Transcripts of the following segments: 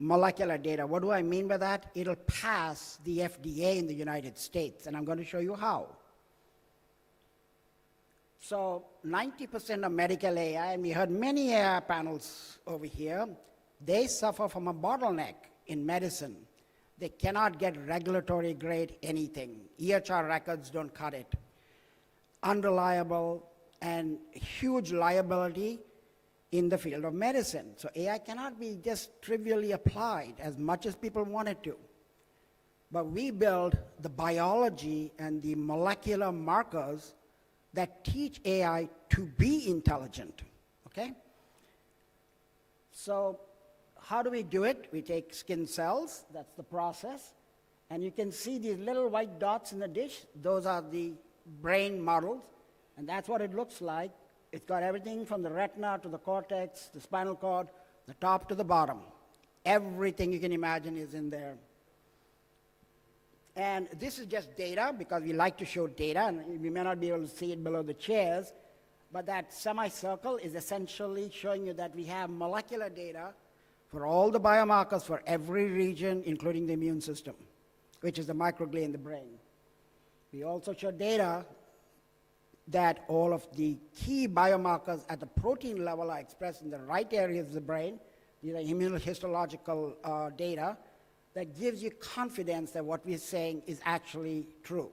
molecular data. What do I mean by that? It'll pass the FDA in the United States, and I'm going to show you how. So 90% of medical AI, and we heard many AI panels over here, they suffer from a bottleneck in medicine. They cannot get regulatory grade anything. EHR records don't cut it. Unreliable and huge liability in the field of medicine. So AI cannot be just trivially applied as much as people want it to. But we build the biology and the molecular markers that teach AI to be intelligent, okay? So how do we do it? We take skin cells, that's the process, and you can see these little white dots in the dish. Those are the brain models, and that's what it looks like. It's got everything from the retina to the cortex, the spinal cord, the top to the bottom. Everything you can imagine is in there. And this is just data, because we like to show data, and we may not be able to see it below the chairs, but that semicircle is essentially showing you that we have molecular data for all the biomarkers for every region, including the immune system, which is the microglia in the brain. We also show data that all of the key biomarkers at the protein level are expressed in the right areas of the brain. These are immunohistological data that gives you confidence that what we're saying is actually true.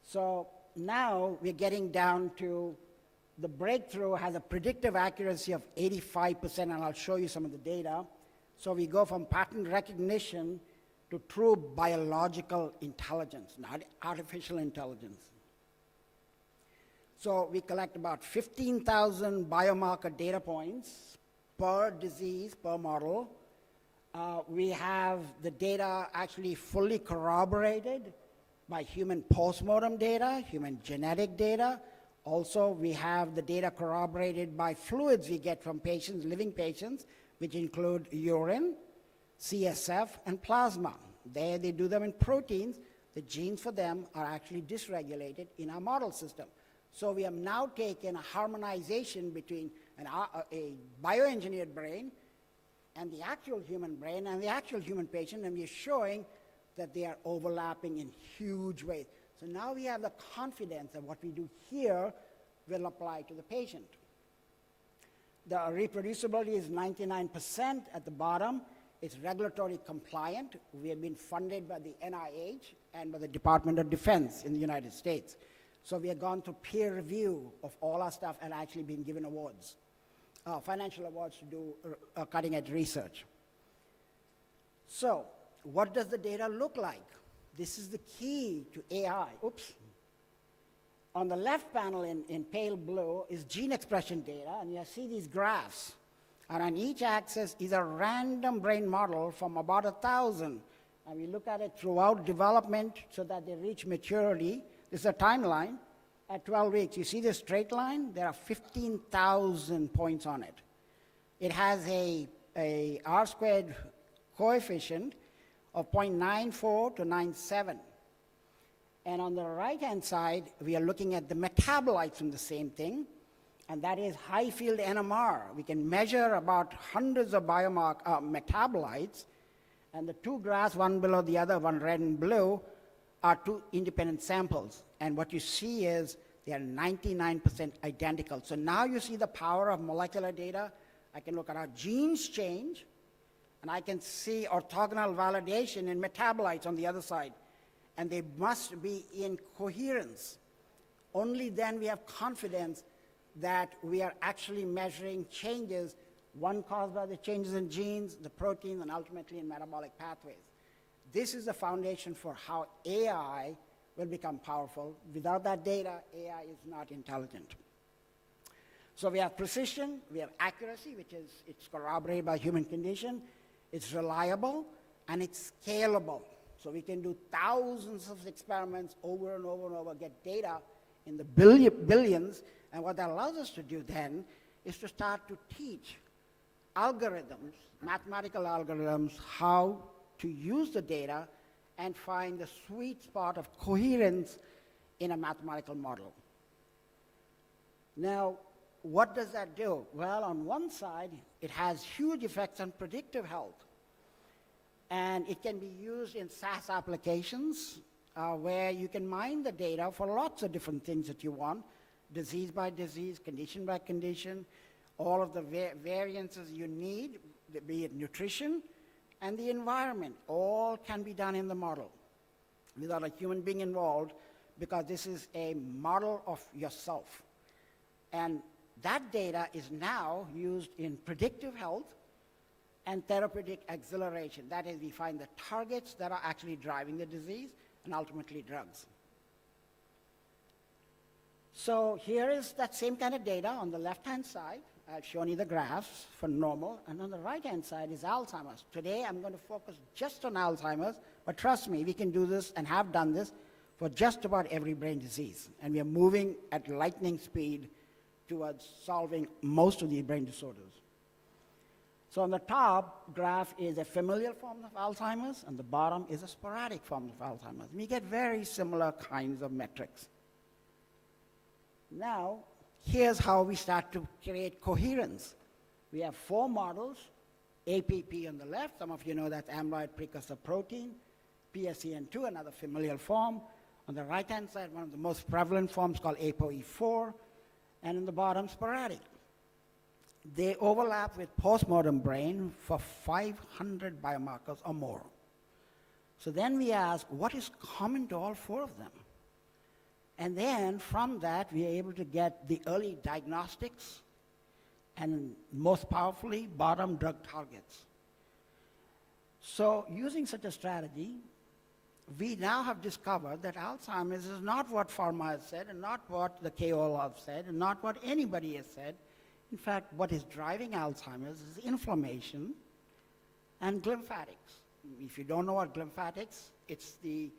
So now we're getting down to the breakthrough has a predictive accuracy of 85%, and I'll show you some of the data. So we go from pattern recognition to true biological intelligence, not artificial intelligence. So we collect about 15,000 biomarker data points per disease, per model. We have the data actually fully corroborated by human postmortem data, human genetic data. Also, we have the data corroborated by fluids we get from patients, living patients, which include urine, CSF, and plasma. There they do them in proteins. The genes for them are actually dysregulated in our model system. So we have now taken a harmonization between a bioengineered brain and the actual human brain and the actual human patient, and we're showing that they are overlapping in huge ways. So now we have the confidence that what we do here will apply to the patient. The reproducibility is 99% at the bottom. It's regulatory compliant. We have been funded by the NIH and by the Department of Defense in the United States. So we have gone through peer review of all our stuff and actually been given awards, financial awards to do cutting edge research. So what does the data look like? This is the key to AI. Oops. On the left panel in pale blue is gene expression data, and you see these graphs. And on each axis is a random brain model from about 1,000. And we look at it throughout development so that they reach maturity. This is a timeline at 12 weeks. You see this straight line? There are 15,000 points on it. It has a R-squared coefficient of 0.94 to 97. And on the right-hand side, we are looking at the metabolites from the same thing, and that is high-field NMR. We can measure about hundreds of metabolites, and the two graphs, one below the other, one red and blue, are two independent samples. And what you see is they are 99% identical. So now you see the power of molecular data. I can look at how genes change, and I can see orthogonal validation in metabolites on the other side. And they must be in coherence. Only then we have confidence that we are actually measuring changes, one caused by the changes in genes, the proteins, and ultimately in metabolic pathways. This is the foundation for how AI will become powerful. Without that data, AI is not intelligent. So we have precision, we have accuracy, which is it's corroborated by human condition, it's reliable, and it's scalable. So we can do thousands of experiments over and over and over, get data in the billions, and what that allows us to do then is to start to teach algorithms, mathematical algorithms, how to use the data and find the sweet spot of coherence in a mathematical model. Now, what does that do? Well, on one side, it has huge effects on predictive health. And it can be used in SaaS applications where you can mine the data for lots of different things that you want, disease by disease, condition by condition, all of the variances you need, be it nutrition and the environment, all can be done in the model without a human being involved, because this is a model of yourself. And that data is now used in predictive health and therapeutic acceleration. That is, we find the targets that are actually driving the disease and ultimately drugs. So here is that same kind of data on the left-hand side. I've shown you the graphs for normal, and on the right-hand side is Alzheimer's. Today I'm going to focus just on Alzheimer's, but trust me, we can do this and have done this for just about every brain disease. And we are moving at lightning speed towards solving most of the brain disorders. So on the top graph is a familial form of Alzheimer's, and the bottom is a sporadic form of Alzheimer's. We get very similar kinds of metrics. Now, here's how we start to create coherence. We have 4 models, APP on the left. Some of you know that's amyloid precursor protein, PSEN2, another familial form. On the right-hand side, one of the most prevalent forms called ApoE4, and in the bottom, sporadic. They overlap with postmortem brain for 500 biomarkers or more. So then we ask, what is common to all 4 of them? And then from that, we are able to get the early diagnostics and most powerfully, bottom drug targets. So using such a strategy, we now have discovered that Alzheimer's is not what pharma has said, and not what the KOL have said, and not what anybody has said. In fact, what is driving Alzheimer's is inflammation and glymphatics. If you don't know what glymphatics, it's the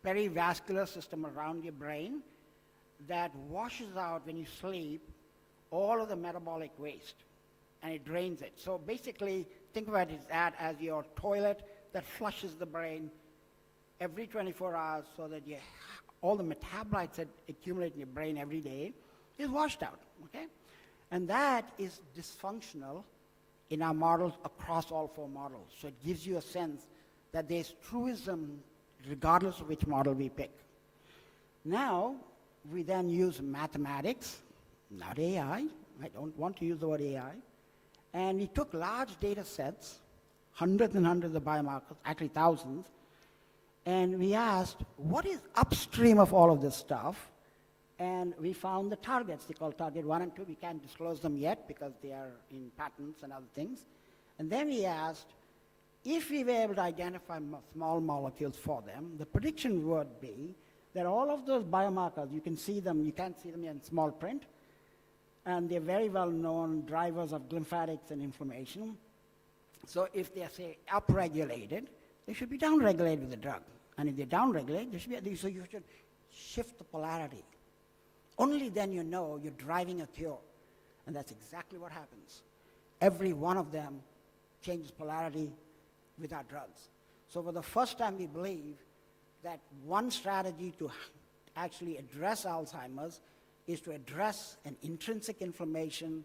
perivascular system around your brain that washes out when you sleep all of the metabolic waste, and it drains it. So basically, think about it as your toilet that flushes the brain every 24 hours so that all the metabolites that accumulate in your brain every day is washed out, okay? And that is dysfunctional in our models across all 4 models. So it gives you a sense that there's truism regardless of which model we pick. Now, we then use mathematics, not AI. I don't want to use the word AI. And we took large data sets, hundreds and hundreds of biomarkers, actually thousands, and we asked, what is upstream of all of this stuff? And we found the targets. They call target 1 and 2. We can't disclose them yet because they are in patents and other things. And then we asked, if we were able to identify small molecules for them, the prediction would be that all of those biomarkers, you can see them, you can't see them in small print, and they're very well-known drivers of glymphatics and inflammation. So if they're, say, upregulated, they should be downregulated with the drug. And if they're downregulated, they should be, so you should shift the polarity. Only then you know you're driving a cure. And that's exactly what happens. Every one of them changes polarity with our drugs. So for the first time, we believe that one strategy to actually address Alzheimer's is to address an intrinsic inflammation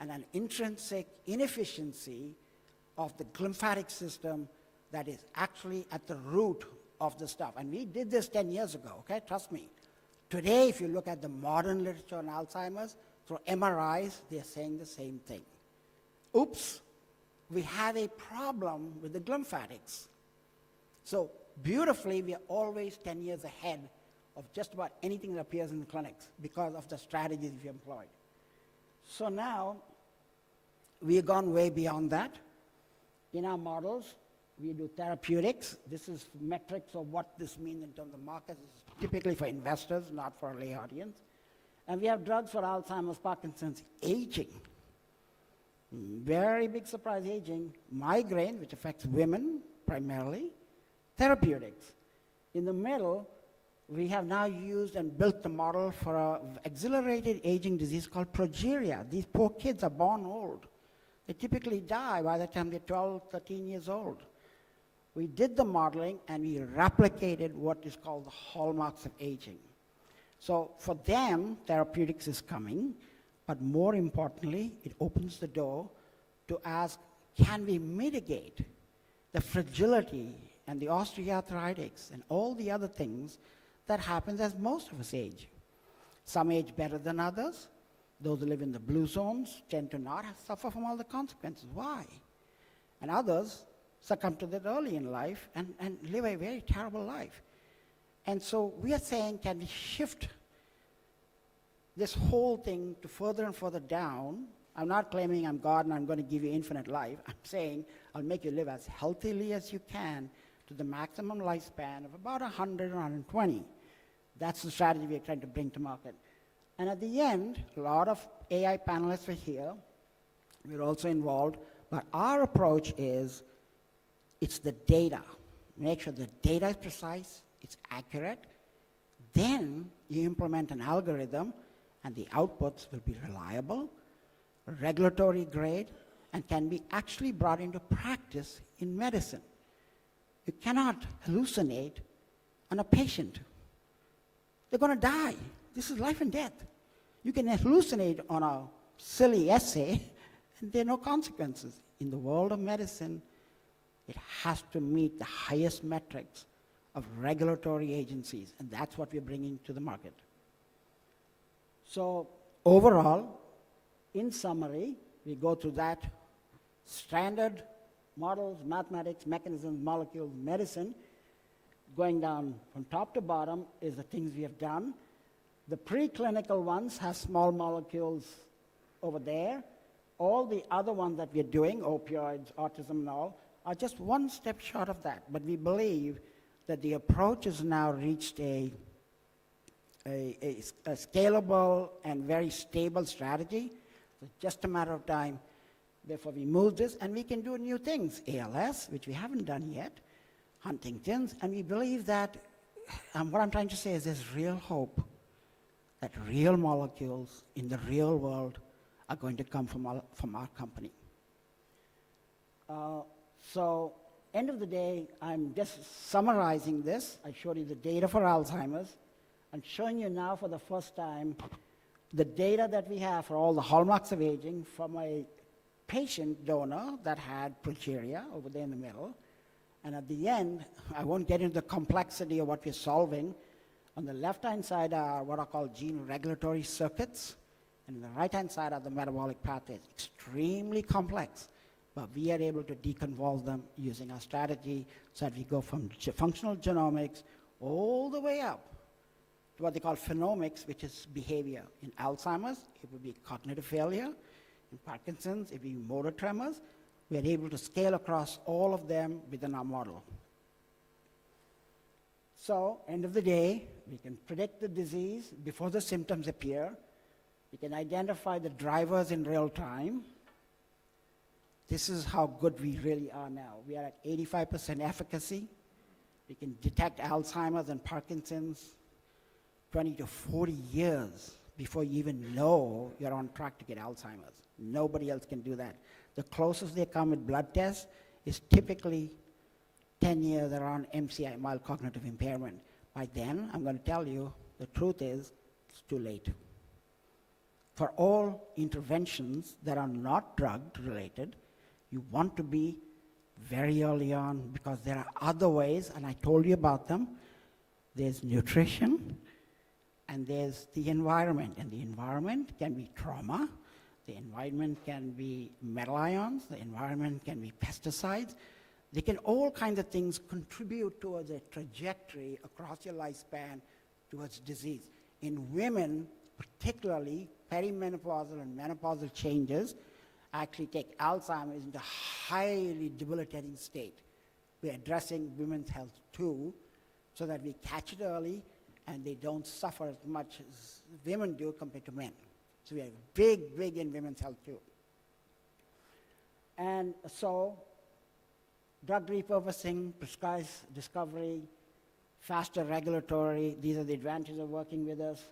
and an intrinsic inefficiency of the glymphatic system that is actually at the root of the stuff. And we did this 10 years ago, okay? Trust me. Today, if you look at the modern literature on Alzheimer's, through MRIs, they're saying the same thing. Oops, we have a problem with the glymphatics. So beautifully, we are always 10 years ahead of just about anything that appears in the clinics because of the strategies we employed. So now, we have gone way beyond that. In our models, we do therapeutics. This is metrics of what this means in terms of markets. This is typically for investors, not for a lay audience. And we have drugs for Alzheimer's, Parkinson's, aging. Very big surprise, aging. Migraine, which affects women primarily. Therapeutics. In the middle, we have now used and built the model for an accelerated aging disease called progeria. These poor kids are born old. They typically die by the time they're 12, 13 years old. We did the modeling and we replicated what is called the hallmarks of aging. So for them, therapeutics is coming. But more importantly, it opens the door to ask, can we mitigate the fragility and the osteoarthritis and all the other things that happens as most of us age? Some age better than others. Those who live in the blue zones tend to not suffer from all the consequences. Why? And others succumb to that early in life and live a very terrible life. And so we are saying, can we shift this whole thing to further and further down? I'm not claiming I'm God and I'm going to give you infinite life. I'm saying I'll make you live as healthily as you can to the maximum lifespan of about 100 or 120. That's the strategy we're trying to bring to market. And at the end, a lot of AI panelists are here. We're also involved. But our approach is, it's the data. Make sure the data is precise, it's accurate. Then you implement an algorithm, and the outputs will be reliable, regulatory grade, and can be actually brought into practice in medicine. You cannot hallucinate on a patient. They're going to die. This is life and death. You can hallucinate on a silly essay, and there are no consequences. In the world of medicine, it has to meet the highest metrics of regulatory agencies, and that's what we're bringing to the market. So overall, in summary, we go through that standard models, mathematics, mechanisms, molecules, medicine. Going down from top to bottom is the things we have done. The preclinical ones have small molecules over there. All the other ones that we're doing, opioids, autism and all, are just one step short of that. But we believe that the approach has now reached a scalable and very stable strategy. So just a matter of time before we move this, and we can do new things. ALS, which we haven't done yet, Huntington's, and we believe that, what I'm trying to say is there's real hope that real molecules in the real world are going to come from our company. So, end of the day, I'm just summarizing this. I showed you the data for Alzheimer's. I'm showing you now for the first time the data that we have for all the hallmarks of aging from a patient donor that had progeria over there in the middle. And at the end, I won't get into the complexity of what we're solving. On the left-hand side are what are called gene regulatory circuits, and on the right-hand side are the metabolic pathways. Extremely complex, but we are able to deconvolve them using our strategy so that we go from functional genomics all the way up to what they call phenomics, which is behavior. In Alzheimer's, it would be cognitive failure. In Parkinson's, it would be motor tremors. We are able to scale across all of them within our model. So, end of the day, we can predict the disease before the symptoms appear. We can identify the drivers in real time. This is how good we really are now. We are at 85% efficacy. We can detect Alzheimer's and Parkinson's 20 to 40 years before you even know you're on track to get Alzheimer's. Nobody else can do that. The closest they come with blood tests is typically 10 years around MCI, mild cognitive impairment. By then, I'm going to tell you, the truth is, it's too late. For all interventions that are not drug-related, you want to be very early on because there are other ways, and I told you about them. There's nutrition, and there's the environment. And the environment can be trauma. The environment can be metal ions. The environment can be pesticides. They can all kinds of things contribute towards a trajectory across your lifespan towards disease. In women, particularly, perimenopausal and menopausal changes actually take Alzheimer's into a highly debilitating state. We're addressing women's health too, so that we catch it early and they don't suffer as much as women do compared to men. So we are big in women's health too. And so, drug repurposing, precise discovery, faster regulatory, these are the advantages of working with us.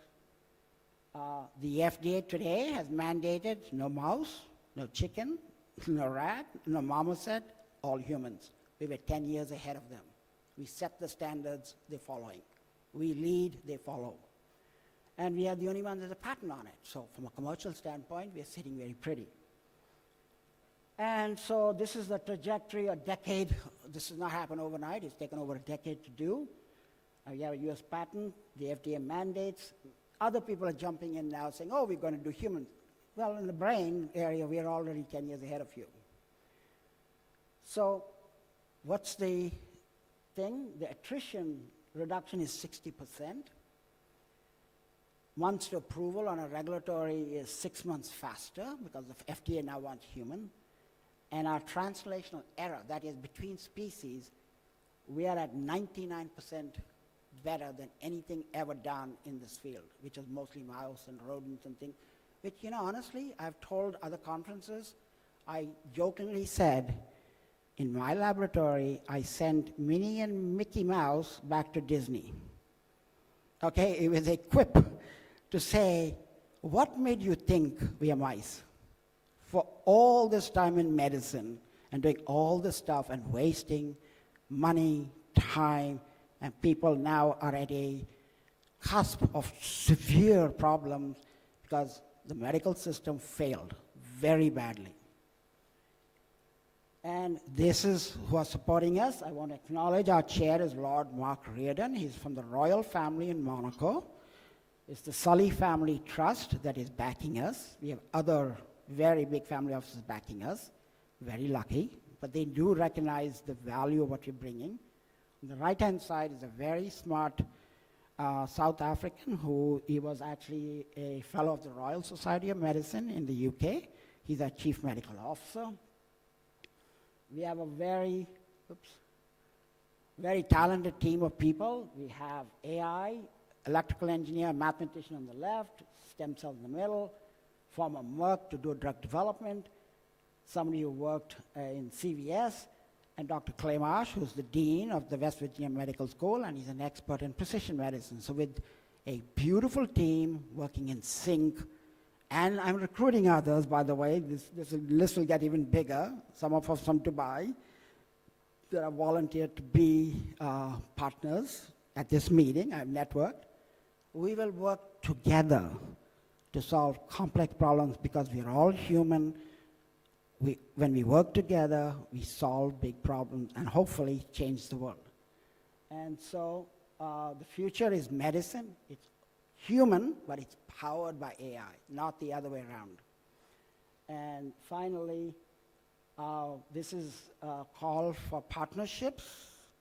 The FDA today has mandated no mouse, no chicken, no rat, no marmoset, all humans. We were 10 years ahead of them. We set the standards, they're following. We lead, they follow. And we are the only ones with a patent on it. So from a commercial standpoint, we are sitting very pretty. And so this is the trajectory, a decade. This has not happened overnight. It's taken over a decade to do. We have a US patent, the FDA mandates. Other people are jumping in now saying, oh, we're going to do humans. Well, in the brain area, we are already 10 years ahead of you. So what's the thing? The attrition reduction is 60%. Months to approval on a regulatory is 6 months faster because the FDA now wants human. And our translational error, that is between species, we are at 99% better than anything ever done in this field, which is mostly mouse and rodents and things, which, you know, honestly, I've told other conferences, I jokingly said, in my laboratory, I sent Minnie and Mickey Mouse back to Disney. Okay, it was a quip to say, what made you think we are mice? For all this time in medicine and doing all this stuff and wasting money, time, and people now are at a cusp of severe problems because the medical system failed very badly. And this is who are supporting us. I want to acknowledge our chair is Lord Mark Reardon. He's from the royal family in Monaco. It's the Sully Family Trust that is backing us. We have other very big family offices backing us. Very lucky. But they do recognize the value of what you're bringing. On the right-hand side is a very smart South African he was actually a fellow of the Royal Society of Medicine in the UK. He's our chief medical officer. We have a very talented team of people. We have AI, electrical engineer, mathematician on the left, stem cells in the middle, former Merck to do drug development, somebody who worked in CVS, and Dr. Clay Marsh, who's the dean of the West Virginia Medical School, and he's an expert in precision medicine. So with a beautiful team working in sync, and I'm recruiting others, by the way. This list will get even bigger. Some of us from Dubai that have volunteered to be partners at this meeting. I've networked. We will work together to solve complex problems because we are all human. When we work together, we solve big problems and hopefully change the world. And so the future is medicine. It's human, but it's powered by AI, not the other way around. And finally, this is a call for partnerships,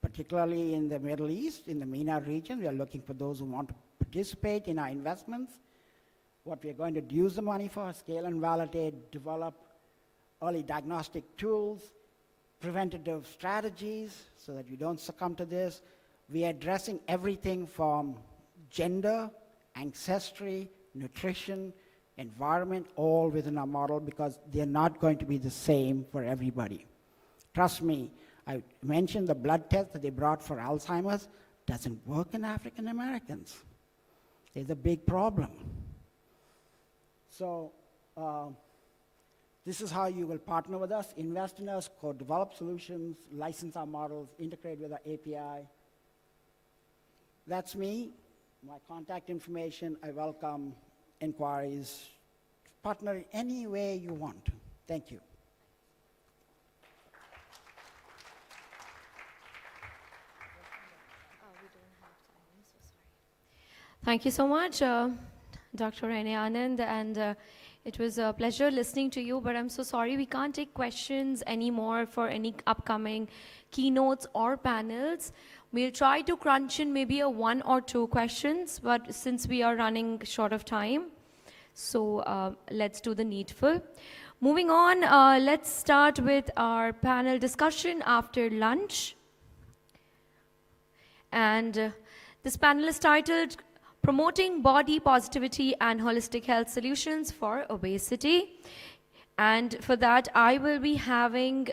particularly in the Middle East, in the MENA region. We are looking for those who want to participate in our investments. What we are going to use the money for, scale and validate, develop early diagnostic tools, preventative strategies so that you don't succumb to this. We are addressing everything from gender, ancestry, nutrition, environment, all within our model because they're not going to be the same for everybody. Trust me, I mentioned the blood test that they brought for Alzheimer's doesn't work in African Americans. There's a big problem. So this is how you will partner with us, invest in us, co-develop solutions, license our models, integrate with our API. That's me. My contact information, I welcome inquiries. Partner in any way you want. Thank you. Thank you so much, Dr. Rene Anand, and it was a pleasure listening to you, but I'm so sorry we can't take questions anymore for any upcoming keynotes or panels. We'll try to crunch in maybe a 1 or 2 questions, but since we are running short of time, so let's do the needful. Moving on, let's start with our panel discussion after lunch. And this panel is titled Promoting Body Positivity and Holistic Health Solutions for Obesity. And for that, I will be having,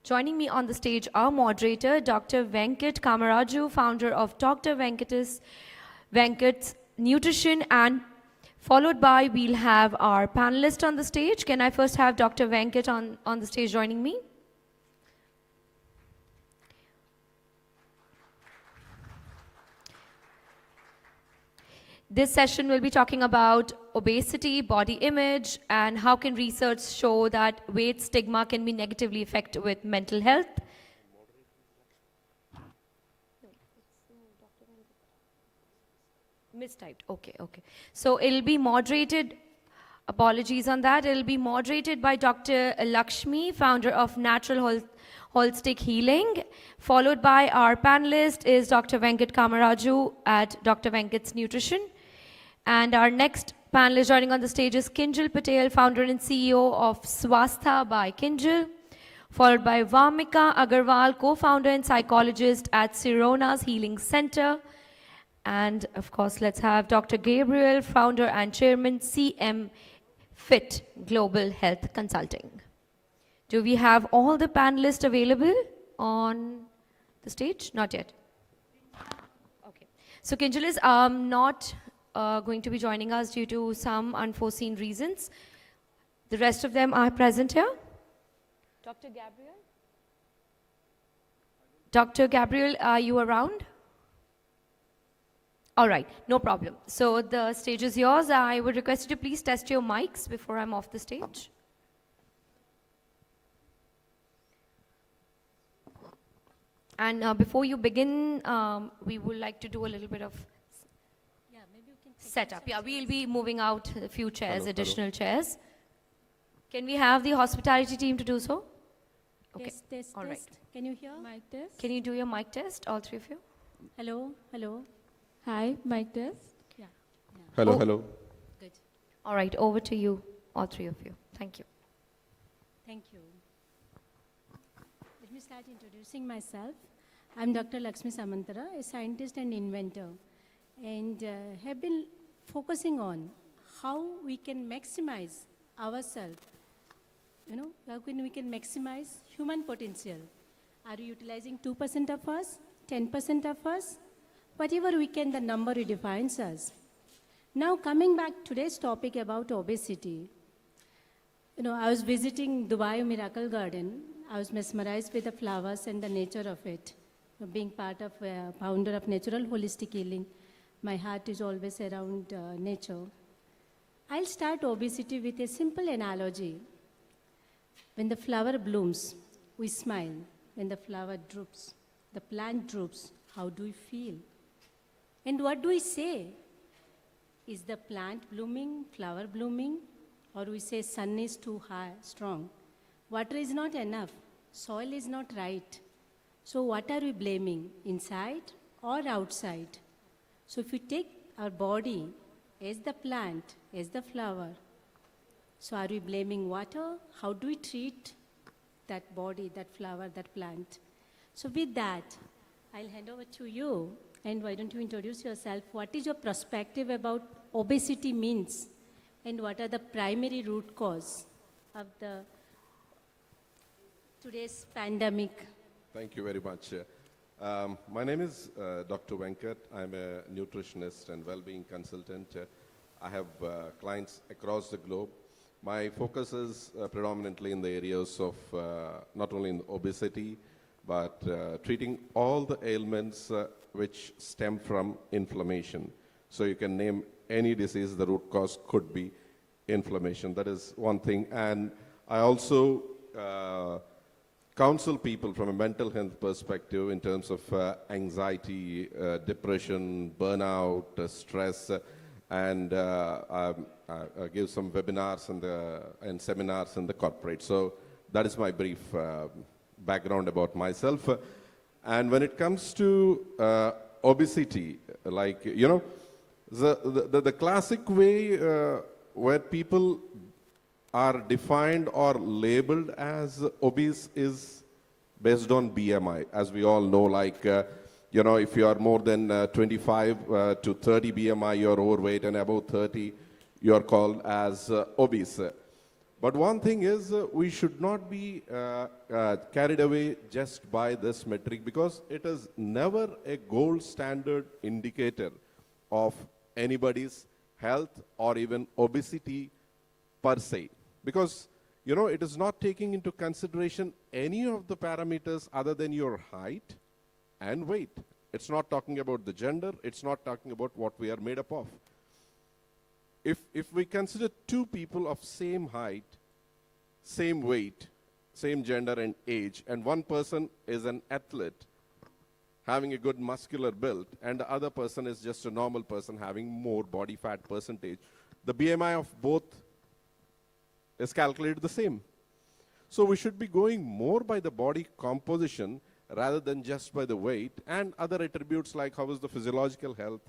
joining me on the stage, our moderator, Dr. Venkat Kamaraju, founder of Dr. Venkat's Nutrition, and followed by, we'll have our panelists on the stage. Can I first have Dr. Venkat on the stage joining me? This session will be talking about obesity, body image, and how can research show that weight stigma can be negatively affect with mental health. Mistyped. Okay, okay. So it'll be moderated. Apologies on that. It'll be moderated by Dr. Lakshmi, founder of Natural Holistic Healing, followed by our panelist is Dr. Venkat Kamaraju at Dr. Venkat's Nutrition. And our next panelist joining on the stage is Kinjal Patel, founder and CEO of Swastha by Kinjal, followed by Vamika Agarwal, co-founder and psychologist at Sirona's Healing Center. And of course, let's have Dr. Gabriel, founder and chairman, CM Fit Global Health Consulting. Do we have all the panelists available on the stage? Not yet. Okay. So Kinjal is not going to be joining us due to some unforeseen reasons. The rest of them are present here. Dr. Gabriel? Dr. Gabriel, are you around? All right, no problem. So the stage is yours. I would request you to please test your mics before I'm off the stage. And before you begin, we would like to do a little bit of setup. Yeah, we'll be moving out a few chairs, additional chairs. Can we have the hospitality team to do so? Okay. Test, all right. test. Can you hear? Mic test. Can you do your mic test, all three of you? Hello, hello. Hi, mic test. Yeah. Hello, Oh. hello. Good. All right, over to you, all three of you. Thank you. Thank you. Let me start introducing myself. I'm Dr. Lakshmi Samantara, a scientist and inventor, and have been focusing on how we can maximize ourselves. You know, how can we maximize human potential? Are we utilizing 2% of us, 10% of us? Whatever we can, the number redefines us. Now coming back to today's topic about obesity. You know, I was visiting Dubai Miracle Garden. I was mesmerized with the flowers and the nature of it. Being part of founder of Natural Holistic Healing, my heart is always around nature. I'll start obesity with a simple analogy. When the flower blooms, we smile. When the flower droops, the plant droops, how do we feel? And what do we say? Is the plant blooming, flower blooming? Or we say sun is too high, strong. Water is not enough. Soil is not right. So what are we blaming, inside or outside? So if we take our body as the plant, as the flower, so are we blaming water? How do we treat that body, that flower, that plant? So with that, I'll hand over to you. And why don't you introduce yourself? What is your perspective about obesity means? And what are the primary root cause of the today's pandemic? Thank you very much. My name is Dr. Venkat. I'm a nutritionist and well-being consultant. I have clients across the globe. My focus is predominantly in the areas of not only in obesity, but treating all the ailments which stem from inflammation. So you can name any disease, the root cause could be inflammation. That is one thing. And I also counsel people from a mental health perspective in terms of anxiety, depression, burnout, stress, and I give some webinars and seminars in the corporate. So that is my brief background about myself. And when it comes to obesity, like, you know, the classic way where people are defined or labeled as obese is based on BMI. As we all know, like, you know, if you are more than 25 to 30 BMI, you're overweight, and above 30, you're called as obese. But one thing is, we should not be carried away just by this metric, because it is never a gold standard indicator of anybody's health or even obesity per se. Because, you know, it is not taking into consideration any of the parameters other than your height and weight. It's not talking about the gender. It's not talking about what we are made up of. if we consider two people of same height, same weight, same gender and age, and one person is an athlete having a good muscular build, and the other person is just a normal person having more body fat percentage, the BMI of both is calculated the same. So we should be going more by the body composition rather than just by the weight and other attributes like how is the physiological health,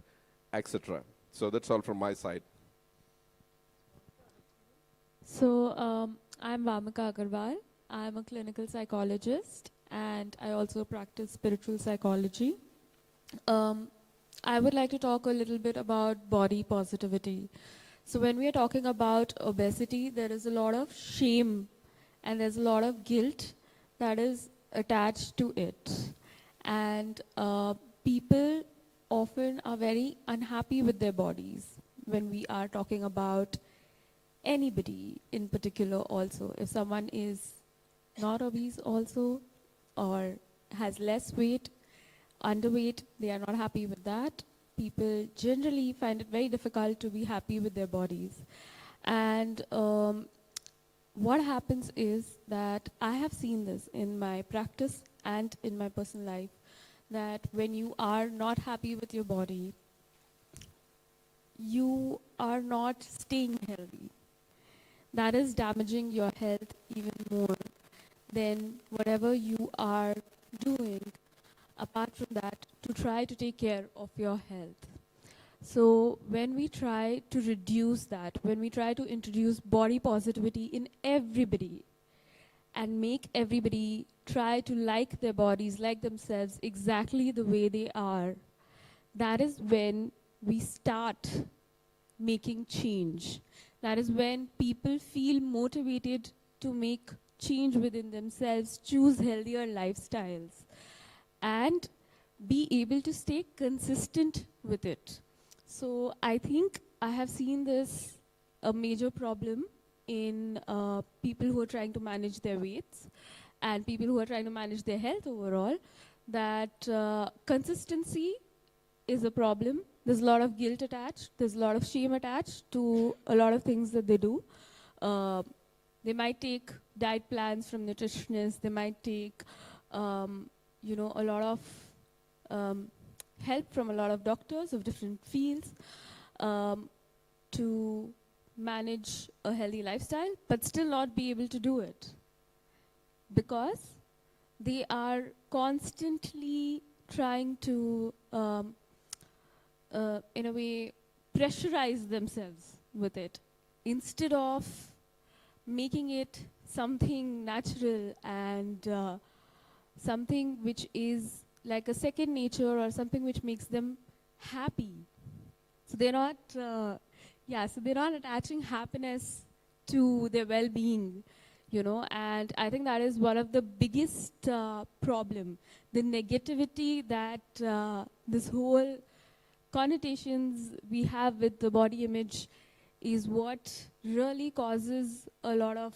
etc. So that's all from my side. So I'm Vamika Agarwal. I'm a clinical psychologist and I also practice spiritual psychology. I would like to talk a little bit about body positivity. So when we are talking about obesity, there is a lot of shame and there's a lot of guilt that is attached to it. And people often are very unhappy with their bodies when we are talking about anybody in particular also. If someone is not obese also or has less weight, underweight, they are not happy with that. People generally find it very difficult to be happy with their bodies. And what happens is that I have seen this in my practice and in my personal life, that when you are not happy with your body, you are not staying healthy. That is damaging your health even more than whatever you are doing apart from that to try to take care of your health. So when we try to reduce that, when we try to introduce body positivity in everybody and make everybody try to like their bodies, like themselves exactly the way they are, that is when we start making change. That is when people feel motivated to make change within themselves, choose healthier lifestyles, and be able to stay consistent with it. So I think I have seen this a major problem in people who are trying to manage their weights and people who are trying to manage their health overall, that consistency is a problem. There's a lot of guilt attached. There's a lot of shame attached to a lot of things that they do. They might take diet plans from nutritionists. They might take, a lot of help from a lot of doctors of different fields to manage a healthy lifestyle, but still not be able to do it because they are constantly trying to, in a way, pressurize themselves with it instead of making it something natural and something which is like a second nature or something which makes them happy. So they're not, so they're not attaching happiness to their well-being, and I think that is one of the biggest problem. The negativity that this whole connotations we have with the body image is what really causes a lot of,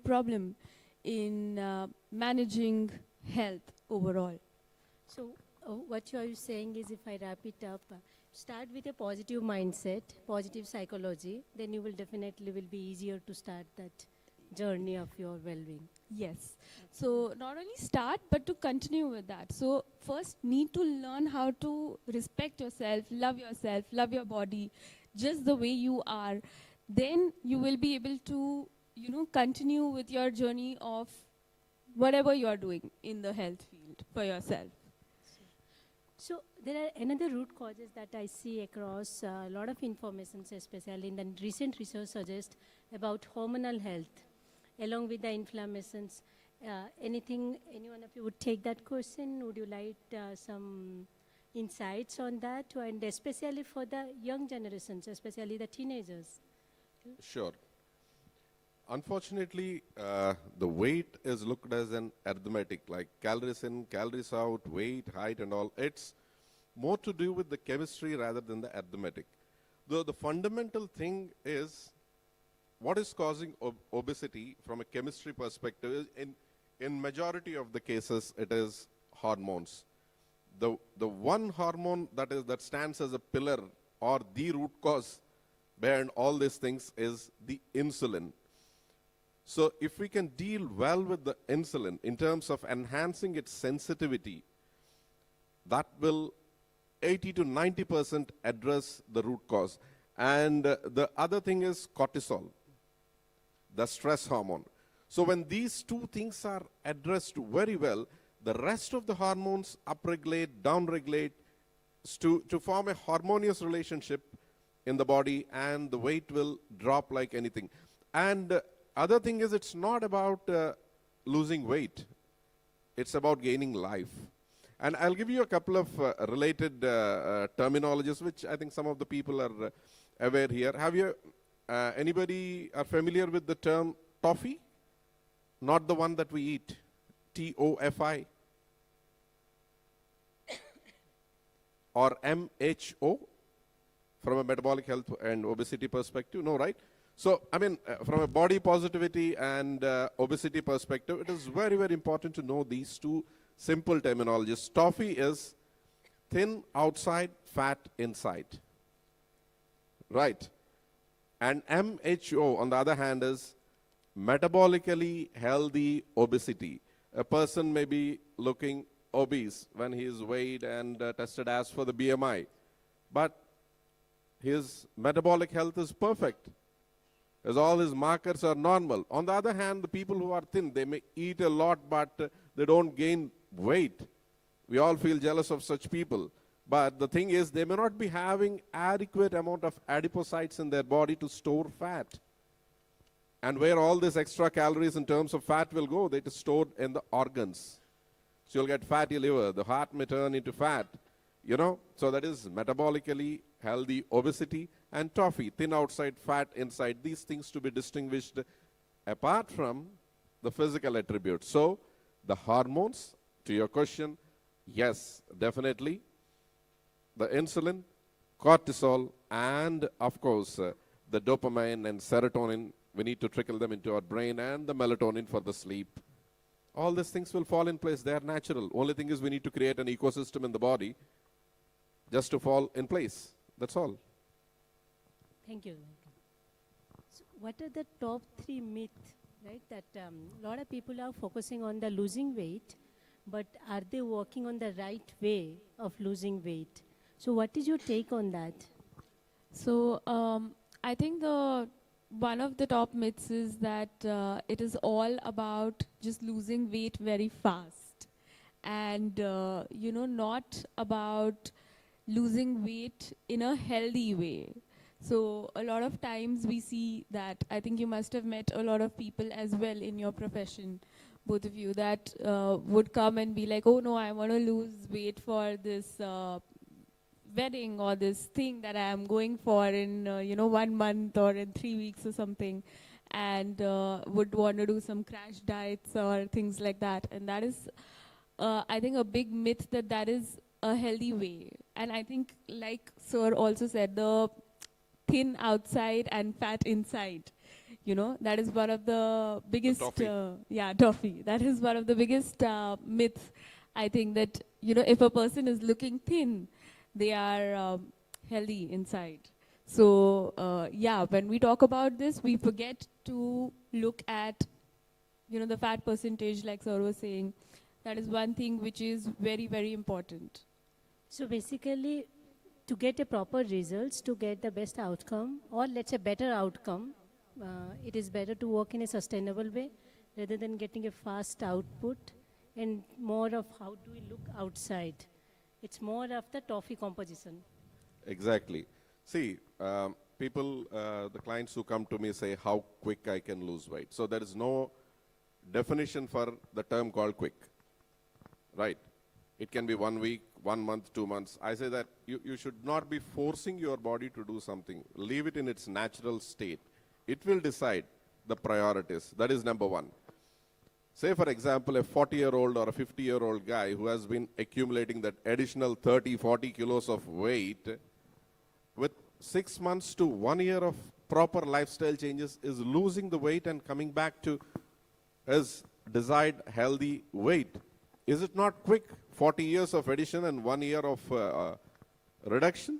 problem in managing health overall. So what you are saying is, if I wrap it up, start with a positive mindset, positive psychology, then you will definitely will be easier to start that journey of your well-being. Yes. So not only start, but to continue with that. So first need to learn how to respect yourself, love your body, just the way you are. Then you will be able to, continue with your journey of whatever you are doing in the health field for yourself. So there are another root causes that I see across a lot of information, especially in the recent research suggests about hormonal health, along with the inflammations. Any one of you would take that question? Would you like some insights on that, and especially for the young generations, especially the teenagers? Sure. Unfortunately, the weight is looked as an arithmetic, like calories in, calories out, weight, height, and all. It's more to do with the chemistry rather than the arithmetic. Though the fundamental thing is what is causing obesity from a chemistry perspective is in majority of the cases it is hormones. The one hormone that stands as a pillar or the root cause behind all these things is the insulin. So if we can deal well with the insulin in terms of enhancing its sensitivity, that will 80 to 90% address the root cause. And the other thing is cortisol, the stress hormone. So when these two things are addressed very well, the rest of the hormones upregulate, downregulate to form a harmonious relationship in the body, and the weight will drop like anything. And other thing is, it's not about losing weight. It's about gaining life. And I'll give you a couple of related terminologies, which I think some of the people are aware here. Have you, anybody are familiar with the term toffee? Not the one that we eat, TOFI. Or MHO, from a metabolic health and obesity perspective? No, right? So, I mean, from a body positivity and obesity perspective, it is very, very important to know these two simple terminologies. Toffee is thin outside, fat inside. Right? And MHO, on the other hand, is metabolically healthy obesity. A person may be looking obese when he is weighed and tested as for the BMI, but his metabolic health is perfect, as all his markers are normal. On the other hand, the people who are thin, they may eat a lot, but they don't gain weight. We all feel jealous of such people. But the thing is, they may not be having adequate amount of adipocytes in their body to store fat. And where all these extra calories in terms of fat will go, they are stored in the organs. So you'll get fatty liver, the heart may turn into fat, you know. So that is metabolically healthy obesity. And toffee, thin outside, fat inside, these things to be distinguished apart from the physical attributes. So the hormones, to your question, yes, definitely. The insulin, cortisol, and of course, the dopamine and serotonin, we need to trickle them into our brain, and the melatonin for the sleep. All these things will fall in place. They are natural. Only thing is we need to create an ecosystem in the body just to fall in place. That's all. Thank you. So what are the top 3 myths, right, that a lot of people are focusing on the losing weight, but are they working on the right way of losing weight? So what is your take on that? So I think one of the top myths is that it is all about just losing weight very fast, and not about losing weight in a healthy way. So a lot of times we see that, I think you must have met a lot of people as well in your profession, both of you, that would come and be like, oh no, I want to lose weight for this wedding or this thing that I am going for in 1 month or in 3 weeks or something, and would want to do some crash diets or things like that. And that is, I think, a big myth that is a healthy way. And I think, like Sir also said, the thin outside and fat inside, that is one of the biggest, toffee. That is one of the biggest myths, I think, that, if a person is looking thin, they are healthy inside. So, when we talk about this, we forget to look at, the fat percentage, like Sir was saying. That is one thing which is very, very important. So basically, to get a proper results, to get the best outcome, or let's say better outcome, it is better to work in a sustainable way rather than getting a fast output and more of how do we look outside. It's more of the toffee composition. Exactly. See, people, the clients who come to me say how quick I can lose weight. So there is no definition for the term called quick, right? It can be 1 week, 1 month, 2 months. I say that you should not be forcing your body to do something. Leave it in its natural state. It will decide the priorities. That is number one. Say, for example, a 40-year-old or a 50-year-old guy who has been accumulating that additional 30, 40 kilos of weight, with 6 months to 1 year of proper lifestyle changes, is losing the weight and coming back to his desired healthy weight. Is it not quick? 40 years of addition and 1 year of reduction?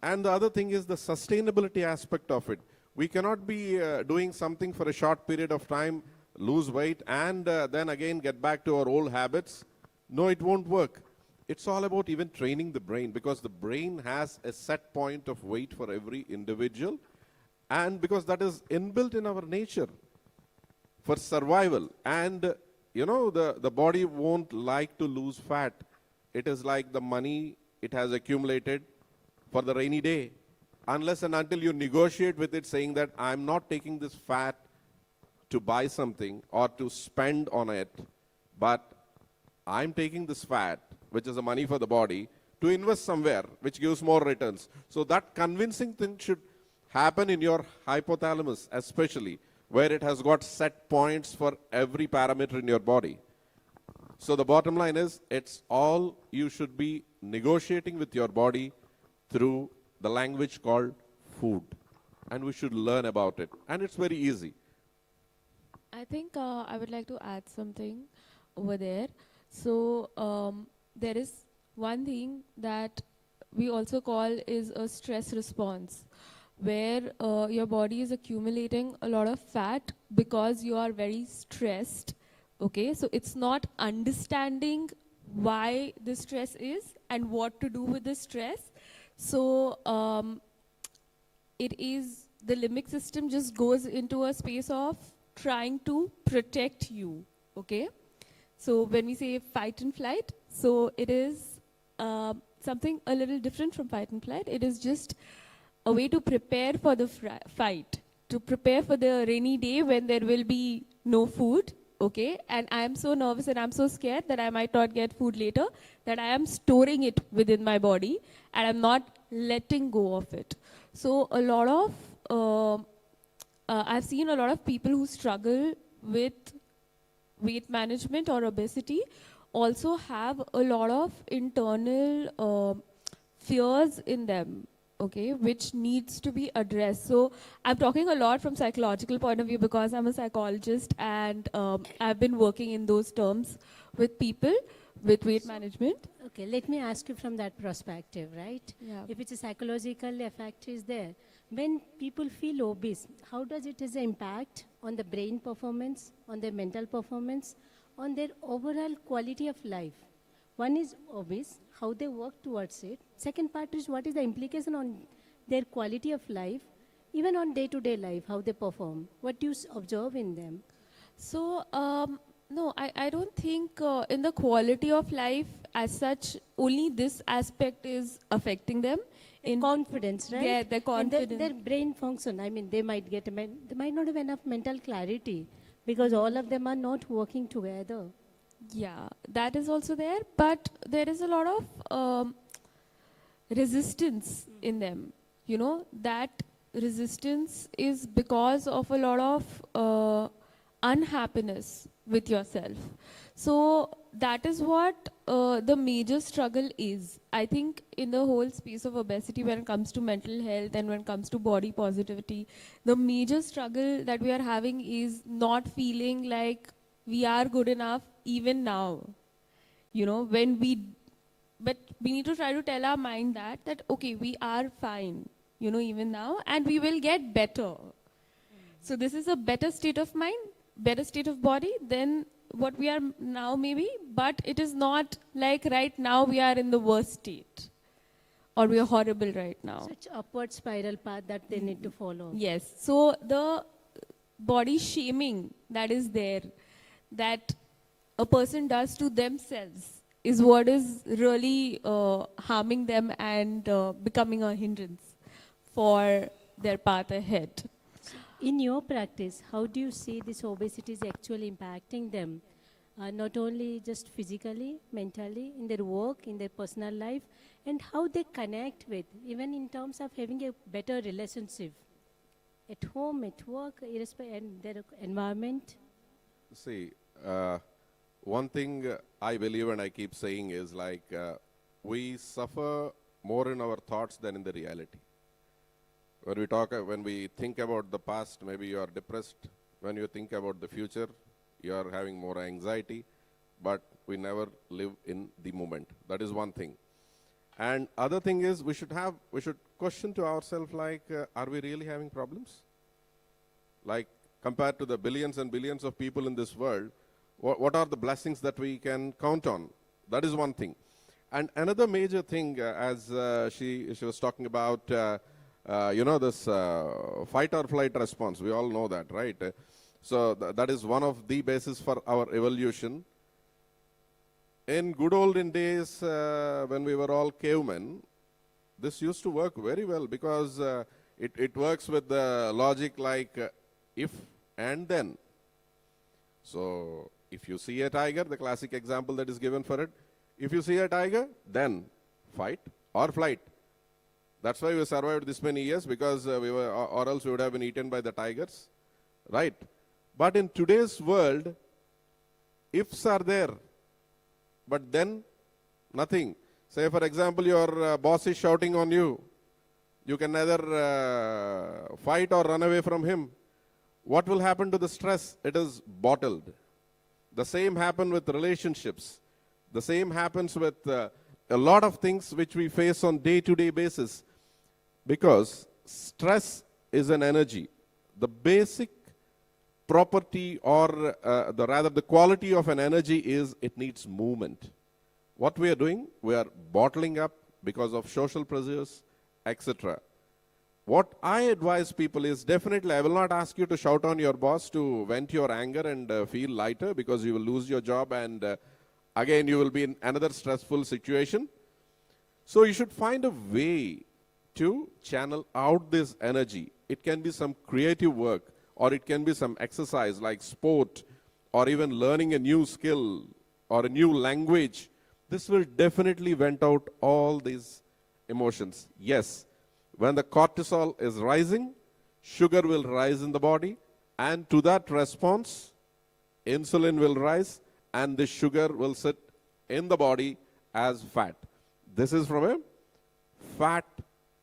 And the other thing is the sustainability aspect of it. We cannot be doing something for a short period of time, lose weight, and then again get back to our old habits. No, it won't work. It's all about even training the brain, because the brain has a set point of weight for every individual, and because that is inbuilt in our nature for survival. And you know, the body won't like to lose fat. It is like the money it has accumulated for the rainy day, unless and until you negotiate with it saying that I'm not taking this fat to buy something or to spend on it, but I'm taking this fat, which is the money for the body, to invest somewhere which gives more returns. So that convincing thing should happen in your hypothalamus, especially where it has got set points for every parameter in your body. So the bottom line is, it's all you should be negotiating with your body through the language called food. And we should learn about it. And it's very easy. I think I would like to add something over there. So there is one thing that we also call is a stress response, where your body is accumulating a lot of fat because you are very stressed. Okay, so it's not understanding why the stress is and what to do with the stress. So it is, the limbic system just goes into a space of trying to protect you. Okay, so when we say fight and flight, so it is something a little different from fight and flight. It is just a way to prepare for the fight, to prepare for the rainy day when there will be no food. Okay, and I am so nervous and I'm so scared that I might not get food later, that I am storing it within my body and I'm not letting go of it. So a lot of, I've seen a lot of people who struggle with weight management or obesity also have a lot of internal fears in them. Okay, which needs to be addressed. So I'm talking a lot from psychological point of view because I'm a psychologist, and I've been working in those terms with people with weight management. Okay, let me ask you from that perspective, right? Yeah. If it's a psychological effect is there, when people feel obese, how does it has an impact on the brain performance, on their mental performance, on their overall quality of life? One is obese, how they work towards it. Second part is what is the implication on their quality of life, even on day-to-day life, how they perform. What do you observe in them? So, no, I don't think in the quality of life as such, only this aspect is affecting them. In Confidence, right? Yeah, their confidence. And their brain function, I mean, they might they might not have enough mental clarity because all of them are not working together. Yeah, that is also there, but there is a lot of resistance in them. You know, that resistance is because of a lot of unhappiness with yourself. So that is what the major struggle is. I think in the whole space of obesity, when it comes to mental health and when it comes to body positivity, the major struggle that we are having is not feeling like we are good enough even now. You know, but we need to try to tell our mind that okay, we are fine, you know, even now, and we will get better. So this is a better state of mind, better state of body than what we are now maybe, but it is not like right now we are in the worst state or we are horrible right now. Such upward spiral path that they need to follow. Yes, so the body shaming that is there, that a person does to themselves, is what is really harming them and becoming a hindrance for their path ahead. In your practice, how do you see this obesity is actually impacting them? Not only just physically, mentally, in their work, in their personal life, and how they connect with, even in terms of having a better relationship at home, at work, and their environment? See, one thing I believe and I keep saying is like we suffer more in our thoughts than in the reality. When we think about the past, maybe you are depressed. When you think about the future, you are having more anxiety, but we never live in the moment. That is one thing. And other thing is we should question to ourselves like, are we really having problems? Like, compared to the billions and billions of people in this world, what are the blessings that we can count on? That is one thing. And another major thing, as she was talking about, this fight or flight response. We all know that, right? So that is one of the basis for our evolution. In good olden days, when we were all cavemen, this used to work very well because it works with the logic like if and then. So if you see a tiger, the classic example that is given for it, if you see a tiger, then fight or flight. That's why we survived this many years, because or else we would have been eaten by the tigers, right? But in today's world, ifs are there, but then nothing. Say, for example, your boss is shouting on you. You can neither fight or run away from him. What will happen to the stress? It is bottled. The same happens with relationships. The same happens with a lot of things which we face on day-to-day basis. Because stress is an energy. The basic property, or the quality of an energy is it needs movement. What we are doing, we are bottling up because of social pressures, etc. What I advise people is, definitely I will not ask you to shout on your boss to vent your anger and feel lighter, because you will lose your job and again you will be in another stressful situation. So you should find a way to channel out this energy. It can be some creative work, or it can be some exercise like sport, or even learning a new skill or a new language. This will definitely vent out all these emotions. Yes, when the cortisol is rising, sugar will rise in the body, and to that response, insulin will rise, and the sugar will sit in the body as fat. This is from a fat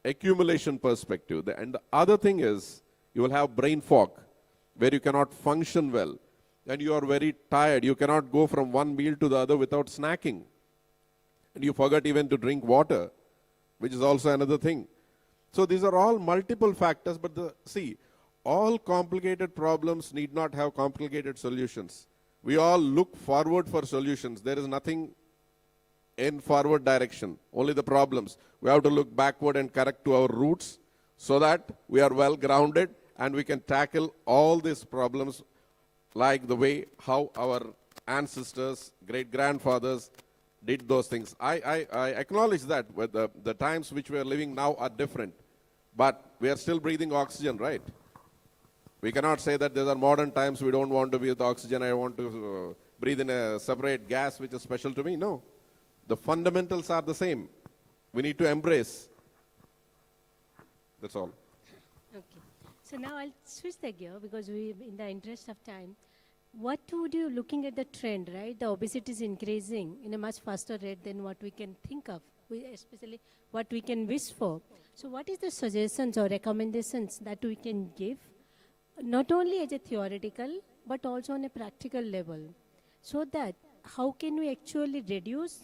accumulation perspective. And the other thing is, you will have brain fog, where you cannot function well, and you are very tired. You cannot go from one meal to the other without snacking. And you forget even to drink water, which is also another thing. So these are all multiple factors, but see, all complicated problems need not have complicated solutions. We all look forward for solutions. There is nothing in forward direction, only the problems. We have to look backward and correct to our roots so that we are well grounded and we can tackle all these problems like the way how our ancestors, great-grandfathers did those things. I acknowledge that with the times which we are living now are different, but we are still breathing oxygen, right? We cannot say that these are modern times, we don't want to breathe oxygen, I want to breathe in a separate gas which is special to me. No. The fundamentals are the same. We need to embrace. That's all. Okay. So now I'll switch the gear, because we, in the interest of time, what would you, looking at the trend, right? The obesity is increasing in a much faster rate than what we can think of, especially what we can wish for. So what is the suggestions or recommendations that we can give, not only as a theoretical, but also on a practical level, so that how can we actually reduce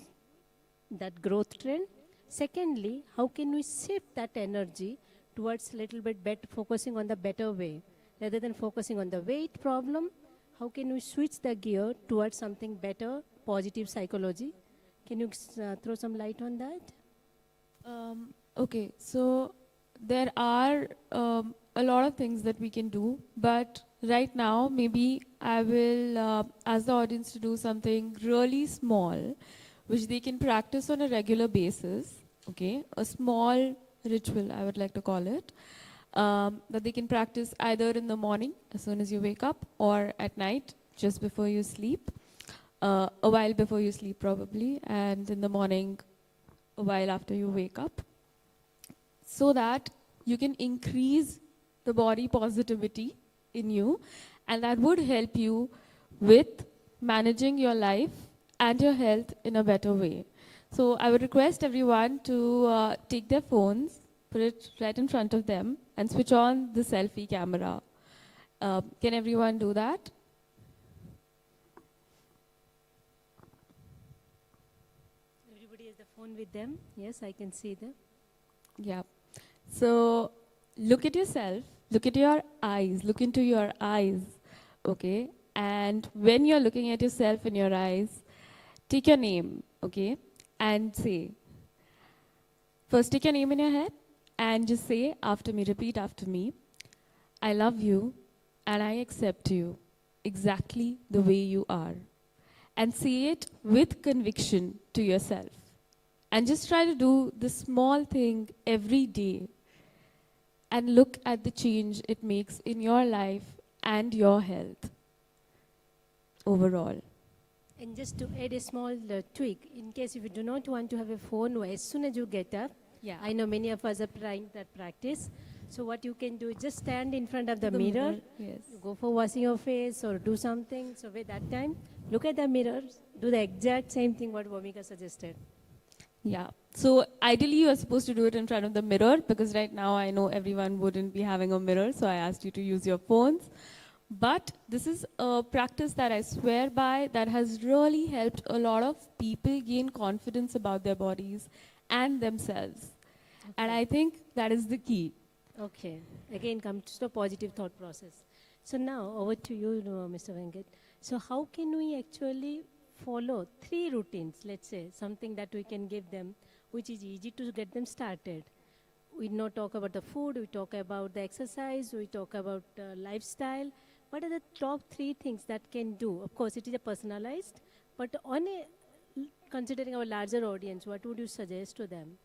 that growth trend? Secondly, how can we shift that energy towards a little bit better, focusing on the better way, rather than focusing on the weight problem? How can we switch the gear towards something better, positive psychology? Can you throw some light on that? Okay, so there are a lot of things that we can do, but right now maybe I will ask the audience to do something really small, which they can practice on a regular basis, okay? A small ritual, I would like to call it, that they can practice either in the morning, as soon as you wake up, or at night, just before you sleep, a while before you sleep probably, and in the morning, a while after you wake up, so that you can increase the body positivity in you, and that would help you with managing your life and your health in a better way. So I would request everyone to take their phones, put it right in front of them, and switch on the selfie camera. Can everyone do that? Everybody has the phone with them. Yes, I can see them. Yeah. So look at yourself, look at your eyes, look into your eyes, okay? And when you're looking at yourself in your eyes, take your name, okay? And say, first take your name in your head and just say after me, repeat after me, I love you and I accept you exactly the way you are. And say it with conviction to yourself. And just try to do this small thing every day and look at the change it makes in your life and your health overall. And just to add a small tweak, in case if you do not want to have a phone as soon as you get up, Yeah. I know many of us are trying that practice. So what you can do is just stand in front of the, The mirror, mirror, yes. go for washing your face or do something. So with that time, look at the mirror, do the exact same thing what Bhumika suggested. Yeah. So ideally you are supposed to do it in front of the mirror because right now I know everyone wouldn't be having a mirror, so I asked you to use your phones. But this is a practice that I swear by that has really helped a lot of people gain confidence about their bodies and themselves. And I think that is the key. Okay. Again, comes to the positive thought process. So now, over to you, Mr. Venkat. So how can we actually follow 3 routines, let's say, something that we can give them, which is easy to get them started? We not talk about the food, we talk about the exercise, we talk about lifestyle. What are the top 3 things that can do? Of course, it is a personalized, but on a, considering our larger audience, what would you suggest to them?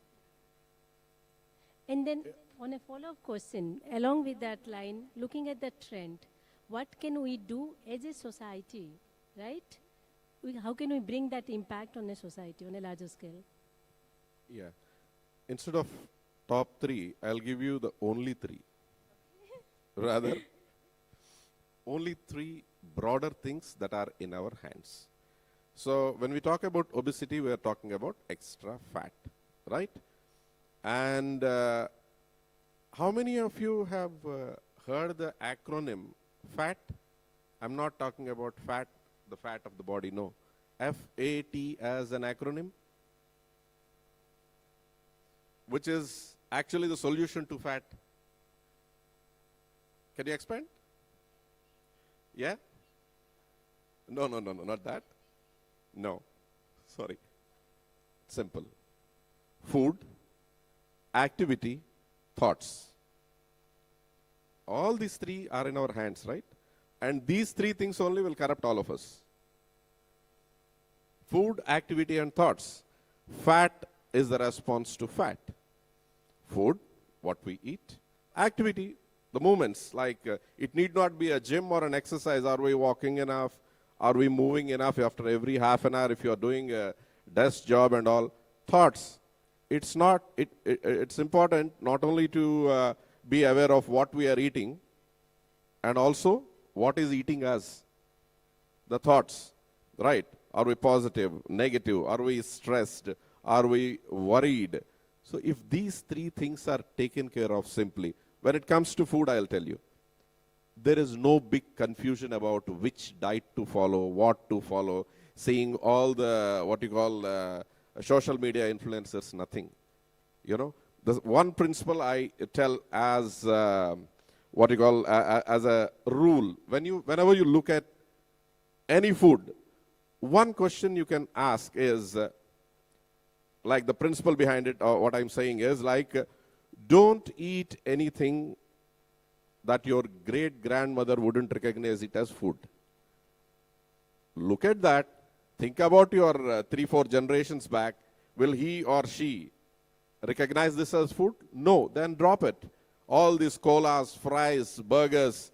And then on a follow-up question, along with that line, looking at the trend, what can we do as a society, right? How can we bring that impact on a society on a larger scale? Yeah. Instead of top 3, I'll give you the only 3. Rather, only 3 broader things that are in our hands. So when we talk about obesity, we are talking about extra fat, right? And how many of you have heard the acronym FAT? I'm not talking about fat, the fat of the body, no. FAT as an acronym, which is actually the solution to fat. Can you expand? Yeah? No, not that. No, sorry. Simple. Food, activity, thoughts. All these 3 are in our hands, right? And these 3 things only will corrupt all of us. Food, activity, and thoughts. Fat is the response to fat. Food, what we eat. Activity, the movements, like it need not be a gym or an exercise. Are we walking enough? Are we moving enough after every half an hour if you are doing a desk job and all? Thoughts. It's important not only to be aware of what we are eating and also what is eating us. The thoughts, right? Are we positive, negative? Are we stressed? Are we worried? So if these 3 things are taken care of simply, when it comes to food, I'll tell you, there is no big confusion about which diet to follow, what to follow, seeing all the, what you call, social media influencers, nothing. You know, the one principle I tell as what you call as a rule, whenever you look at any food, one question you can ask is, like the principle behind it, or what I'm saying is like, don't eat anything that your great-grandmother wouldn't recognize it as food. Look at that. Think about your 3-4 generations back. Will he or she recognize this as food? No, then drop it. All these colas, fries, burgers,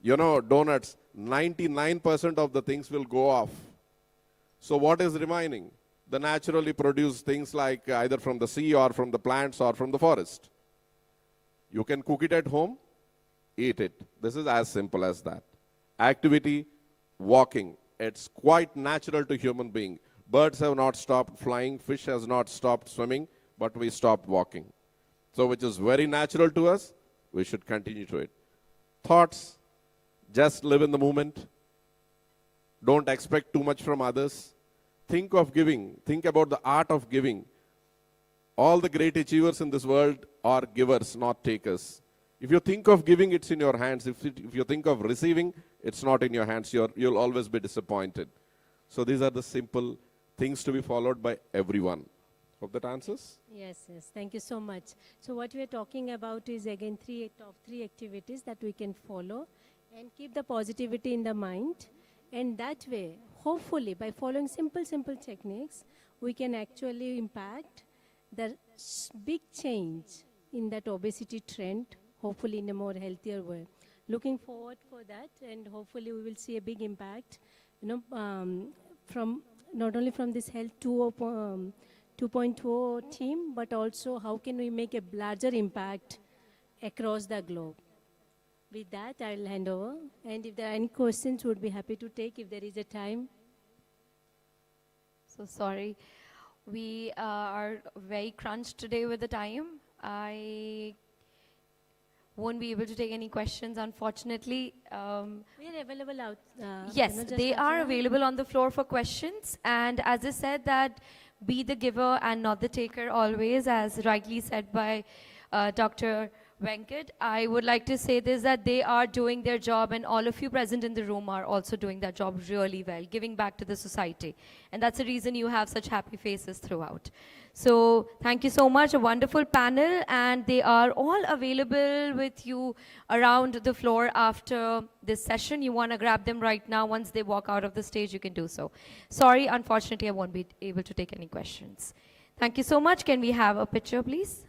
donuts, 99% of the things will go off. So what is remaining? The naturally produced things like either from the sea or from the plants or from the forest. You can cook it at home, eat it. This is as simple as that. Activity, walking. It's quite natural to human being. Birds have not stopped flying, fish has not stopped swimming, but we stopped walking. So which is very natural to us, we should continue to it. Thoughts, just live in the moment. Don't expect too much from others. Think of giving. Think about the art of giving. all the great achievers in this world are givers, not takers. If you think of giving, it's in your hands. If you think of receiving, it's not in your hands. You'll always be disappointed. So these are the simple things to be followed by everyone. Hope that answers? Yes, yes. Thank you so much. So what we are talking about is again top three activities that we can follow and keep the positivity in the mind. And that way, hopefully, by following simple techniques, we can actually impact the big change in that obesity trend, hopefully in a more healthier way. Looking forward for that, and hopefully we will see a big impact, from not only from this Health 2.0 team, but also how can we make a larger impact across the globe. With that, I'll hand over. And if there are any questions, would be happy to take if there is a time. So sorry. We are very crunched today with the time. I won't be able to take any questions, unfortunately. We are available out. Yes, just they are outside. available on the floor for questions. And as I said, that be the giver and not the taker always, as rightly said by Dr. Venkat. I would like to say this, that they are doing their job, and all of you present in the room are also doing that job really well, giving back to the society. And that's the reason you have such happy faces throughout. So thank you so much, a wonderful panel, and they are all available with you around the floor after this session. You want to grab them right now. Once they walk out of the stage, you can do so. Sorry, unfortunately, I won't be able to take any questions. Thank you so much. Can we have a picture, please?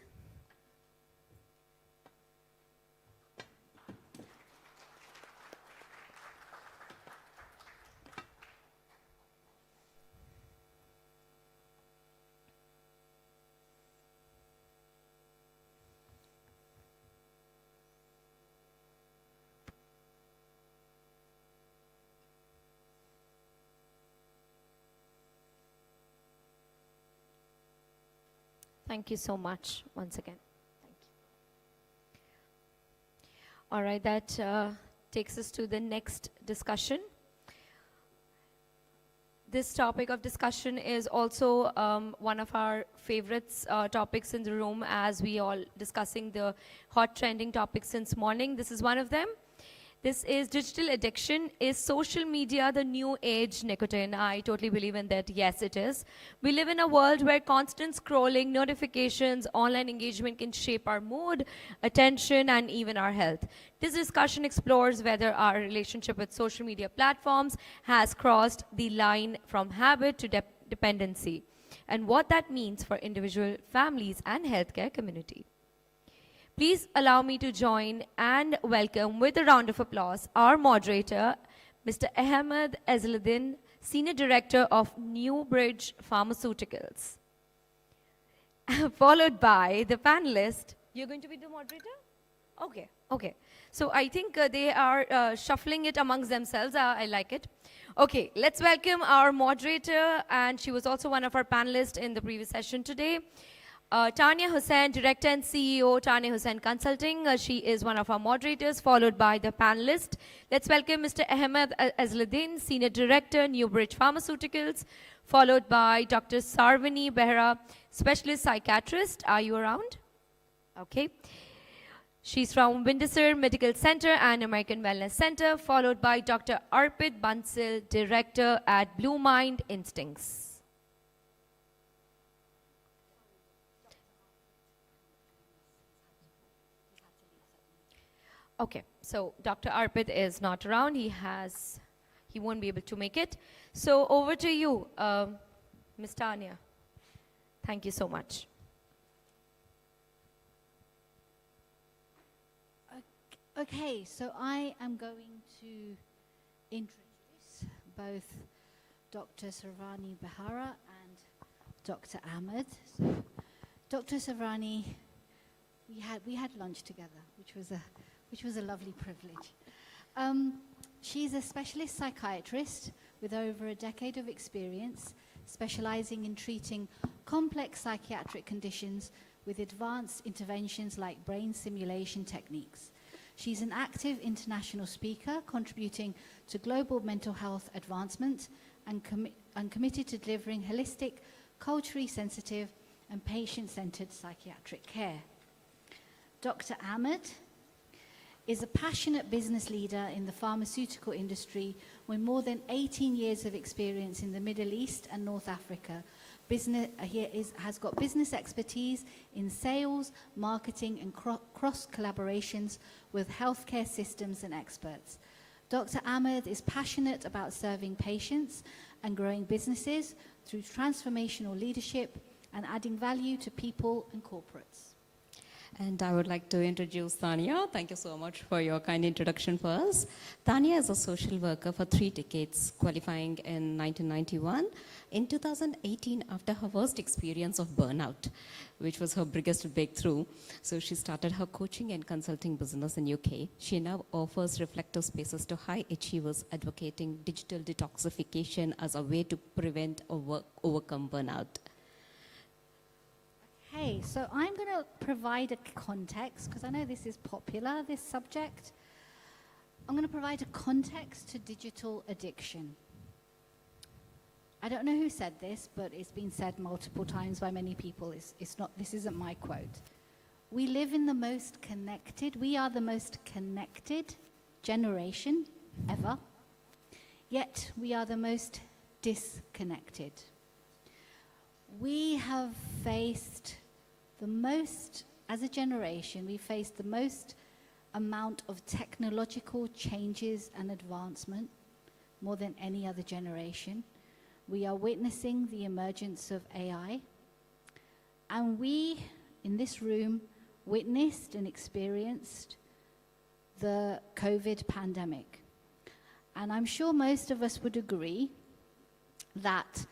Thank you so much once again. Thank you. All right, that takes us to the next discussion. This topic of discussion is also one of our favorites topics in the room, as we all discussing the hot trending topics since morning. This is one of them. This is digital addiction. Is social media the new age nicotine? I totally believe in that. Yes, it is. We live in a world where constant scrolling, notifications, online engagement can shape our mood, attention, and even our health. This discussion explores whether our relationship with social media platforms has crossed the line from habit to dependency, and what that means for individual families and healthcare community. Please allow me to join and welcome with a round of applause our moderator, Mr. Ahmed Azluddin, Senior Director of Newbridge Pharmaceuticals. Followed by the panelist. You're going to be the moderator? Okay, okay. So I think they are shuffling it amongst themselves. I like it. Okay, let's welcome our moderator, and she was also one of our panelists in the previous session today. Tanya Hussain, Director and CEO, Tanya Hussain Consulting. She is one of our moderators, followed by the panelist. Let's welcome Mr. Ahmed Azluddin, Senior Director, Newbridge Pharmaceuticals, followed by Dr. Sarvani Behra, Specialist Psychiatrist. Are you around? Okay. She's from Windsor Medical Center and American Wellness Center, followed by Dr. Arpit Bansal, Director at Blue Mind Instincts. Okay, so Dr. Arpit is not around. He won't be able to make it. So over to you, Ms. Tanya. Thank you so much. Okay, so I am going to introduce both Dr. Sarvani Behra and Dr. Ahmed. So, Dr. Sarvani, we had lunch together, which was a lovely privilege. She's a specialist psychiatrist with over a decade of experience, specializing in treating complex psychiatric conditions with advanced interventions like brain simulation techniques. She's an active international speaker, contributing to global mental health advancement and committed to delivering holistic, culturally sensitive, and patient-centered psychiatric care. Dr. Ahmed is a passionate business leader in the pharmaceutical industry with more than 18 years of experience in the Middle East and North Africa. Has got business expertise in sales, marketing, and cross collaborations with healthcare systems and experts. Dr. Ahmed is passionate about serving patients and growing businesses through transformational leadership and adding value to people and corporates. And I would like to introduce Tanya. Thank you so much for your kind introduction for us. Tanya is a social worker for 3 decades, qualifying in 1991. In 2018, after her worst experience of burnout, which was her biggest breakthrough, so she started her coaching and consulting business in UK. She now offers reflective spaces to high achievers, advocating digital detoxification as a way to prevent or overcome burnout. Okay, so I'm going to provide a context, because I know this is popular, this subject. I'm going to provide a context to digital addiction. I don't know who said this, but it's been said multiple times by many people. This isn't my quote. We live in the most connected, we are the most connected generation ever, yet we are the most disconnected. We have faced the most, as a generation, we faced the most amount of technological changes and advancement, more than any other generation. We are witnessing the emergence of AI, and we, in this room, witnessed and experienced the COVID pandemic. And I'm sure most of us would agree that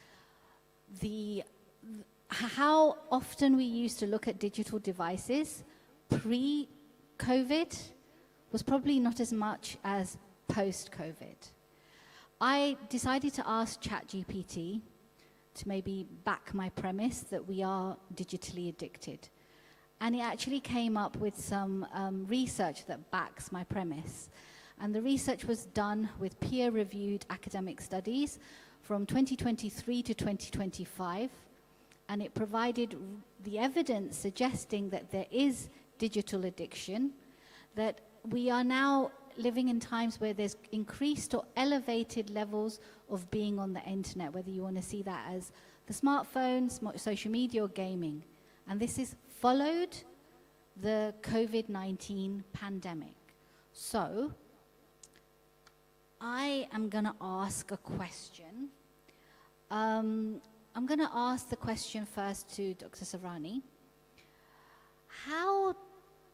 how often we used to look at digital devices pre-COVID was probably not as much as post-COVID. I decided to ask ChatGPT to maybe back my premise that we are digitally addicted. And it actually came up with some research that backs my premise. And the research was done with peer-reviewed academic studies from 2023 to 2025. And it provided the evidence suggesting that there is digital addiction, that we are now living in times where there's increased or elevated levels of being on the internet, whether you want to see that as the smartphone, social media, or gaming. And this is followed the COVID-19 pandemic. So I am going to ask a question. I'm going to ask the question first to Dr. Savrani. How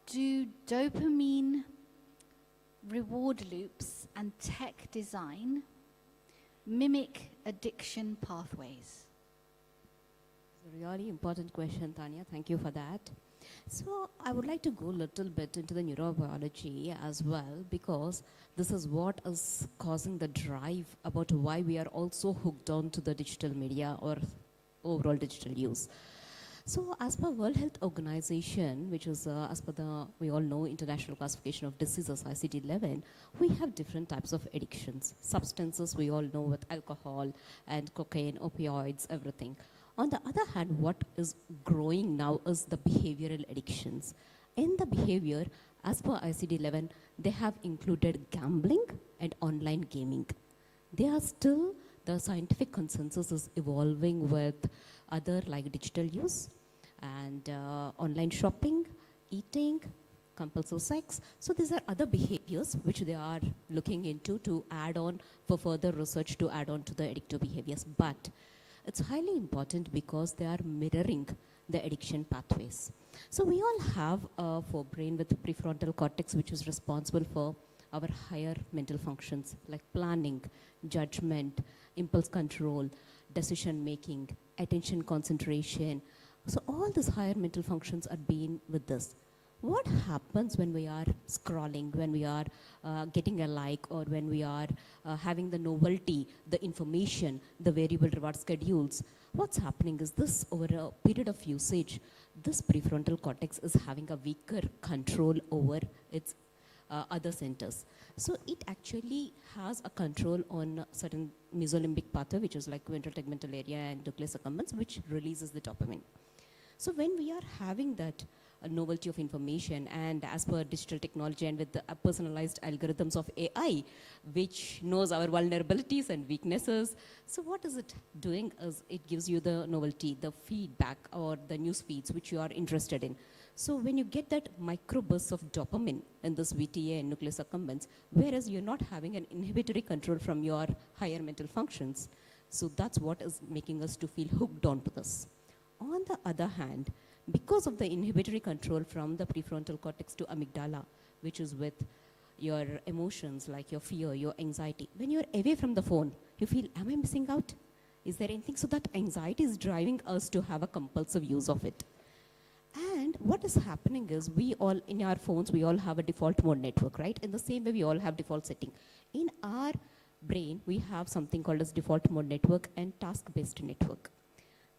do dopamine reward loops and tech design mimic addiction pathways? It's a really important question, Tanya. Thank you for that. So I would like to go a little bit into the neurobiology as well, because this is what is causing the drive about why we are also hooked on to the digital media or overall digital use. So as per World Health Organization, which is as per the, we all know, International Classification of Diseases, ICD-11, we have different types of addictions. Substances we all know with alcohol and cocaine, opioids, everything. On the other hand, what is growing now is the behavioral addictions. In the behavior, as per ICD-11, they have included gambling and online gaming. They are still, the scientific consensus is evolving with other like digital use and online shopping, eating, compulsive sex. So these are other behaviors which they are looking into to add on for further research to add on to the addictive behaviors. But it's highly important because they are mirroring the addiction pathways. So we all have a forebrain with prefrontal cortex, which is responsible for our higher mental functions like planning, judgment, impulse control, decision making, attention concentration. So all these higher mental functions are being with this. What happens when we are scrolling, when we are getting a like, or when we are having the novelty, the information, the variable reward schedules? What's happening is this, over a period of usage, this prefrontal cortex is having a weaker control over its other centers. So it actually has a control on certain mesolimbic pathway, which is like ventral tegmental area and nucleus accumbens, which releases the dopamine. So when we are having that novelty of information, and as per digital technology and with the personalized algorithms of AI, which knows our vulnerabilities and weaknesses, so what is it doing is it gives you the novelty, the feedback or the news feeds which you are interested in. So when you get that microbursts of dopamine in this VTA and nucleus accumbens, whereas you're not having an inhibitory control from your higher mental functions, so that's what is making us to feel hooked onto this. On the other hand, because of the inhibitory control from the prefrontal cortex to amygdala, which is with your emotions like your fear, your anxiety, when you're away from the phone, you feel, am I missing out? Is there anything? So that anxiety is driving us to have a compulsive use of it. And what is happening is we all, in our phones, we all have a default mode network, right? In the same way, we all have default setting. In our brain, we have something called as default mode network and task-based network.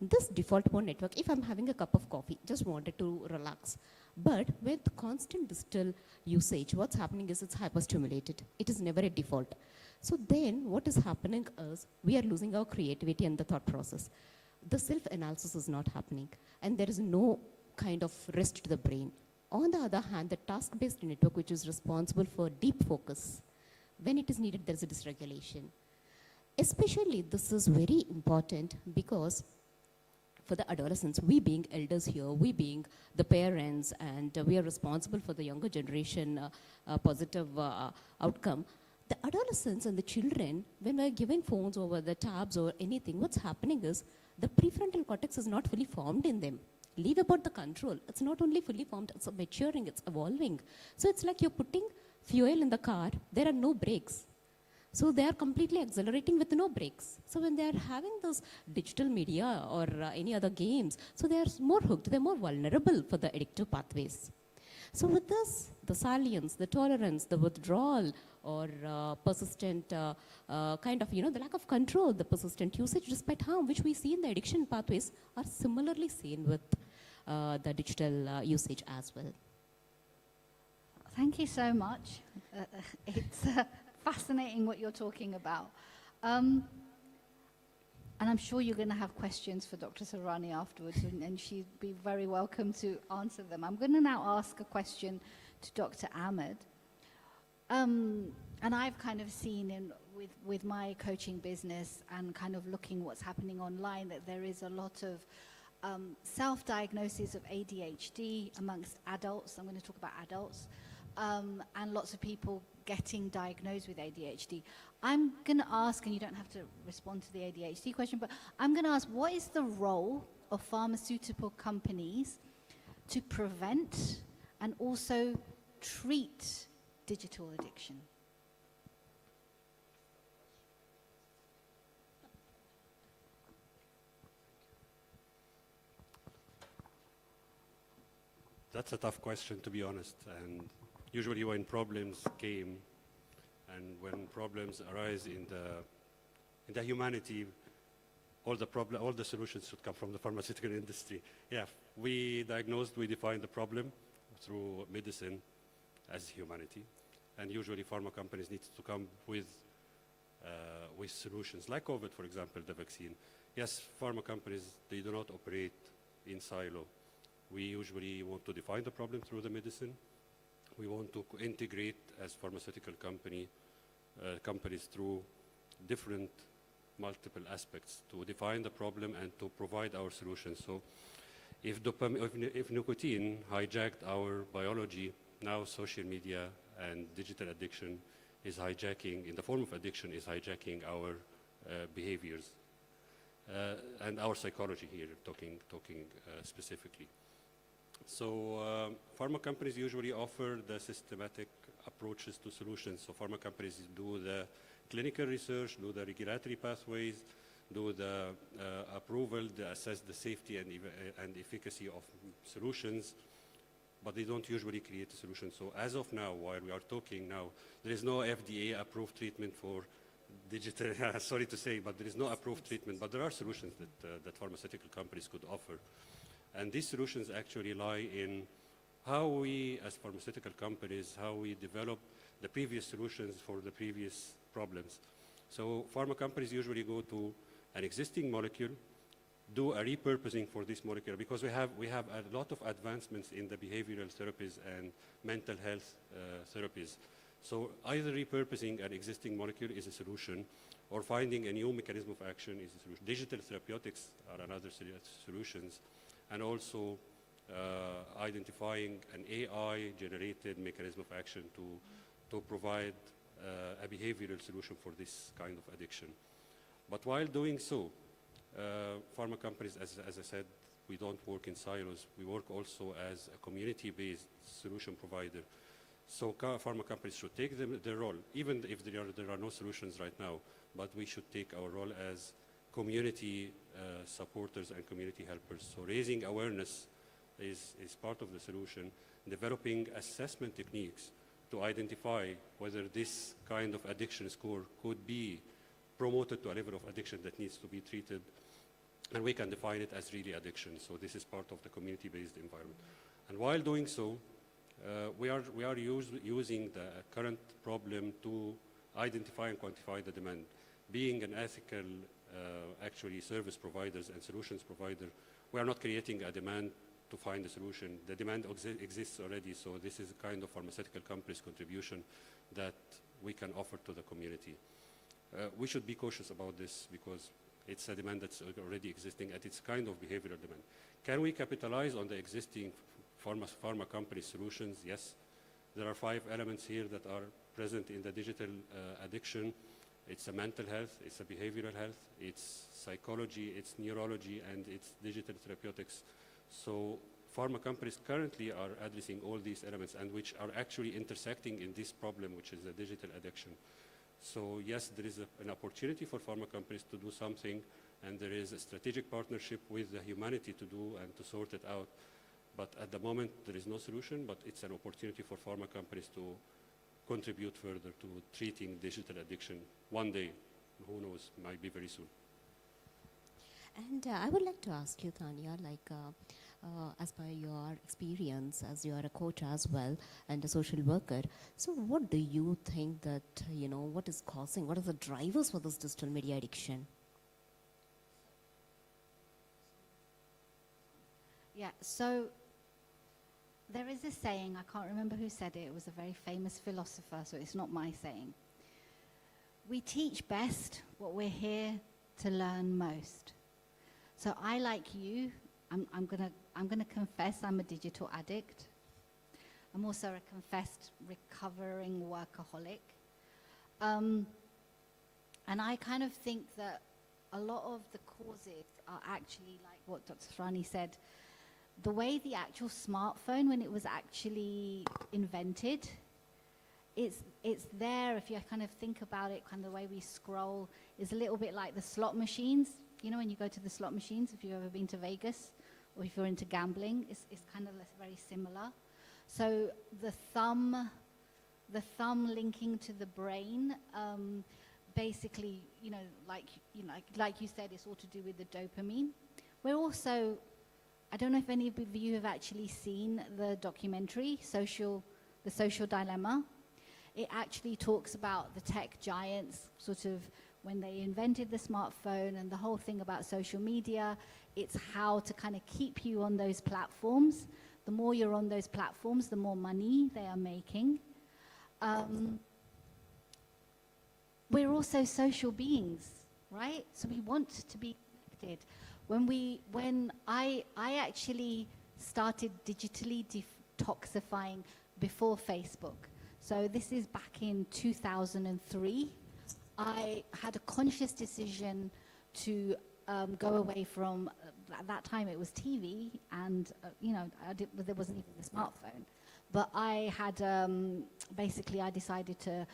This default mode network, if I'm having a cup of coffee, just wanted to relax. But with constant digital usage, what's happening is it's hyperstimulated. It is never a default. So then what is happening is we are losing our creativity and the thought process. The self-analysis is not happening, and there is no kind of rest to the brain. On the other hand, the task-based network, which is responsible for deep focus, when it is needed, there is a dysregulation. Especially this is very important because for the adolescents, we being elders here, we being the parents, and we are responsible for the younger generation positive outcome. The adolescents and the children, when we're giving phones over the tabs or anything, what's happening is the prefrontal cortex is not fully formed in them. Leave about the control. It's not only fully formed, it's maturing, it's evolving. So it's like you're putting fuel in the car, there are no brakes. So they are completely accelerating with no brakes. So when they are having those digital media or any other games, so they are more hooked, they're more vulnerable for the addictive pathways. So with this, the salience, the tolerance, the withdrawal, or persistent kind of, the lack of control, the persistent usage despite harm, which we see in the addiction pathways, are similarly seen with the digital usage as well. Thank you so much. It's fascinating what you're talking about. And I'm sure you're going to have questions for Dr. Sarani afterwards, and she'd be very welcome to answer them. I'm going to now ask a question to Dr. Ahmed. And I've kind of seen with my coaching business and kind of looking what's happening online that there is a lot of self-diagnosis of ADHD amongst adults. I'm going to talk about adults. And lots of people getting diagnosed with ADHD. I'm going to ask, and you don't have to respond to the ADHD question, but I'm going to ask, what is the role of pharmaceutical companies to prevent and also treat digital addiction? That's a tough question, to be honest. And usually when problems came and when problems arise in the humanity, all the solutions should come from the pharmaceutical industry. Yeah, we define the problem through medicine as humanity. And usually pharma companies need to come with solutions, like COVID, for example, the vaccine. Yes, pharma companies, they do not operate in silo. We usually want to define the problem through the medicine. We want to integrate as pharmaceutical companies through different multiple aspects to define the problem and to provide our solutions. So if nicotine hijacked our biology, now social media and digital addiction is hijacking, in the form of addiction, is hijacking our behaviors and our psychology here, talking specifically. So pharma companies usually offer the systematic approaches to solutions. So pharma companies do the clinical research, do the regulatory pathways, do the approval, they assess the safety and efficacy of solutions, but they don't usually create a solution. So as of now, while we are talking now, there is no FDA approved treatment for digital, sorry to say, but there is no approved treatment, but there are solutions that pharmaceutical companies could offer. And these solutions actually lie in how we, as pharmaceutical companies, how we develop the previous solutions for the previous problems. So pharma companies usually go to an existing molecule, do a repurposing for this molecule, because we have a lot of advancements in the behavioral therapies and mental health therapies. So either repurposing an existing molecule is a solution, or finding a new mechanism of action is a solution. Digital therapeutics are another solutions, and also identifying an AI-generated mechanism of action to provide a behavioral solution for this kind of addiction. But while doing so, pharma companies, as I said, we don't work in silos. We work also as a community-based solution provider. So pharma companies should take their role, even if there are no solutions right now, but we should take our role as community supporters and community helpers. So raising awareness is part of the solution, developing assessment techniques to identify whether this kind of addiction score could be promoted to a level of addiction that needs to be treated, and we can define it as really addiction. So this is part of the community-based environment. And while doing so, we are using the current problem to identify and quantify the demand. Being an ethical, actually, service providers and solutions provider, we are not creating a demand to find a solution. The demand exists already, so this is a kind of pharmaceutical company's contribution that we can offer to the community. We should be cautious about this because it's a demand that's already existing, and it's kind of behavioral demand. Can we capitalize on the existing pharma company solutions? Yes. There are 5 elements here that are present in the digital addiction. It's a mental health, it's a behavioral health, it's psychology, it's neurology, and it's digital therapeutics. So pharma companies currently are addressing all these elements, and which are actually intersecting in this problem, which is the digital addiction. So yes, there is an opportunity for pharma companies to do something, and there is a strategic partnership with the humanity to do and to sort it out. But at the moment, there is no solution, but it's an opportunity for pharma companies to contribute further to treating digital addiction one day. Who knows, might be very soon. And I would like to ask you, Tanya, like as per your experience, as you are a coach as well and a social worker, so what do you think that, what is causing, what are the drivers for this digital media addiction? Yeah, so there is a saying, I can't remember who said it, it was a very famous philosopher, so it's not my saying. We teach best what we're here to learn most. So I, like you, I'm gonna confess I'm a digital addict. I'm also a confessed recovering workaholic. And I kind of think that a lot of the causes are actually like what Dr. Sarani said. The way the actual smartphone, when it was actually invented, it's there. If you kind of think about it, kind of the way we scroll is a little bit like the slot machines. You know, when you go to the slot machines, if you've ever been to Vegas, or if you're into gambling, it's kind of very similar. So the thumb linking to the brain, basically, like you said, it's all to do with the dopamine. We're also, I don't know if any of you have actually seen the documentary, The Social Dilemma. It actually talks about the tech giants, sort of when they invented the smartphone and the whole thing about social media. It's how to kind of keep you on those platforms. The more you're on those platforms, the more money they are making. We're also social beings, right? So we want to be connected. When I actually started digitally detoxifying before Facebook. So this is back in 2003. I had a conscious decision to go away from, at that time it was TV, and there wasn't even a smartphone. But I had, basically I decided to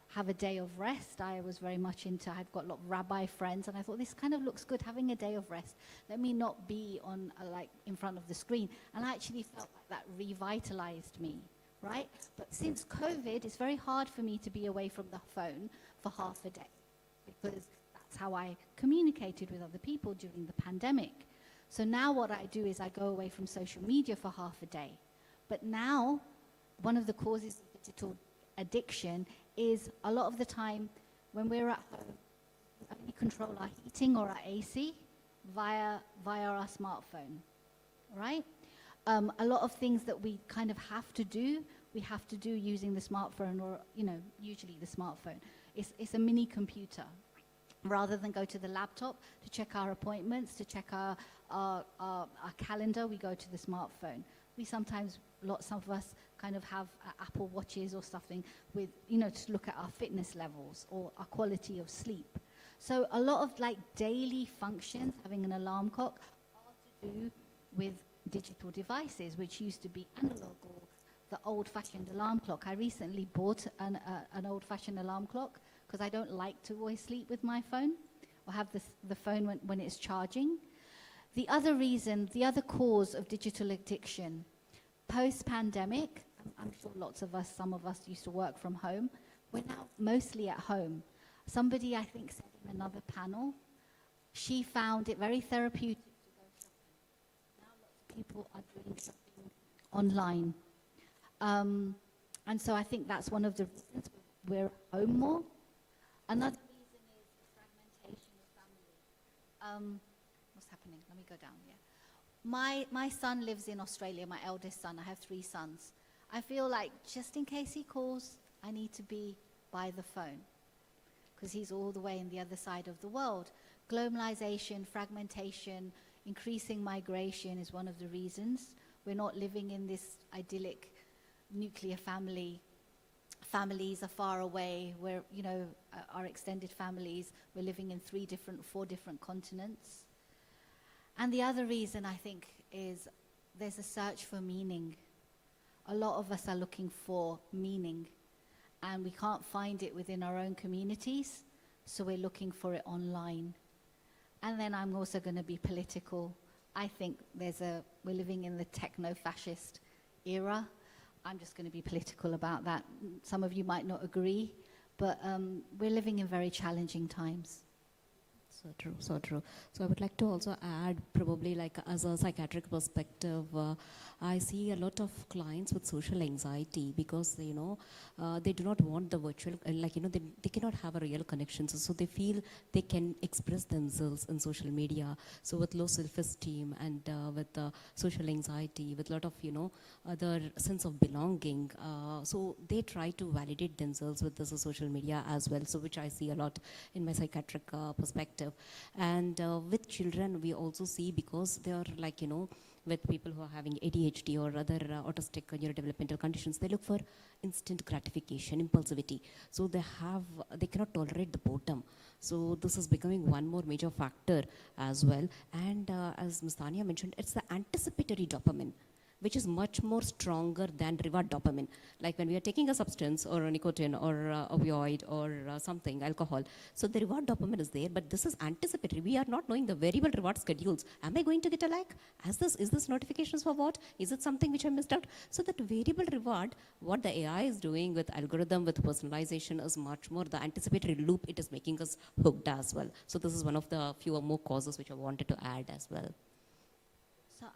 have a day of rest. I was very much into, I've got a lot of rabbi friends, and I thought this kind of looks good, having a day of rest. Let me not be on, like, in front of the screen. And I actually felt like that revitalized me, right? But since COVID, it's very hard for me to be away from the phone for half a day, because that's how I communicated with other people during the pandemic. So now what I do is I go away from social media for half a day. But now, one of the causes of digital addiction is a lot of the time when we're at home, we only control our heating or our AC, via our smartphone, right? A lot of things that we kind of have to do, we have to do using the smartphone, or, you know, usually the smartphone. It's a mini computer. Rather than go to the laptop to check our appointments, to check our calendar, we go to the smartphone. We sometimes, some of us kind of have Apple Watches or something with, you know, to look at our fitness levels or our quality of sleep. So a lot of like daily functions, having an alarm clock, are to do with digital devices, which used to be analog or the old-fashioned alarm clock. I recently bought an old-fashioned alarm clock because I don't like to always sleep with my phone or have the phone when it's charging. The other reason, the other cause of digital addiction, post-pandemic, I'm sure lots of us, some of us used to work from home. We're now mostly at home. Somebody, I think, said in another panel, she found it very therapeutic to go shopping. Now lots of people are doing shopping online. And so I think that's one of the reasons we're at home more. Another reason is the fragmentation of family. What's happening? Let me go down, yeah. My son lives in Australia, my eldest son. I have 3 sons. I feel like just in case he calls, I need to be by the phone because he's all the way in the other side of the world. Globalization, fragmentation, increasing migration is one of the reasons. We're not living in this idyllic nuclear family. Families are far away. We're, you know, our extended families, we're living in 4 different continents. And the other reason, I think, is there's a search for meaning. A lot of us are looking for meaning, and we can't find it within our own communities, so we're looking for it online. And then I'm also going to be political. I think we're living in the techno-fascist era. I'm just going to be political about that. Some of you might not agree, but we're living in very challenging times. So true, so true. So I would like to also add, probably like as a psychiatric perspective, I see a lot of clients with social anxiety because, you know, they do not want the virtual, like, you know, they cannot have a real connection. So they feel they can express themselves in social media. So with low self-esteem and with social anxiety, with a lot of, you know, other sense of belonging. So they try to validate themselves with this social media as well. So which I see a lot in my psychiatric perspective. And with children, we also see, because they are like, you know, with people who are having ADHD or other autistic neurodevelopmental conditions, they look for instant gratification, impulsivity. So they cannot tolerate the boredom. So this is becoming one more major factor as well. And as Ms. Tanya mentioned, it's the anticipatory dopamine, which is much more stronger than reward dopamine. Like when we are taking a substance or a nicotine or opioid or something, alcohol, so the reward dopamine is there, but this is anticipatory. We are not knowing the variable reward schedules. Am I going to get a like? Is this notifications for what? Is it something which I missed out? So that variable reward, what the AI is doing with algorithm, with personalization is much more the anticipatory loop. It is making us hooked as well. So this is one of the fewer more causes which I wanted to add as well. So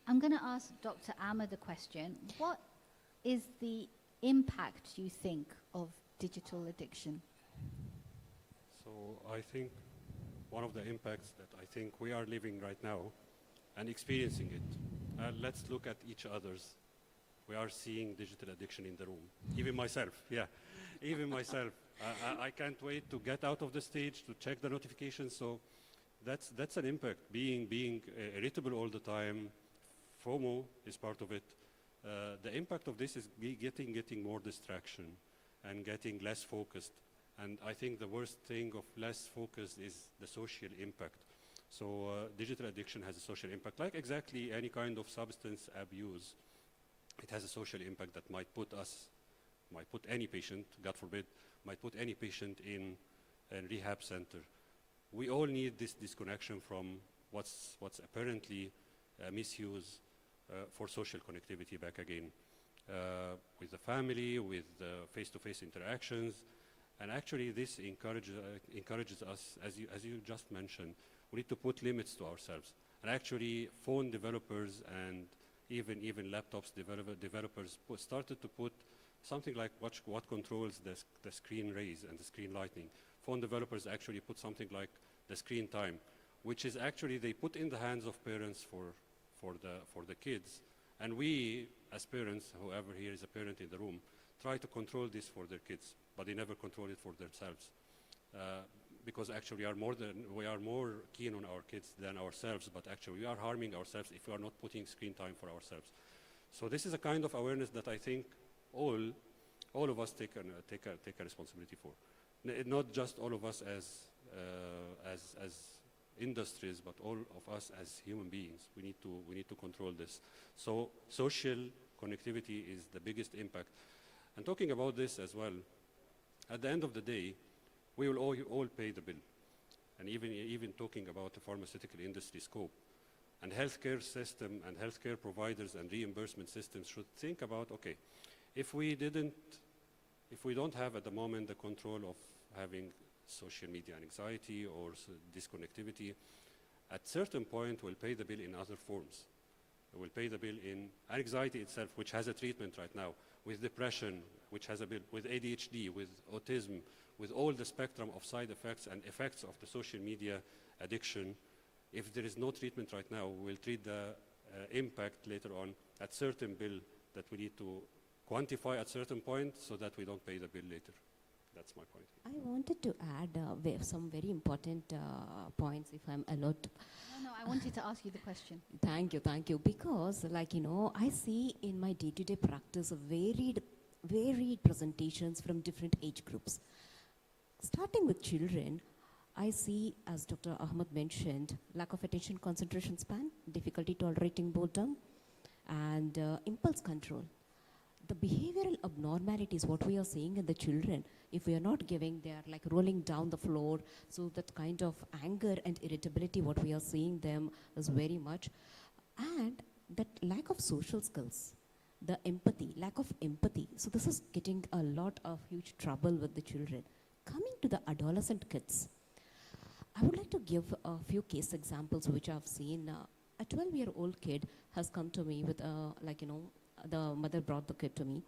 I'm going to ask Dr. Ahmed a question. What is the impact, you think, of digital addiction? So I think one of the impacts that I think we are living right now and experiencing it, let's look at each other's. We are seeing digital addiction in the room. Even myself, yeah. Even myself. I can't wait to get out of the stage, to check the notifications. So that's an impact. Being irritable all the time. FOMO is part of it. The impact of this is getting more distraction and getting less focused. And I think the worst thing of less focus is the social impact. So digital addiction has a social impact, like exactly any kind of substance abuse. It has a social impact that might put any patient, God forbid, might put any patient in a rehab center. We all need this disconnection from what's apparently misuse for social connectivity back again with the family, with face-to-face interactions. And actually this encourages us, as you just mentioned, we need to put limits to ourselves. And actually phone developers and even laptops developers started to put something like what controls the screen rays and the screen lighting. Phone developers actually put something like the screen time. which is actually they put in the hands of parents for the kids. And we, as parents, whoever here is a parent in the room, try to control this for their kids, but they never control it for themselves. Because actually we are more keen on our kids than ourselves, but actually we are harming ourselves if we are not putting screen time for ourselves. So this is a kind of awareness that I think all of us take a responsibility for. Not just all of us as industries, but all of us as human beings. We need to control this. So social connectivity is the biggest impact. And talking about this as well, at the end of the day, we will all pay the bill. And even talking about the pharmaceutical industry scope, and healthcare system and healthcare providers and reimbursement systems should think about, okay, if we don't have at the moment the control of having social media anxiety or disconnectivity, at certain point we'll pay the bill in other forms. We'll pay the bill in anxiety itself, which has a treatment right now, with depression, which has a bill, with ADHD, with autism, with all the spectrum of side effects and effects of the social media addiction. If there is no treatment right now, we'll treat the impact later on at certain bill that we need to quantify at certain point so that we don't pay the bill later. That's my point. I wanted to add some very important points, if I'm allowed to. No, I wanted to ask you the question. Thank you. Because, I see in my day-to-day practice varied presentations from different age groups. Starting with children, I see, as Dr. Ahmed mentioned, lack of attention concentration span, difficulty tolerating boredom, and impulse control. The behavioral abnormalities, what we are seeing in the children, if we are not giving, they are like rolling down the floor. So that kind of anger and irritability, what we are seeing them is very much. And that lack of social skills, the empathy, lack of empathy. So this is getting a lot of huge trouble with the children. Coming to the adolescent kids, I would like to give a few case examples which I've seen. A 12-year-old kid has come to me with, the mother brought the kid to me.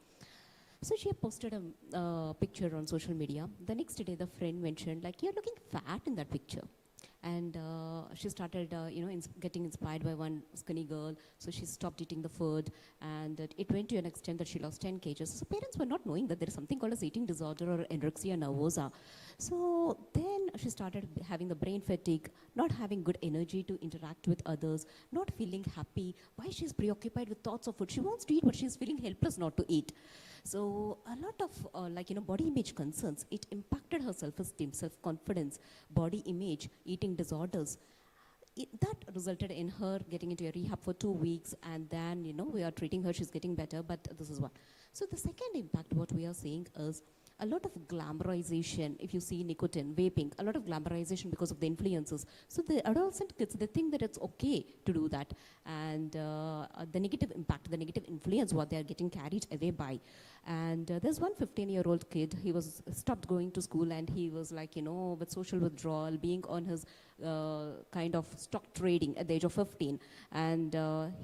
So she posted a picture on social media. The next day, the friend mentioned, you're looking fat in that picture. And she started, getting inspired by one skinny girl. So she stopped eating the food. And it went to an extent that she lost 10 kgs. So parents were not knowing that there is something called as eating disorder or anorexia nervosa. So then she started having the brain fatigue, not having good energy to interact with others, not feeling happy. Why she's preoccupied with thoughts of food? She wants to eat, but she's feeling helpless not to eat. So a lot of body image concerns. It impacted her self-esteem, self-confidence, body image, eating disorders. That resulted in her getting into a rehab for 2 weeks, and then we are treating her. She's getting better, but this is one. So the second impact, what we are seeing is a lot of glamorization. If you see nicotine, vaping, a lot of glamorization because of the influences. So the adolescent kids, they think that it's okay to do that. And the negative impact, the negative influence, what they are getting carried away by. And there's one 15-year-old kid, he was stopped going to school, and he was with social withdrawal, being on his kind of stock trading at the age of 15. And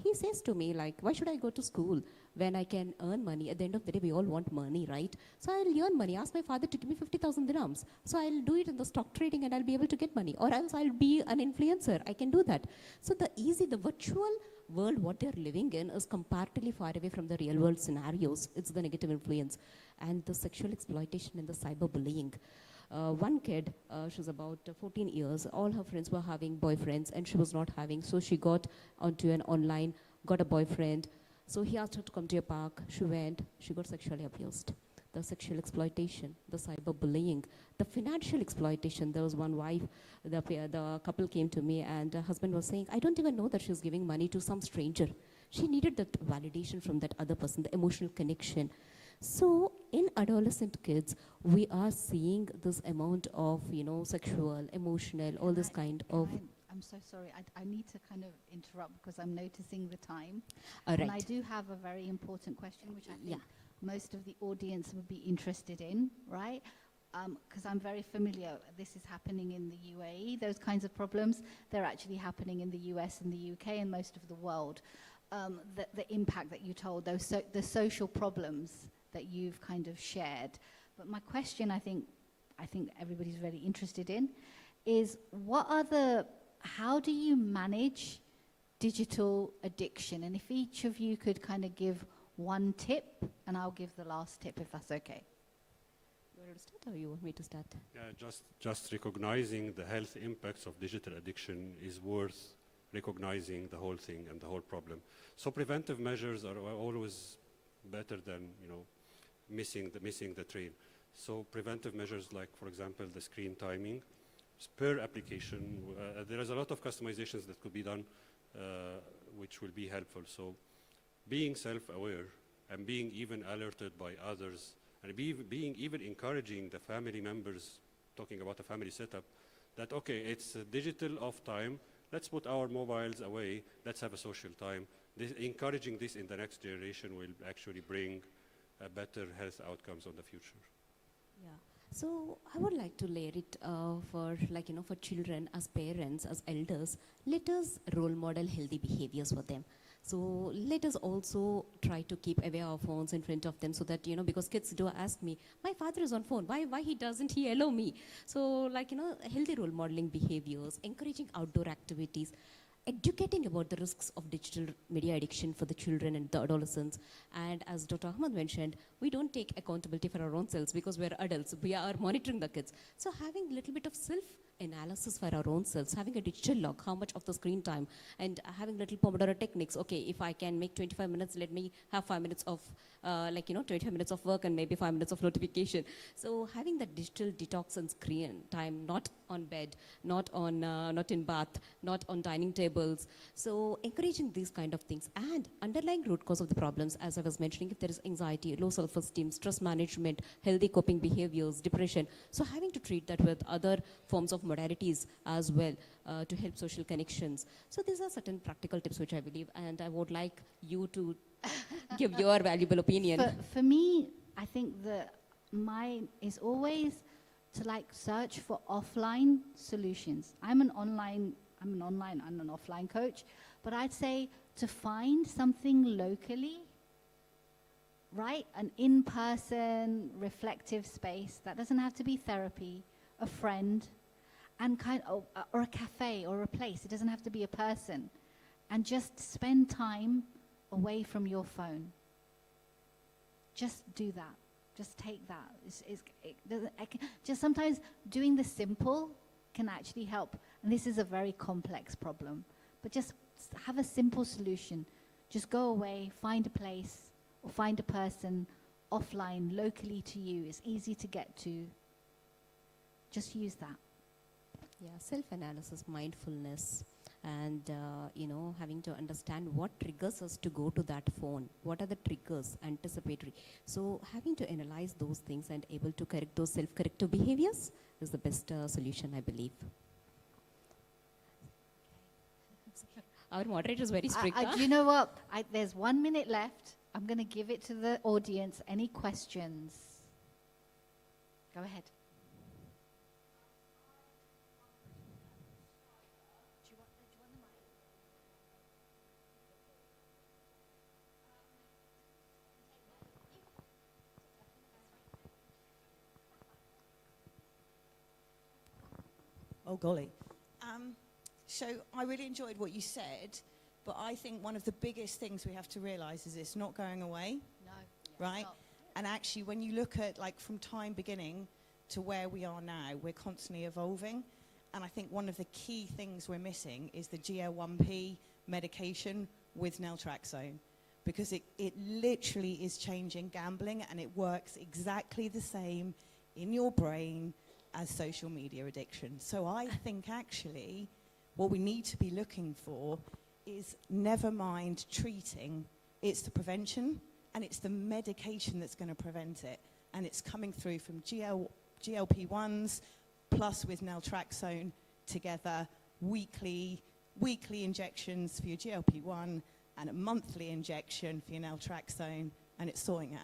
he says to me, why should I go to school when I can earn money? At the end of the day, we all want money, right? So I'll earn money. Ask my father to give me 50,000 dirhams. So I'll do it in the stock trading and I'll be able to get money. Or else I'll be an influencer. I can do that. So the virtual world, what they're living in, is comparatively far away from the real world scenarios. It's the negative influence. And the sexual exploitation and the cyberbullying. One kid, she was about 14 years, all her friends were having boyfriends and she was not having. So she got onto an online, got a boyfriend. So he asked her to come to a park. She went. She got sexually abused. The sexual exploitation, the cyberbullying, the financial exploitation. There was one wife, the couple came to me, and the husband was saying, I don't even know that she's giving money to some stranger. She needed that validation from that other person, the emotional connection. So in adolescent kids, we are seeing this amount of, sexual, emotional, all this kind of... I'm so sorry. I need to kind of interrupt because I'm noticing the time. All right. And I do have a very important question, which I think most of the audience would be interested in, right? Because I'm very familiar. This is happening in the UAE. Those kinds of problems, they're actually happening in the US and the UK and most of the world. The impact that you told, the social problems that you've kind of shared. But my question, I think everybody's really interested in, is what are the how do you manage digital addiction? And if each of you could kind of give one tip, and I'll give the last tip if that's okay. You want to start or you want me to start? Yeah, just recognizing the health impacts of digital addiction is worth recognizing the whole thing and the whole problem. So preventive measures are always better than, you know, missing the train. So preventive measures like, for example, the screen timing, per application. There is a lot of customizations that could be done, which will be helpful. So being self-aware and being even alerted by others, and being even encouraging the family members, talking about a family setup, that, okay, it's digital off time, let's put our mobiles away, let's have a social time. Encouraging this in the next generation will actually bring better health outcomes on the future. Yeah. So I would like to layer it for, like, you know, for children, as parents, as elders, let us role model healthy behaviors for them. So let us also try to keep away our phones in front of them, so that, you know, because kids do ask me, my father is on phone, why he doesn't he allow me? So, like, you know, healthy role modeling behaviors, encouraging outdoor activities, educating about the risks of digital media addiction for the children and the adolescents. And as Dr. Ahmad mentioned, we don't take accountability for our own selves because we're adults. We are monitoring the kids. So having a little bit of self-analysis for our own selves, having a digital log, how much of the screen time, and having little Pomodoro techniques. Okay, if I can make 25 minutes, let me have 5 minutes of, 25 minutes of work and maybe 5 minutes of notification. So having that digital detox and screen time, not on bed, not in bath, not on dining tables. So encouraging these kind of things, and underlying root cause of the problems, as I was mentioning, if there is anxiety, low self-esteem, stress management, healthy coping behaviors, depression. So having to treat that with other forms of modalities as well to help social connections. So these are certain practical tips which I believe, and I would like you to give your valuable opinion. For me, I think mine is always to like search for offline solutions. I'm an online and an offline coach, but I'd say to find something locally, right? An in-person reflective space that doesn't have to be therapy, a friend, and or a cafe or a place. It doesn't have to be a person, and just spend time away from your phone. Just do that. Just take that. Just sometimes doing the simple can actually help. And this is a very complex problem. But just have a simple solution. Just go away, find a place, or find a person offline, locally to you. It's easy to get to. Just use that. Yeah, self-analysis, mindfulness, and having to understand what triggers us to go to that phone. What are the triggers, anticipatory? So having to analyze those things and able to correct those self-corrective behaviors is the best solution, I believe. Our moderator is very strict. You know what? There's 1 minute left. I'm going to give it to the audience. Any questions? Go ahead. Oh, golly. So I really enjoyed what you said, but I think one of the biggest things we have to realize is it's not going away. No. Right? And actually, when you look at, like, from time beginning to where we are now, we're constantly evolving. And I think one of the key things we're missing is the GL1P medication with naltrexone, because it literally is changing gambling, and it works exactly the same in your brain as social media addiction. So I think actually what we need to be looking for is never mind treating, it's the prevention, and it's the medication that's going to prevent it. And it's coming through from GLP-1s plus with naltrexone together, weekly injections for your GLP-1 and a monthly injection for your naltrexone, and it's sorting it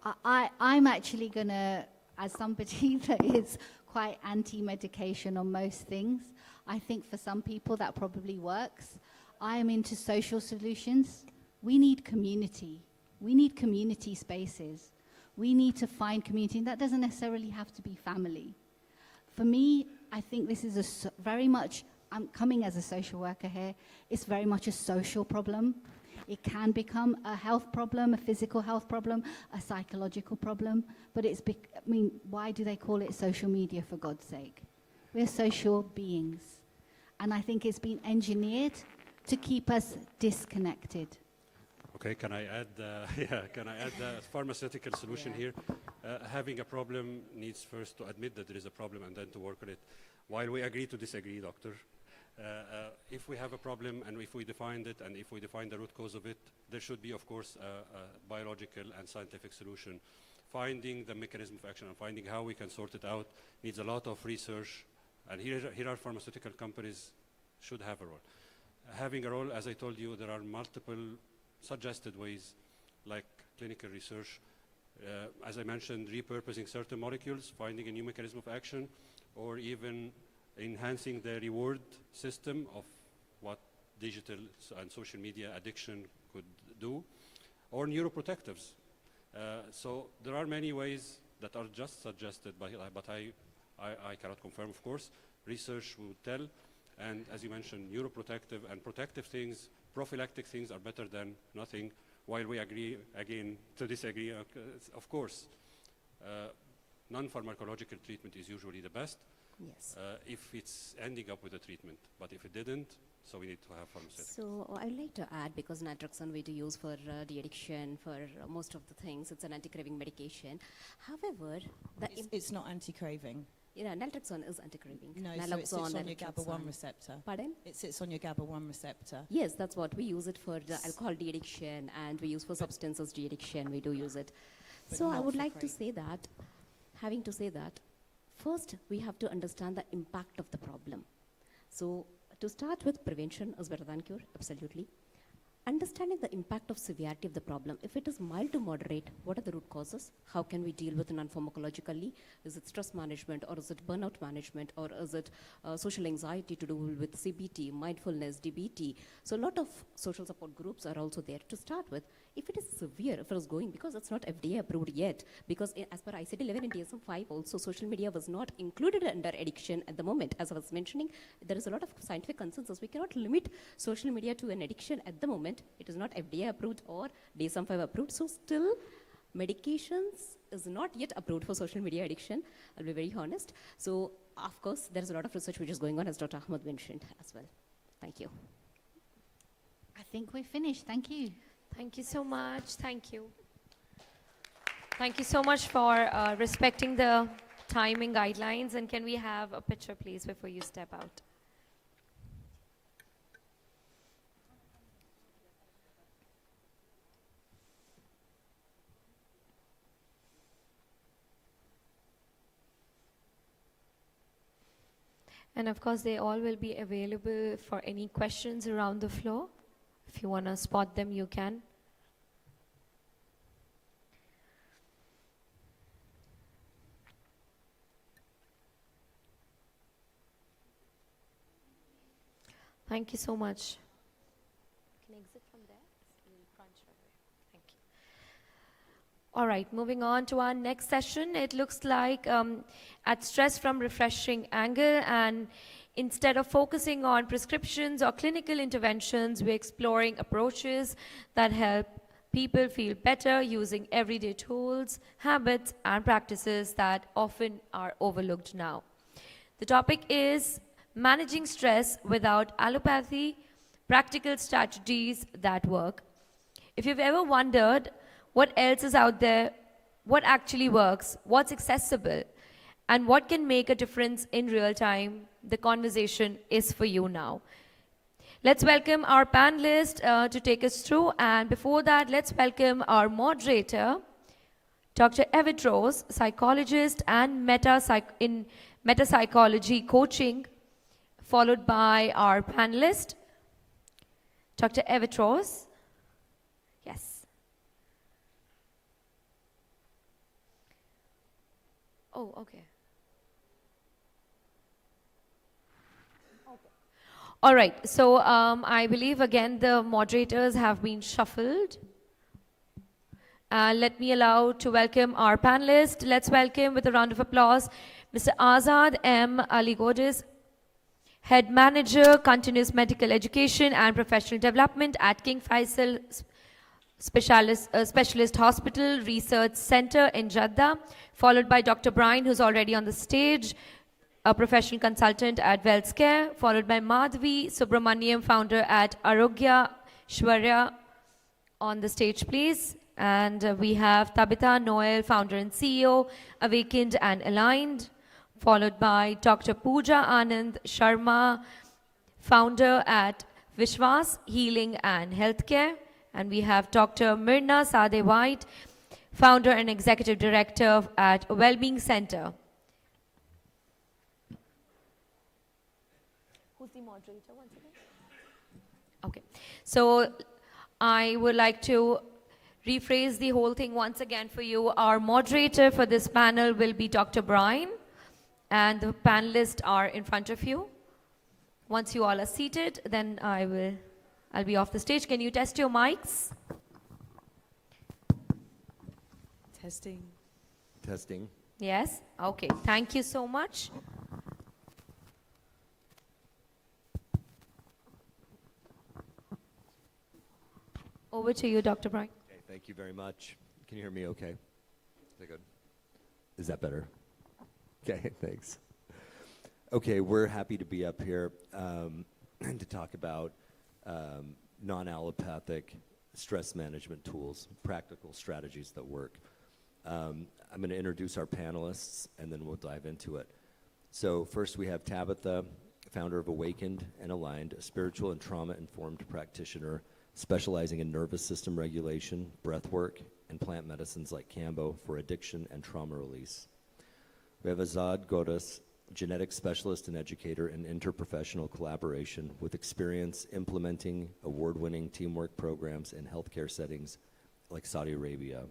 out. I'm actually going to, as somebody that is quite anti-medication on most things, I think for some people that probably works. I am into social solutions. We need community. We need community spaces. We need to find community, and that doesn't necessarily have to be family. For me, I think this is very much, I'm coming as a social worker here, it's very much a social problem. It can become a health problem, a physical health problem, a psychological problem, but why do they call it social media, for God's sake? We're social beings. And I think it's been engineered to keep us disconnected. Okay, can I add the pharmaceutical solution here? Having a problem needs first to admit that there is a problem and then to work on it. While we agree to disagree, doctor, if we have a problem and if we define it and if we define the root cause of it, there should be, of course, a biological and scientific solution. Finding the mechanism of action and finding how we can sort it out needs a lot of research, and here are pharmaceutical companies should have a role. Having a role, as I told you, there are multiple suggested ways, like clinical research, as I mentioned, repurposing certain molecules, finding a new mechanism of action, or even enhancing the reward system of what digital and social media addiction could do, or neuroprotectives. So there are many ways that are just suggested, but I cannot confirm, of course. Research will tell, and as you mentioned, neuroprotective and protective things, prophylactic things are better than nothing, while we agree, again, to disagree, of course. Non-pharmacological treatment is usually the best, Yes. if it's ending up with a treatment, but if it didn't, so we need to have pharmaceuticals. So I would like to add, because naltrexone we do use for de-addiction, for most of the things, it's an anti-craving medication. However, It's not anti-craving. naltrexone is anti-craving. No, so it Naloxone, sits on your naltrexone. GABA-1 receptor. Pardon? It sits on your GABA-1 receptor. Yes, that's what we use it for alcohol de-addiction, and we use for substances de-addiction, we do use it. But So I not would for like to craving. say that, having to say that, first we have to understand the impact of the problem. So to start with, prevention is better than cure, absolutely. Understanding the impact of severity of the problem. If it is mild to moderate, what are the root causes? How can we deal with it non-pharmacologically? Is it stress management, or is it burnout management, or is it social anxiety to do with CBT, mindfulness, DBT? So a lot of social support groups are also there to start with. If it is severe, if it is going, because it's not FDA approved yet, because as per ICD-11 and DSM-5 also, social media was not included under addiction at the moment. As I was mentioning, there is a lot of scientific consensus. We cannot limit social media to an addiction at the moment. It is not FDA approved or DSM-5 approved. So still, medications is not yet approved for social media addiction. I'll be very honest. So of course, there is a lot of research which is going on, as Dr. Ahmed mentioned as well. Thank you. I think we're finished. Thank you. Thank you so much. Thank you. Thank you so much for respecting the timing guidelines. And can we have a picture, please, before you step out? And of course, they all will be available for any questions around the floor. If you want to spot them, you can. Thank you so much. Can I exit from there? Thank you. All right, moving on to our next session. It looks like at stress from refreshing angle, and instead of focusing on prescriptions or clinical interventions, we're exploring approaches that help people feel better using everyday tools, habits, and practices that often are overlooked now. The topic is managing stress without allopathy, practical strategies that work. If you've ever wondered what else is out there, what actually works, what's accessible, and what can make a difference in real time, the conversation is for you now. Let's welcome our panelist to take us through, and before that, let's welcome our moderator, Dr. Evid Rose, psychologist and meta-psychology coaching, followed by our panelist, Dr. Evid Rose. Yes. Oh, okay. All right, so I believe again the moderators have been shuffled. Let me allow to welcome our panelists. Let's welcome with a round of applause Mr. Azad M. Aligodis, Head Manager, Continuous Medical Education and Professional Development at King Faisal Specialist Hospital Research Center in Jeddah, followed by Dr. Brian, who's already on the stage, a professional consultant at WellsCare, followed by Madhvi Subramaniam, founder at Arogya Shwarya, on the stage, please. And we have Tabitha Noel, founder and CEO, Awakened and Aligned, followed by Dr. Pooja Anand Sharma, founder at Vishwas Healing and Healthcare. And we have Dr. Myrna Sade White, founder and executive director at Wellbeing Center. Who's the moderator once again? Okay. So I would like to rephrase the whole thing once again for you. Our moderator for this panel will be Dr. Brian, and the panelists are in front of you. Once you all are seated, then I'll be off the stage. Can you test your mics? Testing. Testing. Yes? Okay. Thank you so much. Over to you, Dr. Brian. Okay, thank you very much. Can you hear me okay? Is that good? Is that better? Okay, thanks. Okay, we're happy to be up here to talk about non-allopathic stress management tools, practical strategies that work. I'm going to introduce our panelists, and then we'll dive into it. So first we have Tabitha, founder of Awakened and Aligned, a spiritual and trauma-informed practitioner specializing in nervous system regulation, breath work, and plant medicines like Cambo for addiction and trauma release. We have Azad Godas, genetic specialist and educator in interprofessional collaboration with experience implementing award-winning teamwork programs in healthcare settings like Saudi Arabia.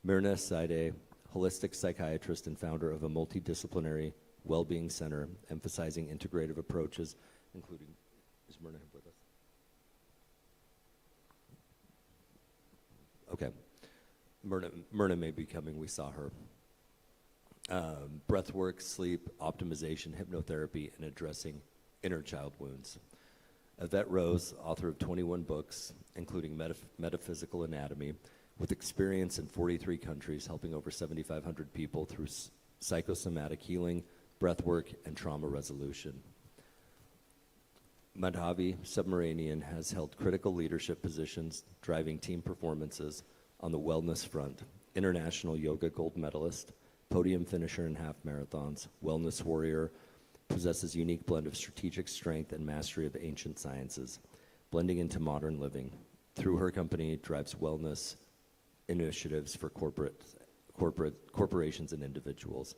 Myrna Saide, holistic psychiatrist and founder of a multidisciplinary well-being center emphasizing integrative approaches, including, is Myrna with us? Okay. Myrna may be coming, we saw her. Breathwork, sleep, optimization, hypnotherapy, and addressing inner child wounds. Yvette Rose, author of 21 books, including Metaphysical Anatomy, with experience in 43 countries, helping over 7,500 people through psychosomatic healing, breathwork, and trauma resolution. Madhavi Subramanian has held critical leadership positions, driving team performances on the wellness front, international yoga gold medalist, podium finisher in half marathons, wellness warrior, possesses unique blend of strategic strength and mastery of ancient sciences, blending into modern living. Through her company, drives wellness initiatives for corporations and individuals.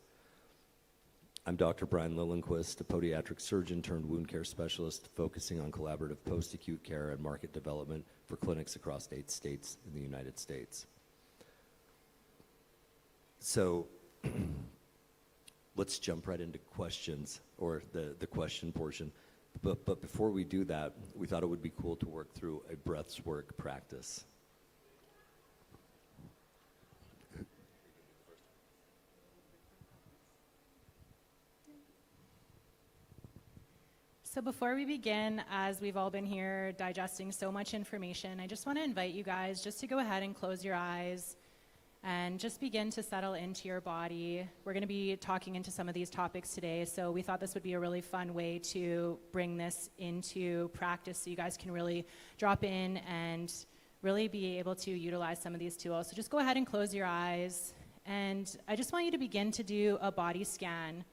I'm Dr. Brian Lillenquist, a podiatric surgeon turned wound care specialist focusing on collaborative post-acute care and market development for clinics across 8 states in the United States. So let's jump right into questions, or the question portion. But before we do that, we thought it would be cool to work through a breaths work practice. So before we begin, as we've all been here digesting so much information, I just want to invite you guys just to go ahead and close your eyes and just begin to settle into your body. We're going to be talking into some of these topics today, so we thought this would be a really fun way to bring this into practice so you guys can really drop in and really be able to utilize some of these tools. So just go ahead and close your eyes, and I just want you to begin to do a body scan,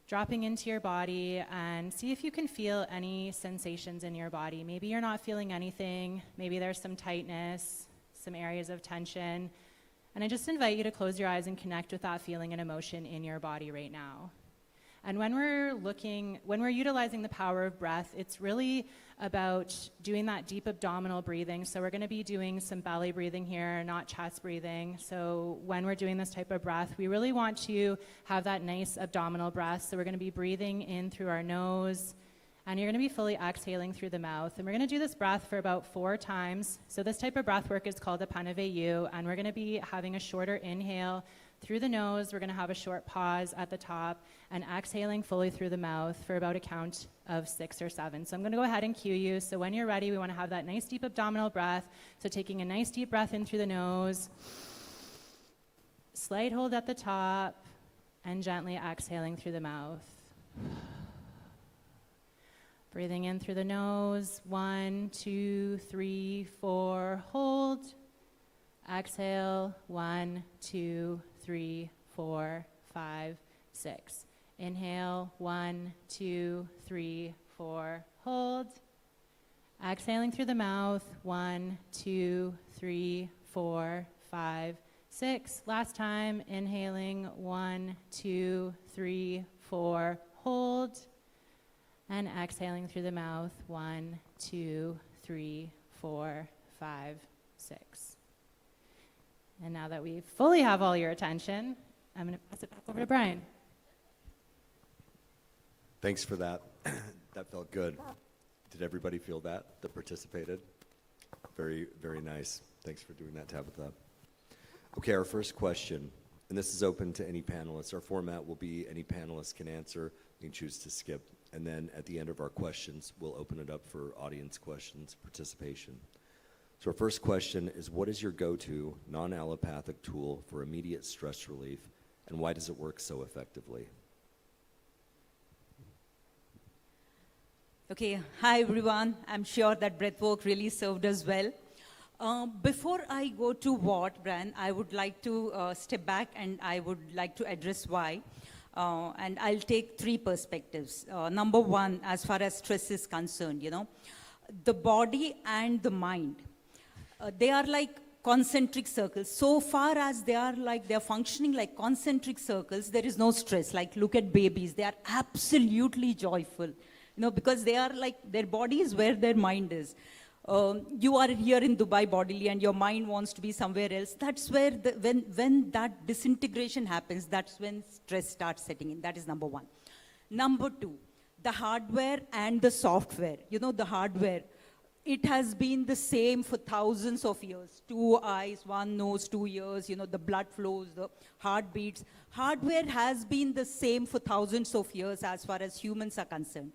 dropping into your body and see if you can feel any sensations in your body. Maybe you're not feeling anything, maybe there's some tightness, some areas of tension. And I just invite you to close your eyes and connect with that feeling and emotion in your body right now. And when we're utilizing the power of breath, it's really about doing that deep abdominal breathing. So we're going to be doing some belly breathing here, not chest breathing. So when we're doing this type of breath, we really want to have that nice abdominal breath. So we're going to be breathing in through our nose, and you're going to be fully exhaling through the mouth. And we're going to do this breath for about 4 times. So this type of breath work is called the Panavayu, and we're going to be having a shorter inhale through the nose. We're going to have a short pause at the top and exhaling fully through the mouth for about a count of 6 or 7. So I'm going to go ahead and cue you. So when you're ready, we want to have that nice deep abdominal breath. So taking a nice deep breath in through the nose, slight hold at the top, and gently exhaling through the mouth. Breathing in through the nose, 1, 2, 3, 4, hold. Exhale, 1, 2, 3, 4, 5, 6. Inhale, 1, 2, 3, 4, hold. Exhaling through the mouth, 1, 2, 3, 4, 5, 6. Last time, inhaling, 1, 2, 3, 4, hold. And exhaling through the mouth, 1, 2, 3, 4, 5, 6. And now that we fully have all your attention, I'm going to pass it back over to Brian. Thanks for that. That felt good. Did everybody feel that participated? Very, very nice. Thanks for doing that, Tabitha. Okay, our first question, and this is open to any panelists. Our format will be any panelist can answer. You can choose to skip. And then at the end of our questions, we'll open it up for audience questions, participation. So our first question is, what is your go-to non-allopathic tool for immediate stress relief, and why does it work so effectively? Okay, hi everyone. I'm sure that breathwork really served us well. Before I go to what, Brian, I would like to step back and I would like to address why. And I'll take 3 perspectives. Number 1, as far as stress is concerned, the body and the mind, they are like concentric circles. So far as they're functioning like concentric circles, there is no stress. Like, look at babies, they are absolutely joyful, because they are like, their body is where their mind is. You are here in Dubai bodily and your mind wants to be somewhere else. That's where, when that disintegration happens, that's when stress starts setting in. That is number 1. Number 2, the hardware and the software. The hardware, it has been the same for thousands of years. 2 eyes, 1 nose, 2 ears, the blood flows, the heartbeats. Hardware has been the same for thousands of years as far as humans are concerned.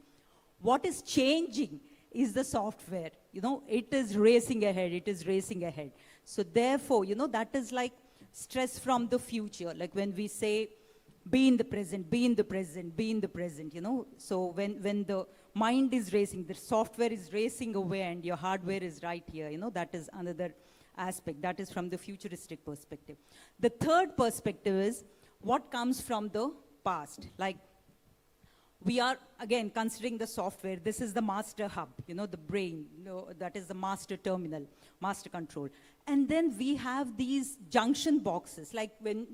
What is changing is the software. It is racing ahead. So therefore, that is like stress from the future. Like when we say, be in the present. So when the mind is racing, the software is racing away and your hardware is right here, that is another aspect. That is from the futuristic perspective. The third perspective is what comes from the past. Like, we are, again, considering the software. This is the master hub, the brain, that is the master terminal, master control. And then we have these junction boxes, like when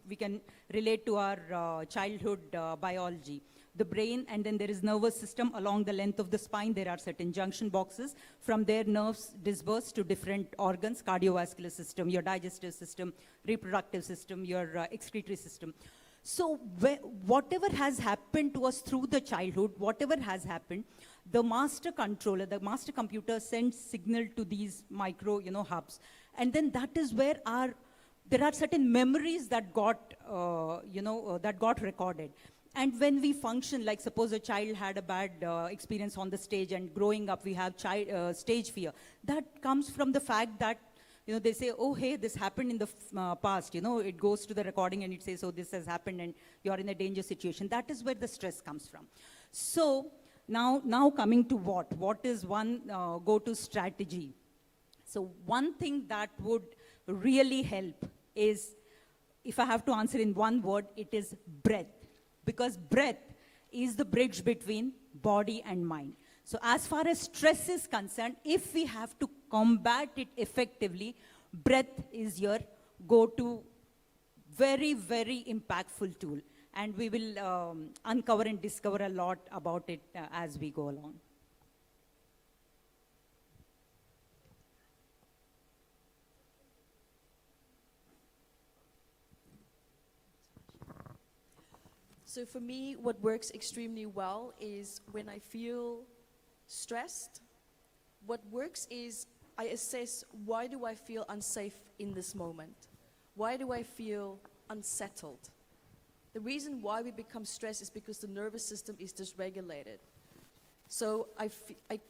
we can relate to our childhood biology. The brain, and then there is nervous system along the length of the spine. There are certain junction boxes. From there, nerves disperse to different organs, cardiovascular system, your digestive system, reproductive system, your excretory system. So whatever has happened to us through the childhood, whatever has happened, the master controller, the master computer sends signal to these micro, hubs. And then that is where there are certain memories that got, that got recorded. And when we function, like suppose a child had a bad experience on the stage, and growing up we have stage fear. That comes from the fact that they say, oh, hey, this happened in the past. It goes to the recording and it says, oh, this has happened and you're in a danger situation. That is where the stress comes from. So now coming to what is one go-to strategy? So one thing that would really help is, if I have to answer in one word, it is breath. Because breath is the bridge between body and mind. So as far as stress is concerned, if we have to combat it effectively, breath is your go-to, very, very impactful tool. And we will uncover and discover a lot about it as we go along. So for me, what works extremely well is when I feel stressed, what works is I assess, why do I feel unsafe in this moment? Why do I feel unsettled. The reason why we become stressed is because the nervous system is dysregulated. So I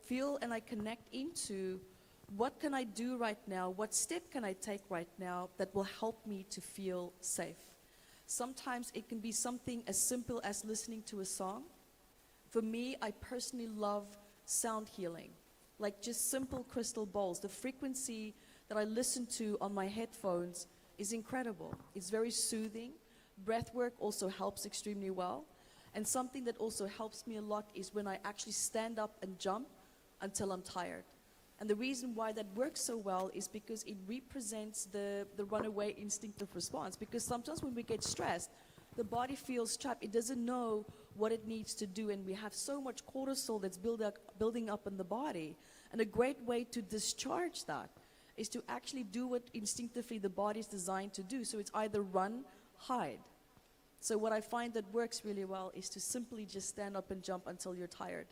feel and I connect into what can I do right now, what step can I take right now that will help me to feel safe. Sometimes it can be something as simple as listening to a song. For me, I personally love sound healing, like just simple crystal bowls. The frequency that I listen to on my headphones is incredible. It's very soothing. Breath work also helps extremely well. And something that also helps me a lot is when I actually stand up and jump until I'm tired. And the reason why that works so well is because it represents the runaway instinctive response. Because sometimes when we get stressed, the body feels trapped. It doesn't know what it needs to do. And we have so much cortisol that's building up in the body. And a great way to discharge that is to actually do what instinctively the body is designed to do. So it's either run, hide. So what I find that works really well is to simply just stand up and jump until you're tired.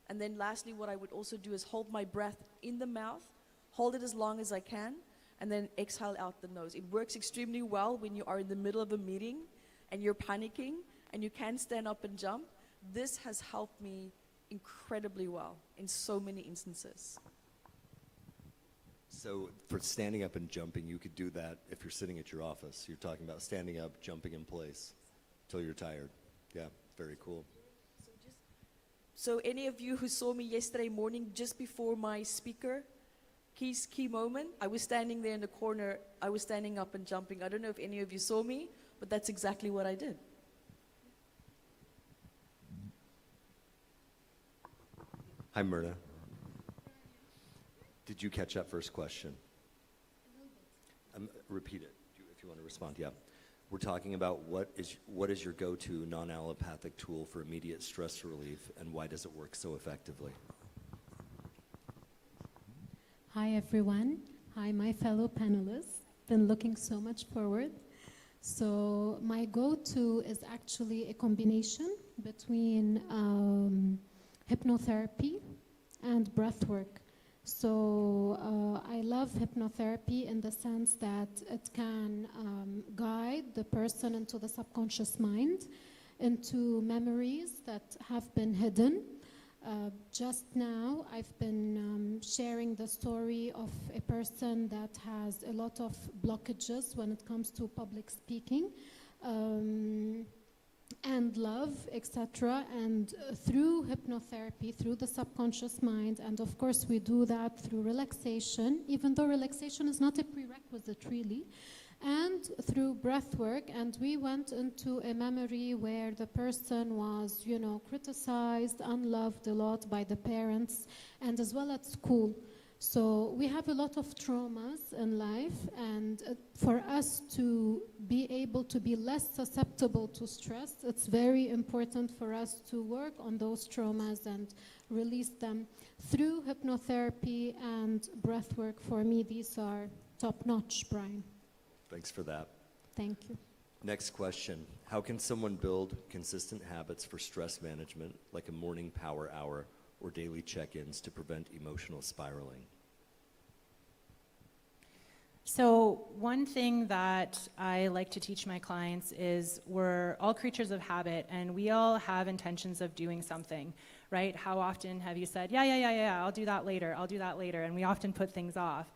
And then lastly, what I would also do is hold my breath in the mouth, hold it as long as I can, and then exhale out the nose. It works extremely well when you are in the middle of a meeting and you're panicking and you can't stand up and jump. This has helped me incredibly well in so many instances. So for standing up and jumping, you could do that if you're sitting at your office. You're talking about standing up, jumping in place till you're tired. Yeah, very cool. So any of you who saw me yesterday morning just before my speaker, key moment, I was standing there in the corner, I was standing up and jumping. I don't know if any of you saw me, but that's exactly what I did. Hi, Myrna. Did you catch that first question? Repeat it if you want to respond. Yeah. We're talking about what is your go-to non-allopathic tool for immediate stress relief, and why does it work so effectively? Hi, everyone. Hi, my fellow panelists. Been looking so much forward. So my go-to is actually a combination between hypnotherapy and breath work. So I love hypnotherapy in the sense that it can guide the person into the subconscious mind, into memories that have been hidden. Just now, I've been sharing the story of a person that has a lot of blockages when it comes to public speaking. And love, etc. And through hypnotherapy, through the subconscious mind, and of course we do that through relaxation, even though relaxation is not a prerequisite really, and through breath work. And we went into a memory where the person was, criticized, unloved a lot by the parents, and as well at school. So we have a lot of traumas in life, and for us to be able to be less susceptible to stress, it's very important for us to work on those traumas and release them through hypnotherapy and breath work. For me, these are top-notch, Brian. Thanks for that. Thank you. Next question. How can someone build consistent habits for stress management, like a morning power hour or daily check-ins, to prevent emotional spiraling? So one thing that I like to teach my clients is we're all creatures of habit, and we all have intentions of doing something, right? How often have you said, yeah, I'll do that later, and we often put things off.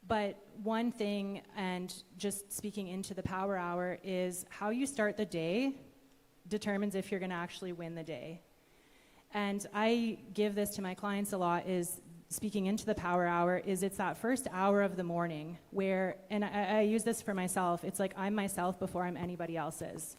But one thing, and just speaking into the power hour, is how you start the day determines if you're going to actually win the day. And I give this to my clients a lot, is speaking into the power hour, is it's that first hour of the morning where, and I use this for myself, it's like I'm myself before I'm anybody else's.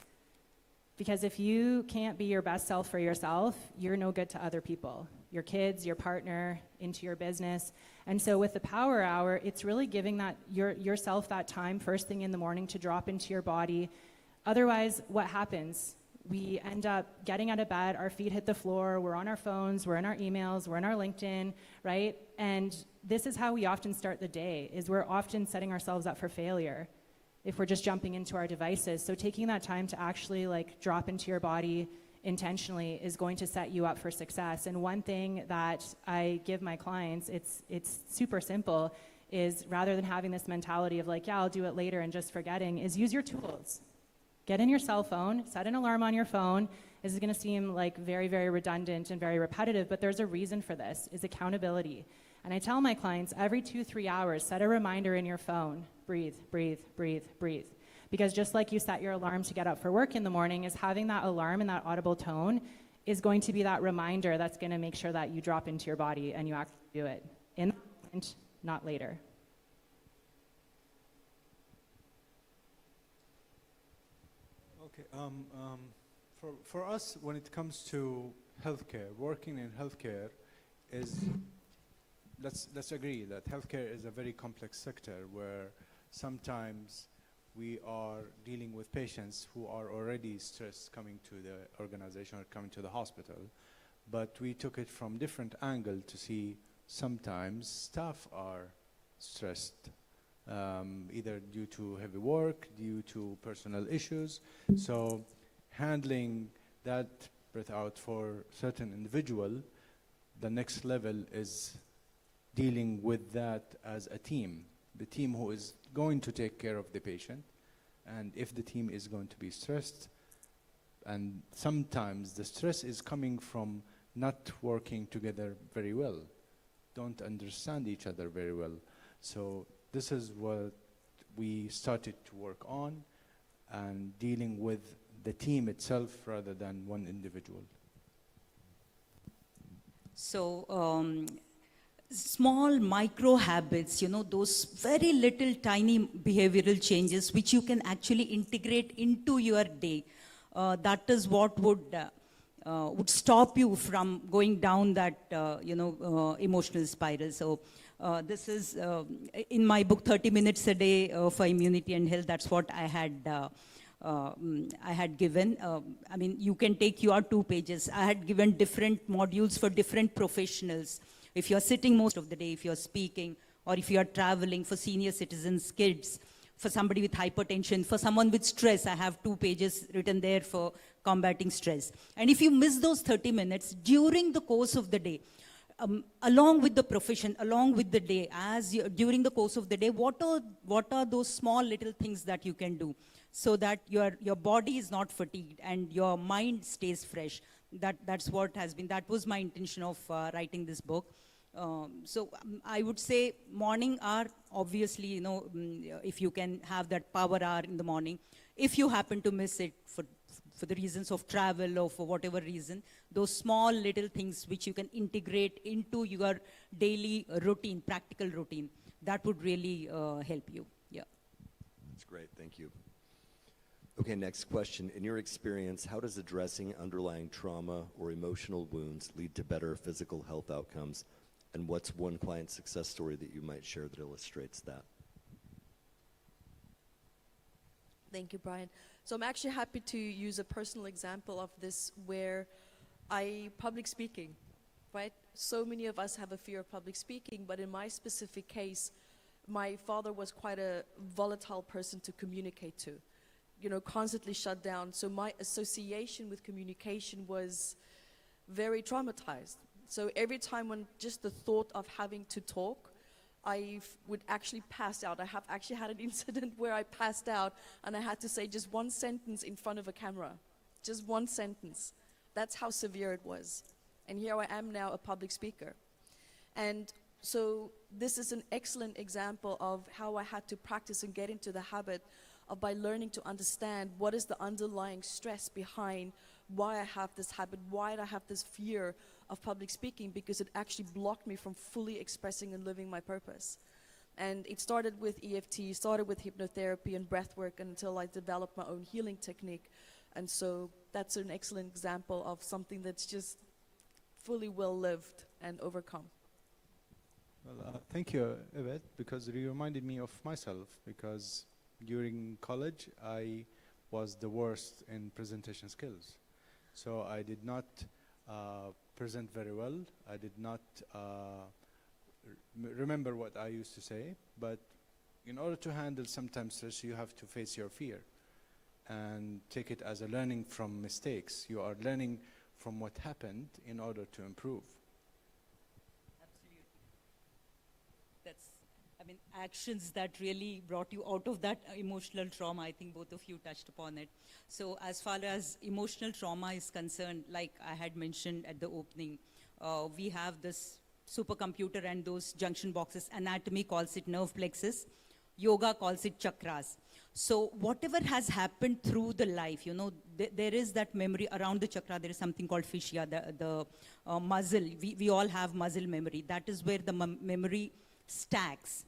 Because if you can't be your best self for yourself, you're no good to other people, your kids, your partner, into your business. And so with the power hour, it's really giving that yourself that time first thing in the morning to drop into your body. Otherwise, what happens? We end up getting out of bed, our feet hit the floor, we're on our phones, we're in our emails, we're in our LinkedIn, right? And this is how we often start the day, is we're often setting ourselves up for failure if we're just jumping into our devices. So taking that time to actually drop into your body intentionally is going to set you up for success. And one thing that I give my clients, it's super simple, is rather than having this mentality of I'll do it later and just forgetting, is use your tools. Get in your cell phone, set an alarm on your phone. This is going to seem like very, very redundant and very repetitive, but there's a reason for this, is accountability. And I tell my clients every 2-3 hours, set a reminder in your phone, breathe, breathe, breathe, breathe. Because just like you set your alarm to get up for work in the morning, is having that alarm and that audible tone is going to be that reminder that's going to make sure that you drop into your body and you actually do it in the moment, not later. Okay, for us, when it comes to healthcare, working in healthcare is, let's agree that healthcare is a very complex sector where sometimes we are dealing with patients who are already stressed coming to the organization or coming to the hospital, but we took it from different angle to see sometimes staff are stressed, either due to heavy work, due to personal issues. So handling that breath out for certain individual, the next level is dealing with that as a team. The team who is going to take care of the patient, and if the team is going to be stressed, and sometimes the stress is coming from not working together very well, don't understand each other very well. So this is what we started to work on, and dealing with the team itself rather than one individual. So small micro habits, you know, those very little tiny behavioral changes which you can actually integrate into your day, that is what would stop you from going down that emotional spiral. So this is in my book 30 minutes a day for immunity and health. That's what I had given. I mean, you can take your 2 pages. I had given different modules for different professionals. If you're sitting most of the day, if you're speaking, or if you're traveling, for senior citizens, kids, for somebody with hypertension, for someone with stress, I have 2 pages written there for combating stress. And if you miss those 30 minutes during the course of the day, along with the profession, along with the day, during the course of the day, what are those small little things that you can do so that your body is not fatigued and your mind stays fresh? That's what has been, that was my intention of writing this book. So I would say morning hour, obviously, if you can have that power hour in the morning, if you happen to miss it for the reasons of travel or for whatever reason, those small little things which you can integrate into your daily routine, practical routine, that would really help you. Yeah. That's great, thank you. Okay, next question. In your experience, how does addressing underlying trauma or emotional wounds lead to better physical health outcomes? And what's one client success story that you might share that illustrates that? Thank you, Brian. So I'm actually happy to use a personal example of this where public speaking, right? So many of us have a fear of public speaking, but in my specific case, my father was quite a volatile person to communicate to, constantly shut down. So my association with communication was very traumatized. So every time when just the thought of having to talk, I would actually pass out. I have actually had an incident where I passed out and I had to say just one sentence in front of a camera. Just one sentence. That's how severe it was. And here I am now, a public speaker. And so this is an excellent example of how I had to practice and get into the habit of by learning to understand what is the underlying stress behind why I have this habit, why I have this fear of public speaking, because it actually blocked me from fully expressing and living my purpose. And it started with EFT, started with hypnotherapy and breath work until I developed my own healing technique. And so that's an excellent example of something that's just fully well lived and overcome. Well, thank you, Yvette, because you reminded me of myself, because during college, I was the worst in presentation skills. So I did not present very well. I did not remember what I used to say, but in order to handle sometimes stress, you have to face your fear and take it as a learning from mistakes. You are learning from what happened in order to improve. Absolutely. mean, actions that really brought you out of that emotional trauma. I think both of you touched upon it. So as far as emotional trauma is concerned, like I had mentioned at the opening, we have this supercomputer and those junction boxes. Anatomy calls it nerve plexus. Yoga calls it chakras. So whatever has happened through the life, you know, there is that memory around the chakra. There is something called fascia, the muscle. We all have muscle memory. That is where the memory stacks.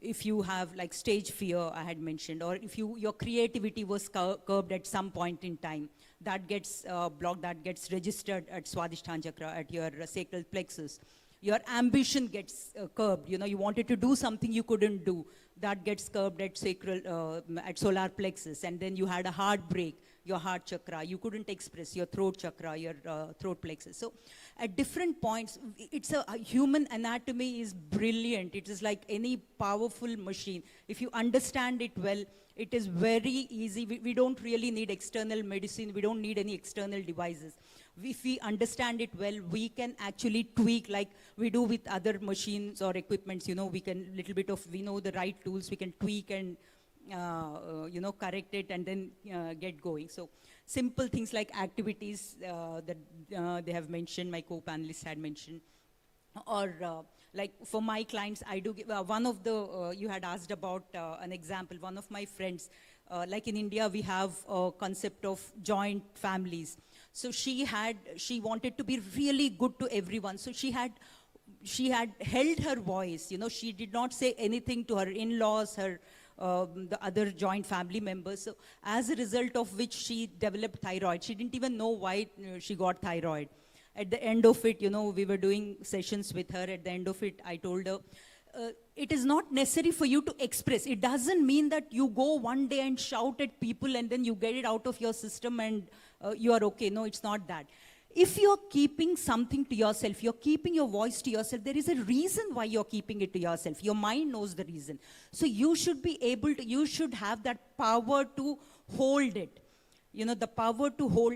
If you have like stage fear, I had mentioned, or if your creativity was curbed at some point in time, that gets blocked, that gets registered at Swadhisthana chakra, at your sacral plexus. Your ambition gets curbed. You know, you wanted to do something you couldn't do. That gets curbed at sacral, at solar plexus. And then you had a heartbreak, your heart chakra. You couldn't express your throat chakra, your throat plexus. So at different points, it's a human anatomy is brilliant. It is like any powerful machine. If you understand it well, it is very easy. We don't really need external medicine. We don't need any external devices. If we understand it well, we can actually tweak like we do with other machines or equipments. You know, we can we know the right tools, we can tweak and, you know, correct it and then get going. So simple things like activities that they have mentioned, my co-panelists had mentioned, or like for my clients, I do give, one of the, you had asked about an example, one of my friends, like in India, we have a concept of joint families. So she wanted to be really good to everyone. So she had held her voice, you know, she did not say anything to her in-laws, the other joint family members. So as a result of which she developed thyroid. She didn't even know why she got thyroid. At the end of it, you know, we were doing sessions with her. At the end of it, I told her, it is not necessary for you to express. It doesn't mean that you go one day and shout at people and then you get it out of your system and you are okay. No, it's not that. If you're keeping something to yourself, you're keeping your voice to yourself, there is a reason why you're keeping it to yourself. Your mind knows the reason. So you should be able to, you should have that power to hold it. You know, the power to hold,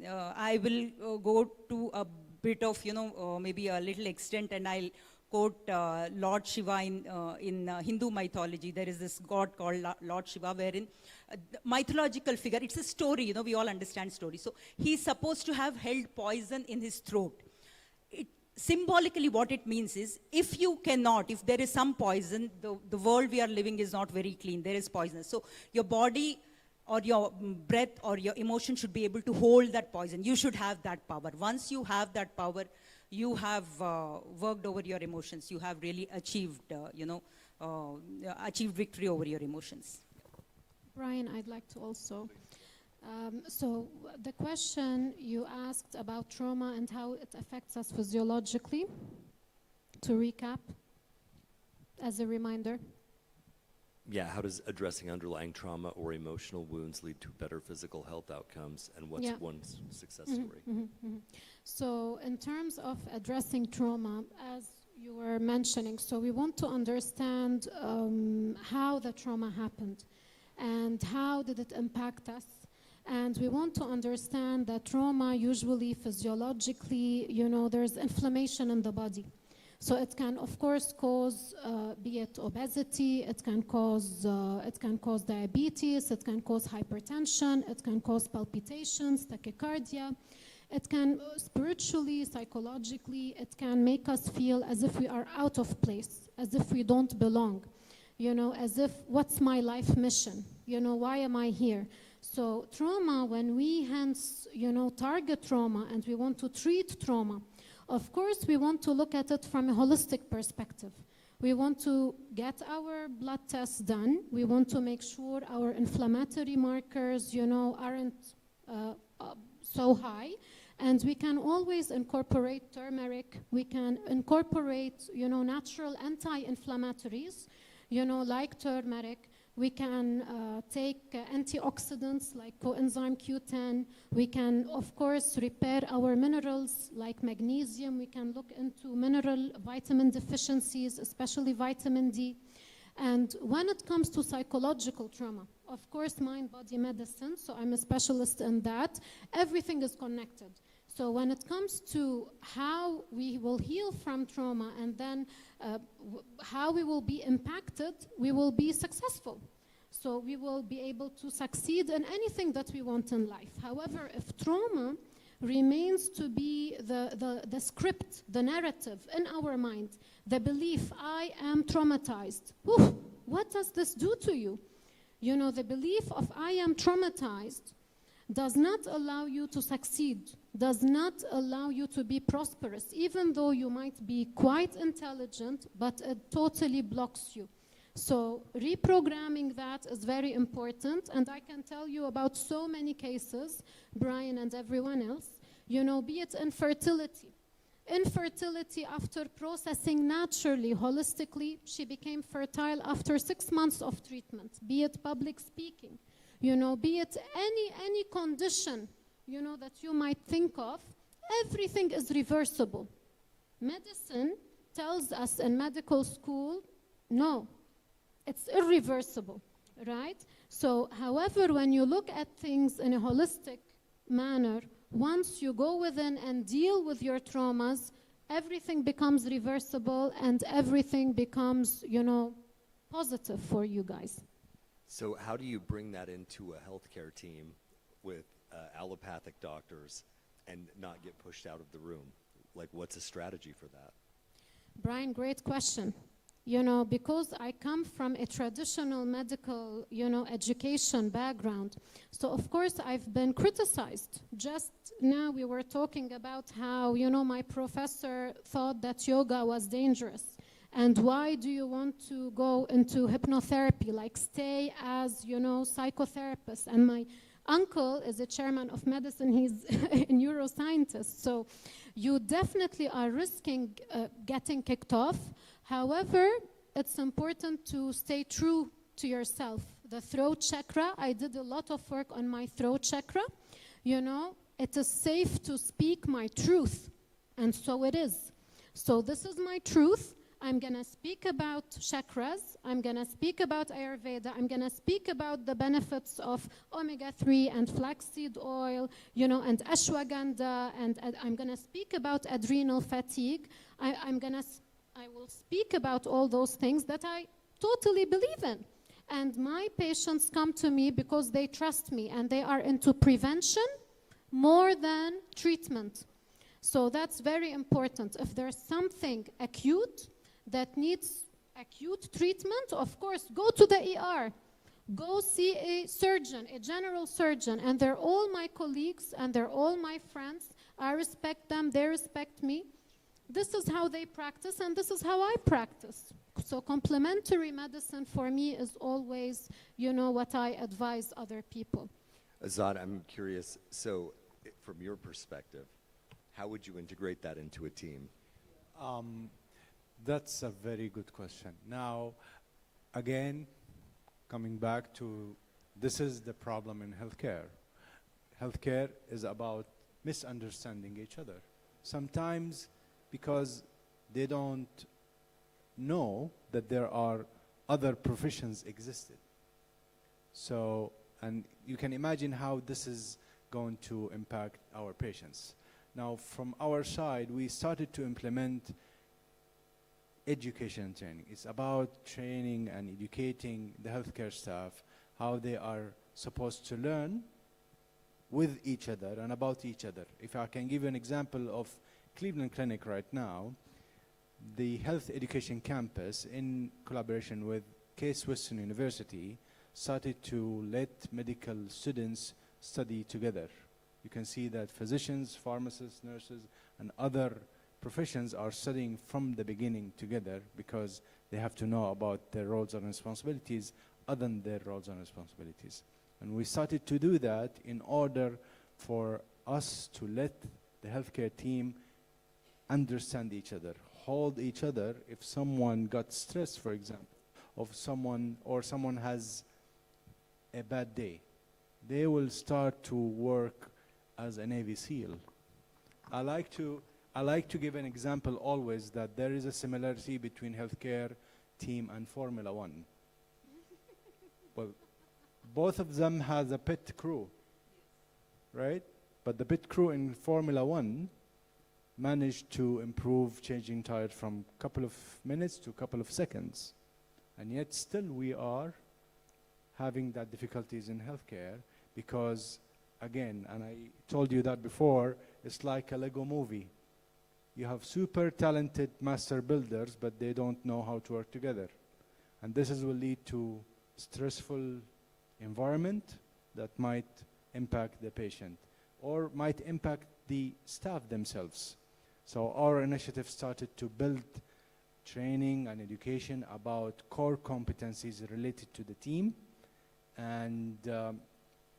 I will go to a bit of, you know, maybe a little extent, and I'll quote Lord Shiva in Hindu mythology. There is this god called Lord Shiva, wherein mythological figure, it's a story, you know, we all understand stories. So he's supposed to have held poison in his throat. Symbolically what it means is, if you cannot, if there is some poison, the world we are living is not very clean, there is poison. So your body or your breath or your emotion should be able to hold that poison. You should have that power. Once you have that power, you have worked over your emotions. You have really achieved, you know, achieved victory over your emotions. Brian, I'd like to also. So the question you asked about trauma and how it affects us physiologically, to recap, as a reminder. Yeah, how does addressing underlying trauma or emotional wounds lead to better physical health outcomes, and what's one's success story? So in terms of addressing trauma, as you were mentioning, so we want to understand how the trauma happened and how did it impact us. And we want to understand that trauma usually physiologically, you know, there's inflammation in the body. So it can, of course, cause, be it obesity, it can cause diabetes, it can cause hypertension, it can cause palpitations, tachycardia. It can spiritually, psychologically, it can make us feel as if we are out of place, as if we don't belong, you know, as if, what's my life mission? You know, why am I here? So trauma, when we hence, you know, target trauma and we want to treat trauma, of course, we want to look at it from a holistic perspective. We want to get our blood tests done. We want to make sure our inflammatory markers, you know, aren't so high. And we can always incorporate turmeric. We can incorporate, you know, natural anti-inflammatories, you know, like turmeric. We can take antioxidants like coenzyme Q10. We can, of course, repair our minerals like magnesium. We can look into mineral vitamin deficiencies, especially vitamin D. And when it comes to psychological trauma, of course, mind-body medicine, so I'm a specialist in that, everything is connected. So when it comes to how we will heal from trauma and then how we will be impacted, we will be successful. So we will be able to succeed in anything that we want in life. However, if trauma remains to be the script, the narrative in our mind, the belief, I am traumatized. Whew, what does this do to you? You know, the belief of I am traumatized does not allow you to succeed, does not allow you to be prosperous, even though you might be quite intelligent, but it totally blocks you. So reprogramming that is very important, and I can tell you about so many cases, Brian and everyone else, you know, be it infertility. Infertility, after processing naturally, holistically, she became fertile after 6 months of treatment, be it public speaking, you know, be it any condition, you know, that you might think of, everything is reversible. Medicine tells us in medical school, no, it's irreversible, right? So, however, when you look at things in a holistic manner, once you go within and deal with your traumas, everything becomes reversible and everything becomes, you know, positive for you guys. So how do you bring that into a healthcare team with allopathic doctors and not get pushed out of the room? Like, what's a strategy for that? Brian, great question. You know, because I come from a traditional medical, you know, education background, so of course I've been criticized. Just now we were talking about how, you know, my professor thought that yoga was dangerous. And why do you want to go into hypnotherapy, like stay as, you know, psychotherapist? And my uncle is a chairman of medicine, he's a neuroscientist. So you definitely are risking getting kicked off. However, it's important to stay true to yourself. The throat chakra, I did a lot of work on my throat chakra. You know, it is safe to speak my truth, and so it is. So this is my truth. I'm gonna speak about chakras, I'm gonna speak about Ayurveda, I'm gonna speak about the benefits of omega-3 and flaxseed oil, you know, and ashwagandha, and I'm gonna speak about adrenal fatigue. I will speak about all those things that I totally believe in. And my patients come to me because they trust me and they are into prevention more than treatment. So that's very important. If there's something acute that needs acute treatment, of course, go to the ER. Go see a surgeon, a general surgeon, and they're all my colleagues and they're all my friends. I respect them, they respect me. This is how they practice and this is how I practice. So complementary medicine for me is always, you know, what I advise other people. Azad, I'm curious, so from your perspective, how would you integrate that into a team? That's a very good question. Now, again, coming back to this is the problem in healthcare. Healthcare is about misunderstanding each other. Sometimes because they don't know that there are other professions existed. So, and you can imagine how this is going to impact our patients. Now, from our side, we started to implement education and training. It's about training and educating the healthcare staff how they are supposed to learn with each other and about each other. If I can give you an example of Cleveland Clinic right now, the health education campus in collaboration with Case Western University started to let medical students study together. You can see that physicians, pharmacists, nurses, and other professions are studying from the beginning together because they have to know about their roles and responsibilities other than their roles and responsibilities. And we started to do that in order for us to let the healthcare team understand each other, hold each other. If someone got stressed, for example, of someone or someone has a bad day, they will start to work as a Navy SEAL. I like to give an example always that there is a similarity between healthcare team and Formula One. Well, both of them has a pit crew, right? But the pit crew in Formula One managed to improve changing tires from a couple of minutes to a couple of seconds. And yet still we are having that difficulties in healthcare because, again, and I told you that before, it's like a Lego movie. You have super talented master builders, but they don't know how to work together. And this will lead to stressful environment that might impact the patient or might impact the staff themselves. So our initiative started to build training and education about core competencies related to the team. And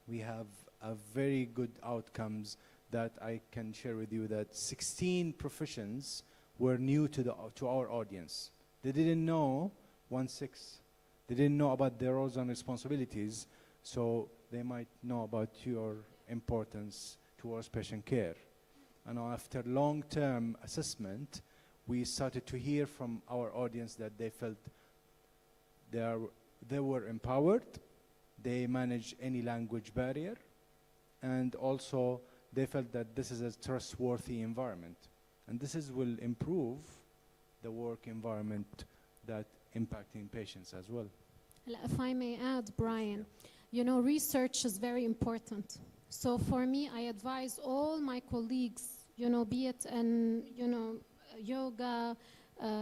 we have a very good outcomes that I can share with you, that 16 professions were new to our audience. They didn't know 1/6. They didn't know about their roles and responsibilities, so they might know about your importance towards patient care. And after long-term assessment, we started to hear from our audience that they felt they were empowered, they managed any language barrier, and also they felt that this is a trustworthy environment. And will improve the work environment that impacting patients as well. If I may add, Brian, you know, research is very important. So for me, I advise all my colleagues, you know, be it in, you know, yoga,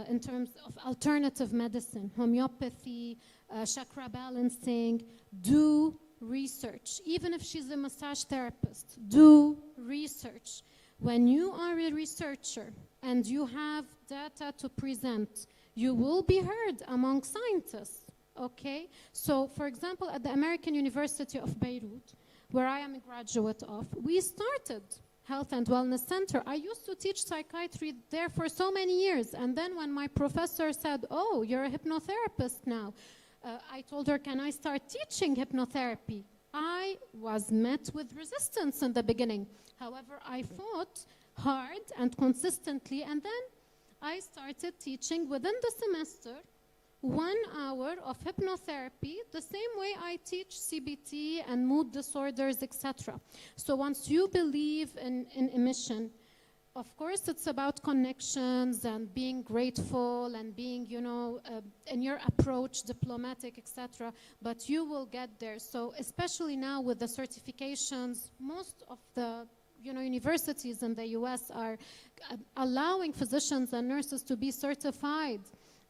in terms of alternative medicine, homeopathy, chakra balancing, do research. Even if she's a massage therapist, do research. When you are a researcher and you have data to present, you will be heard among scientists, okay? So, for example, at the American University of Beirut, where I am a graduate of, we started Health and Wellness Center. I used to teach psychiatry there for so many years, and then when my professor said, oh, you're a hypnotherapist now, I told her, can I start teaching hypnotherapy? I was met with resistance in the beginning. However, I fought hard and consistently, and then I started teaching within the semester 1 hour of hypnotherapy, the same way I teach CBT and mood disorders, etc. So once you believe in a mission, of course, it's about connections and being grateful and being, you know, in your approach, diplomatic, etc. But you will get there. So especially now with the certifications, most of the, you know, universities in the US are allowing physicians and nurses to be certified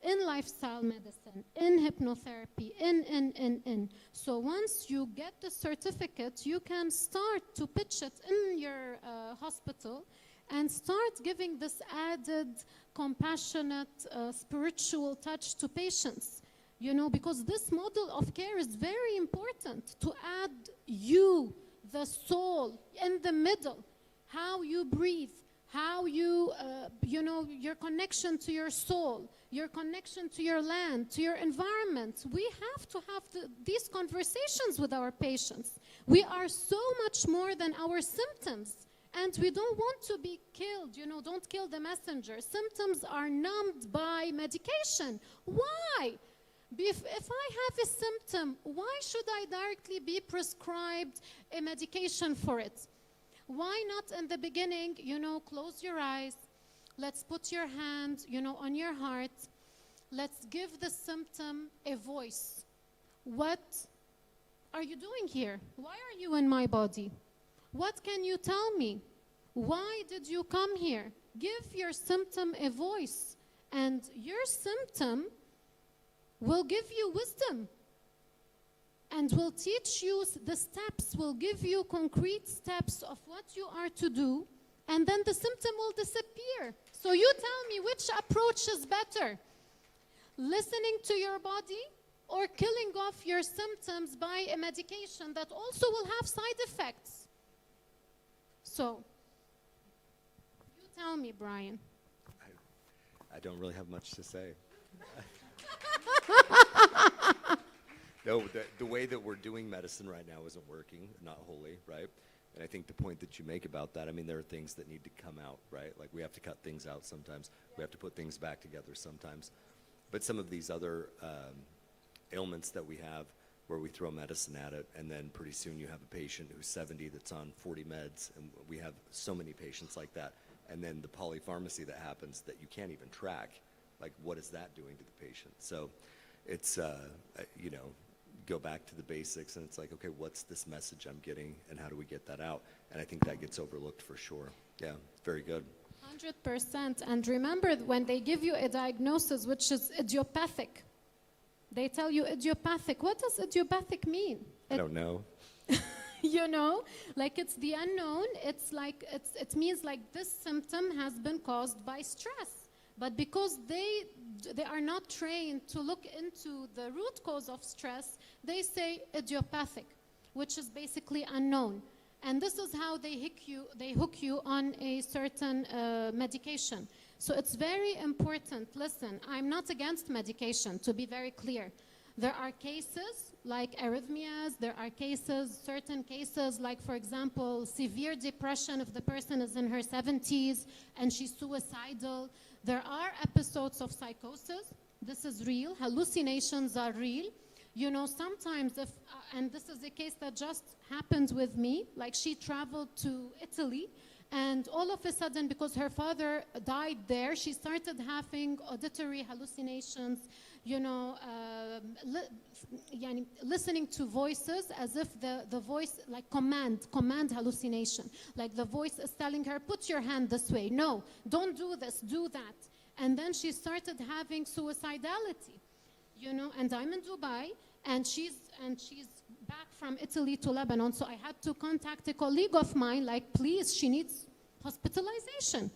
in lifestyle medicine, in hypnotherapy, in. So once you get the certificate, you can start to pitch it in your hospital and start giving this added, compassionate, spiritual touch to patients. You know, because this model of care is very important to add you, the soul, in the middle, how you breathe, how you, you know, your connection to your soul, your connection to your land, to your environment. We have to have these conversations with our patients. We are so much more than our symptoms. And we don't want to be killed, you know, don't kill the messenger. Symptoms are numbed by medication. Why? If I have a symptom, why should I directly be prescribed a medication for it? Why not in the beginning, you know, close your eyes, let's put your hand, you know, on your heart, let's give the symptom a voice. What are you doing here? Why are you in my body? What can you tell me? Why did you come here? Give your symptom a voice, and your symptom will give you wisdom and will teach you the steps, will give you concrete steps of what you are to do, and then the symptom will disappear. So you tell me which approach is better, listening to your body or killing off your symptoms by a medication that also will have side effects. So, you tell me, Brian. I don't really have much to say. No, the way that we're doing medicine right now isn't working, not wholly, right? And I think the point that you make about that, I mean, there are things that need to come out, right? Like we have to cut things out sometimes. We have to put things back together sometimes. But some of these other ailments that we have, where we throw medicine at it, and then pretty soon you have a patient who's 70 that's on 40 meds, and we have so many patients like that. And then the polypharmacy that happens that you can't even track, like what is that doing to the patient? So it's, you know, go back to the basics, and it's like, okay, what's this message I'm getting, and how do we get that out? And I think that gets overlooked for sure. Yeah, very good. 100%. And remember, when they give you a diagnosis which is idiopathic, they tell you idiopathic. What does idiopathic mean? I don't know. You know, like it's the unknown. It's like, it means like this symptom has been caused by stress. But because they are not trained to look into the root cause of stress, they say idiopathic, which is basically unknown. And this is how they hook you on a certain medication. So it's very important. Listen, I'm not against medication, to be very clear. There are cases like arrhythmias, there are cases, certain cases like, for example, severe depression if the person is in her 70s and she's suicidal. There are episodes of psychosis. This is real. Hallucinations are real. You know, sometimes if, and this is a case that just happened with me, like she traveled to Italy, and all of a sudden, because her father died there, she started having auditory hallucinations, you know, listening to voices as if the voice, like command hallucination. Like the voice is telling her, put your hand this way. No, don't do this, do that. And then she started having suicidality, you know, and I'm in Dubai, and she's back from Italy to Lebanon, so I had to contact a colleague of mine, like, please, she needs hospitalization,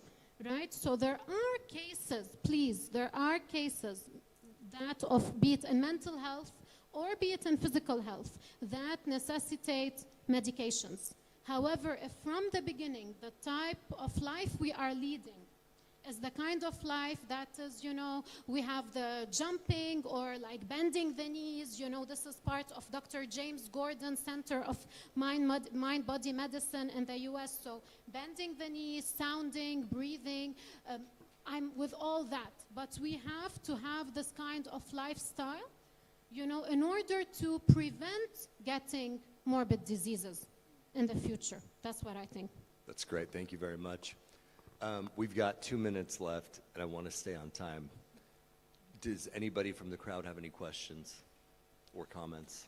right? So there are cases, please, there are cases that of, be it in mental health or be it in physical health, that necessitate medications. However, if from the beginning, the type of life we are leading is the kind of life that is, you know, we have the jumping or like bending the knees, you know, this is part of Dr. James Gordon's Center of Mind-Body Medicine in the US. So bending the knees, sounding, breathing, I'm with all that. But we have to have this kind of lifestyle, you know, in order to prevent getting morbid diseases in the future. That's what I think. That's great. Thank you very much. We've got 2 minutes left, and I want to stay on time. Does anybody from the crowd have any questions or comments?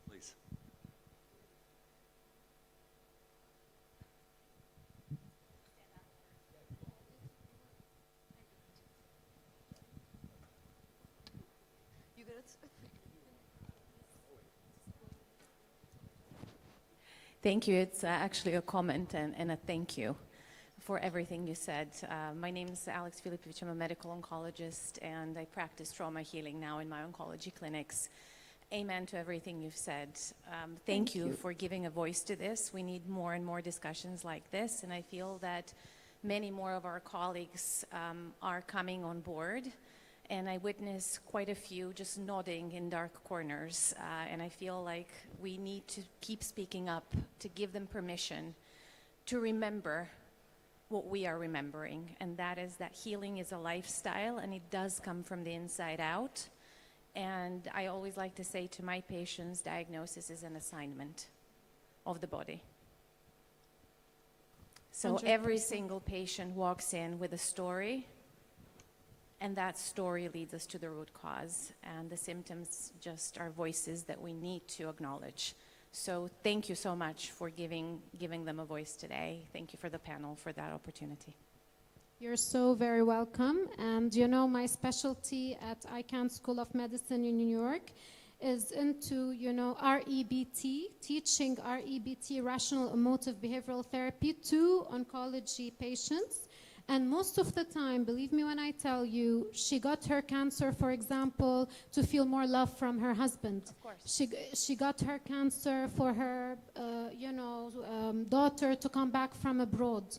Please. You get it? Thank you. It's actually a comment and a thank you for everything you said. My name is Alex Filipovic. I'm a medical oncologist, and I practice trauma healing now in my oncology clinics. Amen to everything you've said. Thank you for giving a voice to this. We need more and more discussions like this, and I feel that many more of our colleagues are coming on board. And I witness quite a few just nodding in dark corners. And I feel like we need to keep speaking up to give them permission to remember what we are remembering. And that is that healing is a lifestyle, and it does come from the inside out. And I always like to say to my patients, diagnosis is an assignment of the body. So 100%. every single patient walks in with a story, and that story leads us to the root cause, and the symptoms just are voices that we need to acknowledge. So thank you so much for giving them a voice today. Thank you for the panel for that opportunity. You're so very welcome. And you know, my specialty at ICANN School of Medicine in New York is into, you know, REBT, teaching REBT, rational emotive behavioral therapy, to oncology patients. And most of the time, believe me when I tell you, she got her cancer, for example, to feel more love from her husband. Of course. She got her cancer for her, daughter to come back from abroad.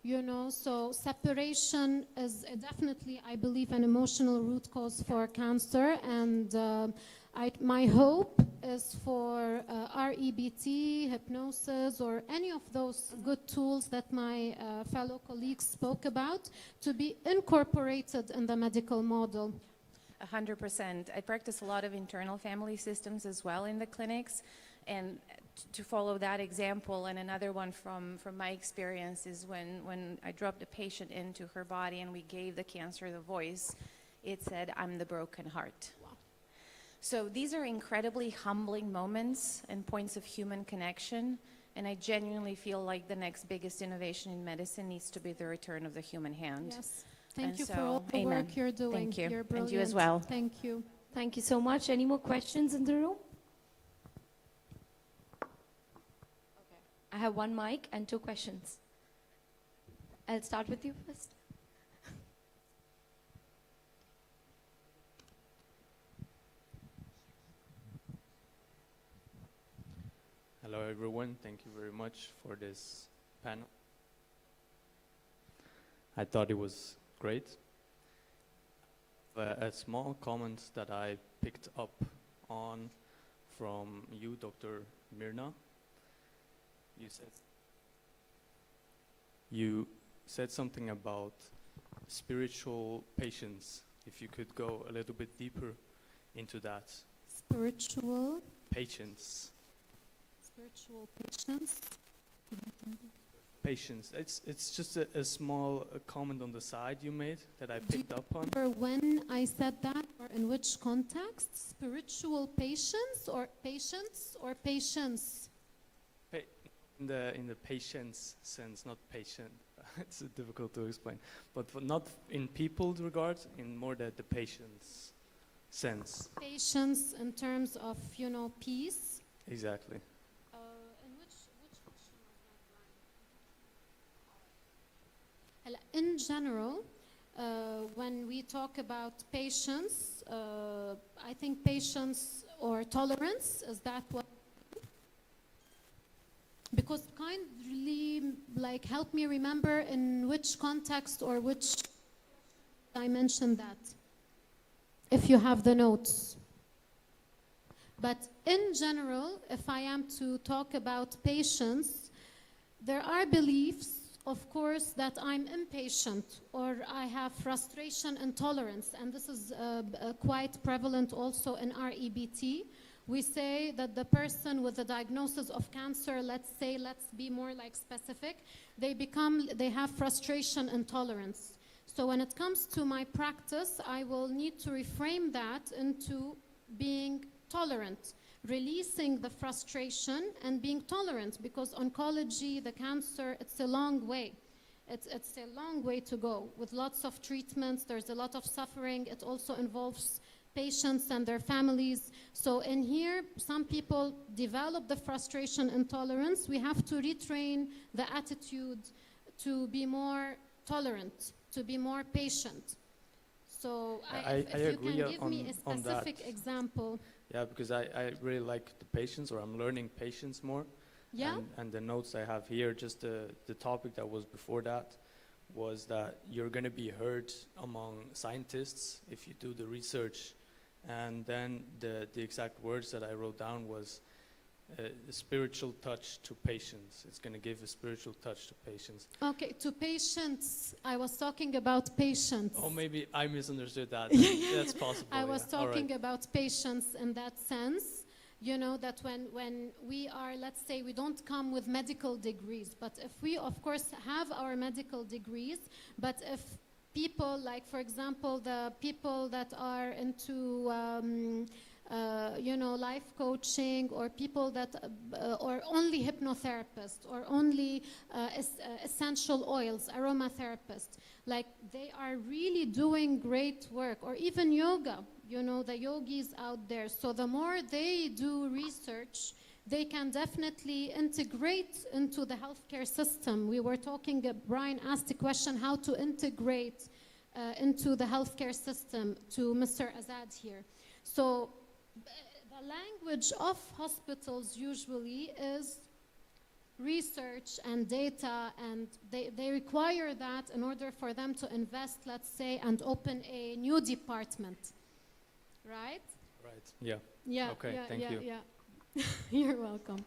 You know, so separation is definitely, I believe, an emotional root cause for cancer. And my hope is for REBT, hypnosis, or any of those good tools that my fellow colleagues spoke about to be incorporated in the medical model. 100%. I practice a lot of internal family systems as well in the clinics. And to follow that example, and another one from my experience is when I dropped a patient into her body and we gave the cancer the voice, it said, "I'm the broken heart." Wow. So these are incredibly humbling moments and points of human connection. And I genuinely feel like the next biggest innovation in medicine needs to be the return of the human hand. Yes. Thank And you for so, all the amen. work you're doing. Thank you. You're brilliant. And you as well. Thank you. Thank you so much. Any more questions in the room? I have one mic and 2 questions. I'll start with you first. Hello everyone, thank you very much for this panel. I thought it was great. A small comment that I picked up on from you, Dr. Mirna. You said something about spiritual patience. If you could go a little bit deeper into that. Spiritual Patience. Patience. Patience. It's just a small comment on the side you made that I picked up on. Remember when I said that, or in which context? Spiritual patience or patience or patience? In the patience sense, not patient. It's difficult to explain, but not in people's regard, in more the patience sense. Patience in terms of, peace. Exactly. In which question was that, Brian? In general, when we talk about patience, I think patience or tolerance, is that what? Because kindly, help me remember in which context or which I mentioned that, if you have the notes. But in general, if I am to talk about patience, there are beliefs, of course, that I'm impatient or I have frustration and tolerance, and this is quite prevalent also in our EBT. We say that the person with the diagnosis of cancer, let's be more specific, they have frustration and tolerance. So when it comes to my practice, I will need to reframe that into being tolerant, releasing the frustration and being tolerant, because oncology, the cancer, it's a long way. It's a long way to go with lots of treatments. There's a lot of suffering. It also involves patients and their families. So in here, some people develop the frustration and tolerance. We have to retrain the attitude to be more tolerant, to be more patient. So if you agree can give me a on that. specific example. Yeah, because I really like the patience, or I'm learning patience more. Yeah. And the notes I have here, just the topic that was before that, was that you're going to be heard among scientists if you do the research. And then the exact words that I wrote down was a spiritual touch to patients. It's going to give a spiritual touch to patients. Okay, to patients. I was talking about patients. Oh, maybe I misunderstood that. Yeah. That's possible. I was yeah. talking All right. about patients in that sense. You know, that when we are, let's say, we don't come with medical degrees, but if we, of course, have our medical degrees, but if people, like, for example, the people that are into, life coaching, or people that, or only hypnotherapists, or only essential oils, aromatherapists, like, they are really doing great work, or even yoga, the yogis out there. So the more they do research, they can definitely integrate into the healthcare system. We were talking, Brian asked a question, how to integrate into the healthcare system, to Mr. Azad here. So the language of hospitals usually is research and data, and they require that in order for them to invest, let's say, and open a new department, right? Right, yeah. Yeah, okay, yeah, thank yeah, you. yeah. You're welcome.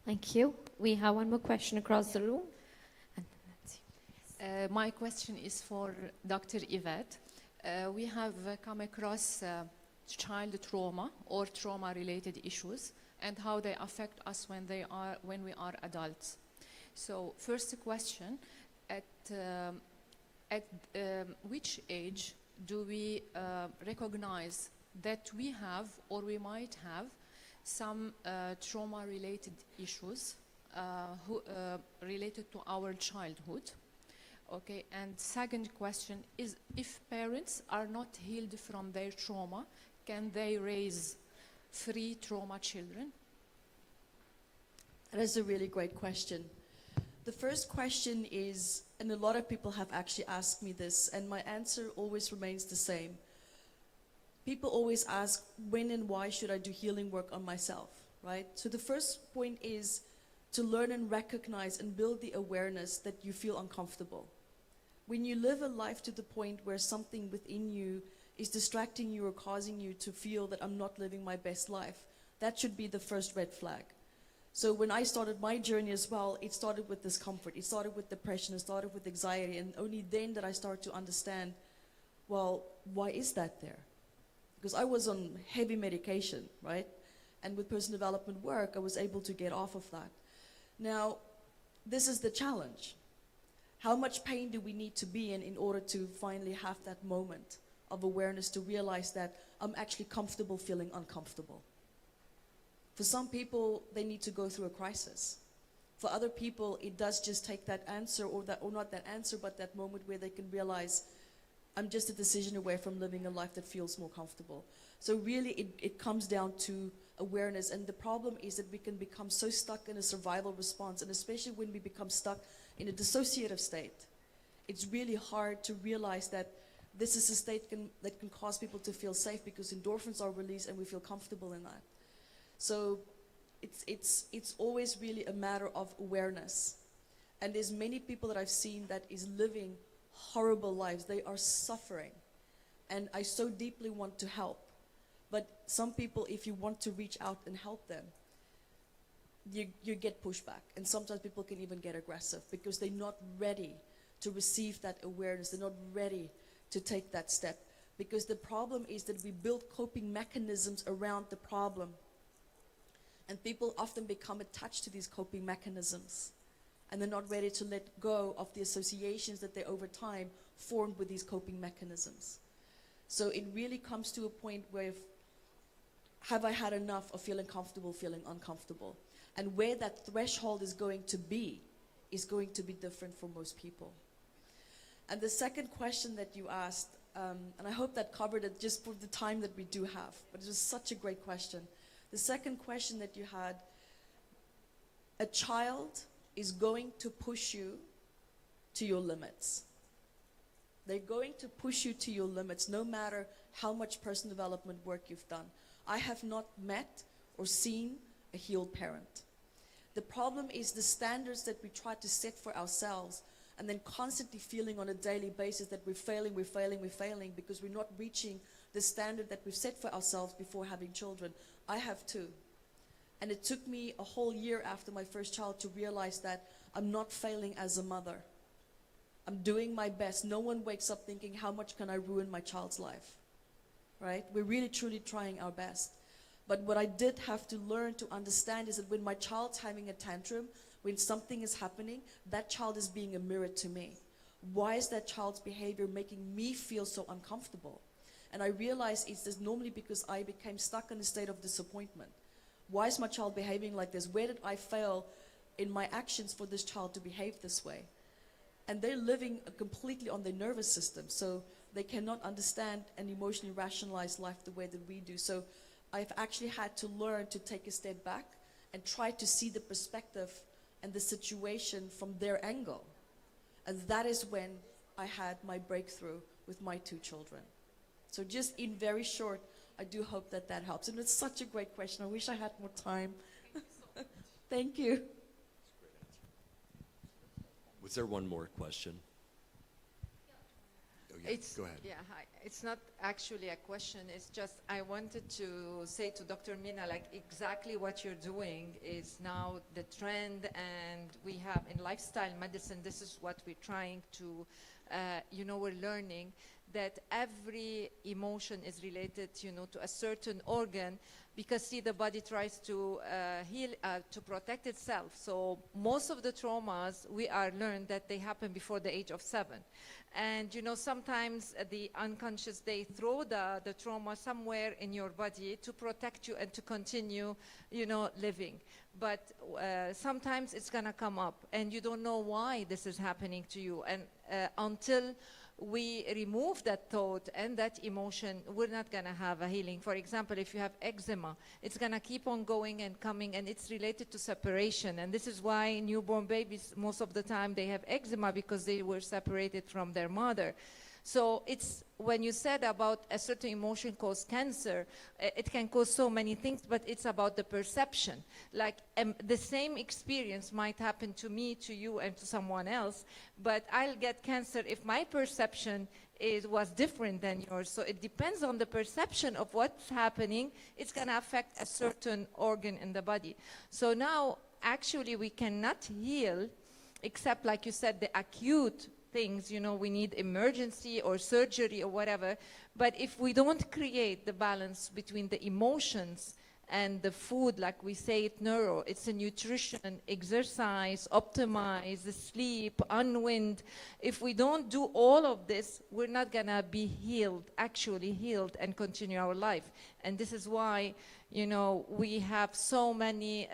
Thank you. We have one more question across the room. My question is for Dr. Yvette. we have come across child trauma or trauma-related issues and how they affect us when we are adults. So, first question: at which age do we recognize that we have or we might have some trauma-related issues related to our childhood? Okay, and second question is, if parents are not healed from their trauma, can they raise free trauma children? That is a really great question. The first question is, and a lot of people have actually asked me this, and my answer always remains the same. People always ask, when and why should I do healing work on myself, right? So the first point is to learn and recognize and build the awareness that you feel uncomfortable. When you live a life to the point where something within you is distracting you or causing you to feel that I'm not living my best life, that should be the first red flag. So when I started my journey as well, it started with discomfort, it started with depression, it started with anxiety, and only then did I start to understand, well, why is that there? Because I was on heavy medication, right? And with personal development work, I was able to get off of that. Now, this is the challenge. How much pain do we need to be in order to finally have that moment of awareness to realize that I'm actually comfortable feeling uncomfortable? For some people, they need to go through a crisis. For other people, it does just take that answer, or not that answer, but that moment where they can realize, I'm just a decision away from living a life that feels more comfortable. So really, it comes down to awareness. And the problem is that we can become so stuck in a survival response, and especially when we become stuck in a dissociative state, it's really hard to realize that this is a state that can cause people to feel safe, because endorphins are released and we feel comfortable in that. So it's always really a matter of awareness. And there's many people that I've seen that is living horrible lives. They are suffering. And I so deeply want to help. But some people, if you want to reach out and help them, you get pushback. And sometimes people can even get aggressive because they're not ready to receive that awareness. They're not ready to take that step. Because the problem is that we build coping mechanisms around the problem. And people often become attached to these coping mechanisms. And they're not ready to let go of the associations that they over time formed with these coping mechanisms. So it really comes to a point where, have I had enough of feeling comfortable, feeling uncomfortable? And where that threshold is going to be different for most people. And the second question that you asked, and I hope that covered it just for the time that we do have, but it was such a great question. The second question that you had, a child is going to push you to your limits. They're going to push you to your limits no matter how much personal development work you've done. I have not met or seen a healed parent. The problem is the standards that we try to set for ourselves, and then constantly feeling on a daily basis that we're failing because we're not reaching the standard that we've set for ourselves before having children. I have too. And it took me a whole year after my first child to realize that I'm not failing as a mother. I'm doing my best. No one wakes up thinking, how much can I ruin my child's life? Right? We're really truly trying our best. But what I did have to learn to understand is that when my child's having a tantrum, when something is happening, that child is being a mirror to me. Why is that child's behavior making me feel so uncomfortable? And I realized it's just normally because I became stuck in a state of disappointment. Why is my child behaving like this? Where did I fail in my actions for this child to behave this way? And they're living completely on their nervous system, so they cannot understand and emotionally rationalize life the way that we do. So I've actually had to learn to take a step back and try to see the perspective and the situation from their angle. And that is when I had my breakthrough with my two children. So just in very short, I do hope that that helps. And it's such a great question. I wish I had more time. Thank you. Was there one more question? Oh, yeah. Go ahead. Yeah, hi. It's not actually a question. It's just I wanted to say to Dr. Mina, like exactly what you're doing is now the trend, and we have in lifestyle medicine, this is what we're trying to, we're learning that every emotion is related, to a certain organ, because see, the body tries to heal, to protect itself. So most of the traumas we are learned that they happen before the age of 7. And sometimes the unconscious, they throw the trauma somewhere in your body to protect you and to continue, living. But sometimes it's gonna come up and you don't know why this is happening to you. And until we remove that thought and that emotion, we're not gonna have a healing. For example, if you have eczema, it's gonna keep on going and coming, and it's related to separation. And this is why newborn babies, most of the time, they have eczema because they were separated from their mother. So it's, when you said about a certain emotion cause cancer, it can cause so many things, but it's about the perception. Like the same experience might happen to me, to you, and to someone else, but I'll get cancer if my perception was different than yours. So it depends on the perception of what's happening. It's gonna affect a certain organ in the body. So now, actually, we cannot heal, except, like you said, the acute things, we need emergency or surgery or whatever. But if we don't create the balance between the emotions and the food, like we say it neuro, it's a nutrition, exercise, optimize, the sleep, unwind. If we don't do all of this, we're not gonna be healed, actually healed, and continue our life. And this is why, we have so many,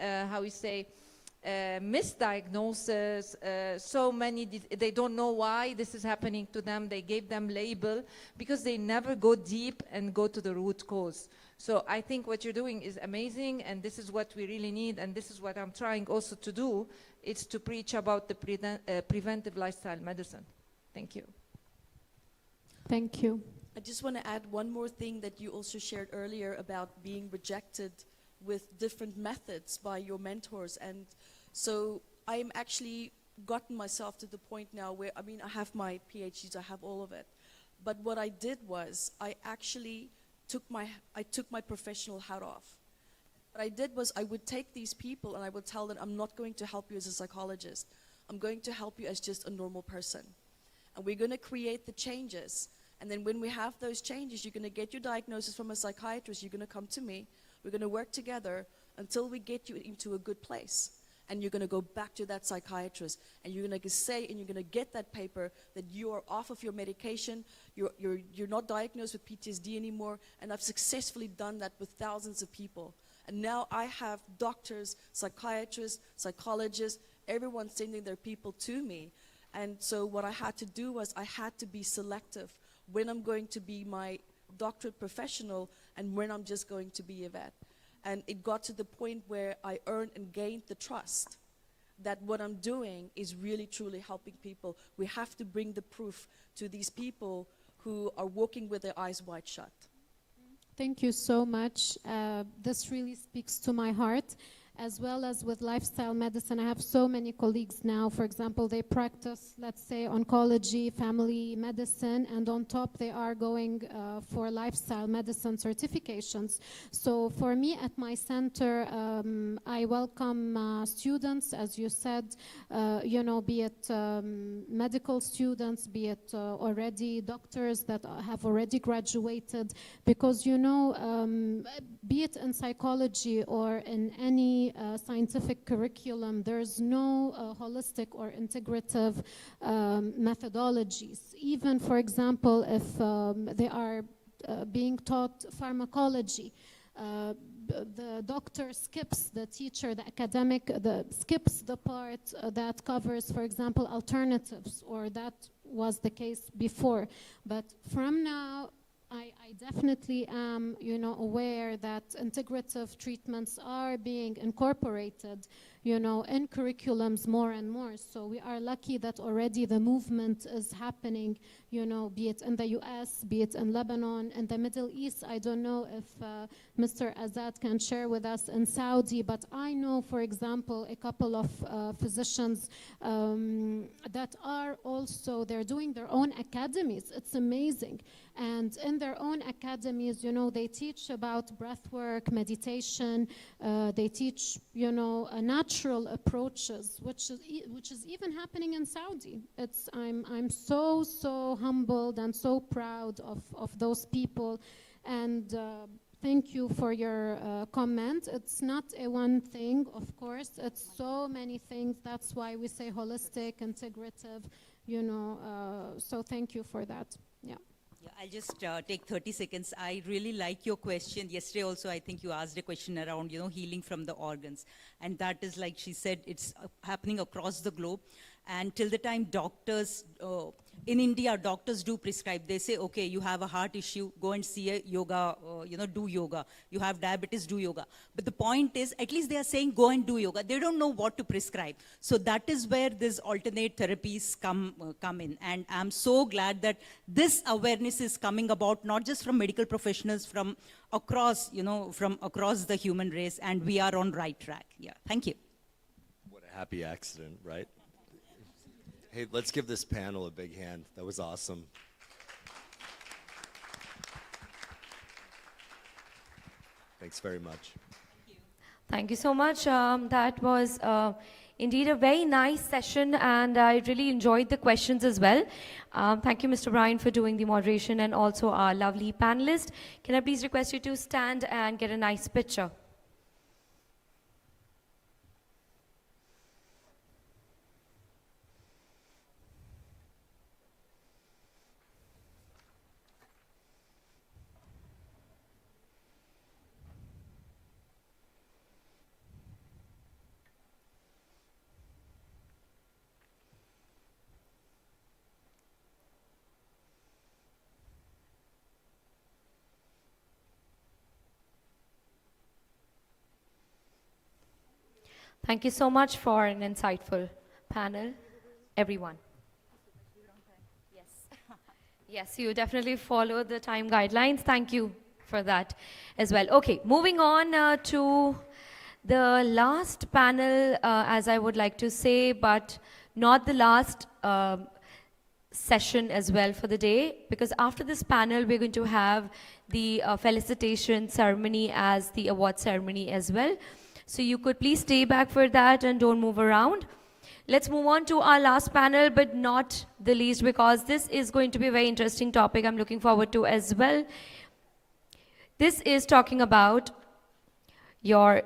misdiagnosis, so many, they don't know why this is happening to them. They gave them label because they never go deep and go to the root cause. So I think what you're doing is amazing, and this is what we really need, and this is what I'm trying also to do. It's to preach about the preventive lifestyle medicine. Thank you. Thank you. I just want to add one more thing that you also shared earlier about being rejected with different methods by your mentors. And so I'm actually gotten myself to the point now where, I have my PhDs, I have all of it. But what I did was I actually took my professional hat off. What I did was I would take these people and I would tell them, I'm not going to help you as a psychologist. I'm going to help you as just a normal person. And we're going to create the changes. And then when we have those changes, you're going to get your diagnosis from a psychiatrist. You're going to come to me. We're going to work together until we get you into a good place. And you're going to go back to that psychiatrist. And you're going to say, and you're going to get that paper that you are off of your medication. You're not diagnosed with PTSD anymore. And I've successfully done that with thousands of people. And now I have doctors, psychiatrists, psychologists, everyone sending their people to me. And so what I had to do was I had to be selective when I'm going to be my doctorate professional and when I'm just going to be a vet. And it got to the point where I earned and gained the trust that what I'm doing is really truly helping people. We have to bring the proof to these people who are walking with their eyes wide shut. Thank you so much. This really speaks to my heart. As well as with lifestyle medicine, I have so many colleagues now. For example, they practice, let's say, oncology, family medicine, and on top they are going for lifestyle medicine certifications. So for me at my center, I welcome students, as you said, be it medical students, be it already doctors that have already graduated, because be it in psychology or in any scientific curriculum, there's no holistic or integrative methodologies. Even, for example, if they are being taught pharmacology, the doctor skips, the teacher, the academic, skips the part that covers, for example, alternatives, or that was the case before. But from now, I definitely am, aware that integrative treatments are being incorporated, in curriculums more and more. So we are lucky that already the movement is happening, be it in the US, be it in Lebanon, and the Middle East. I don't know if Mr. Azad can share with us in Saudi, but I know, for example, a couple of physicians that are also, they're doing their own academies. It's amazing. And in their own academies, they teach about breath work, meditation. They teach, natural natural approaches, which is even happening in Saudi. I'm so humbled and so proud of those people, and thank you for your comment. It's not a one thing, of course. It's so many things. That's why we say holistic, integrative, you know. So thank you for that. Yeah. Yeah, I'll just take 30 seconds. I really like your question. Yesterday also, I think you asked a question around, you know, healing from the organs. And that is, like she said, it's happening across the globe. And till the time doctors, in India, doctors do prescribe. They say, okay, you have a heart issue, go and see a yoga, you know, do yoga. You have diabetes, do yoga. But the point is, at least they are saying, go and do yoga. They don't know what to prescribe. So that is where these alternate therapies come in. And I'm so glad that this awareness is coming about, not just from medical professionals, from across, you know, from across the human race. And we are on right track. Yeah, thank you. What a happy accident, right? Hey, let's give this panel a big hand. That was awesome. Thanks very much. Thank you so much. That was indeed a very nice session, and I really enjoyed the questions as well. Thank you, Mr. Brian, for doing the moderation, and also our lovely panelist. Can I please request you to stand and get a nice picture? Thank you so much for an insightful panel, everyone. Yes. Yes, you definitely follow the time guidelines. Thank you for that as well. Okay, moving on to the last panel, as I would like to say, but not the last session as well for the day, because after this panel, we're going to have the felicitation ceremony as the award ceremony as well. So you could please stay back for that and don't move around. Let's move on to our last panel, but not the least, because this is going to be a very interesting topic I'm looking forward to as well. This is talking about your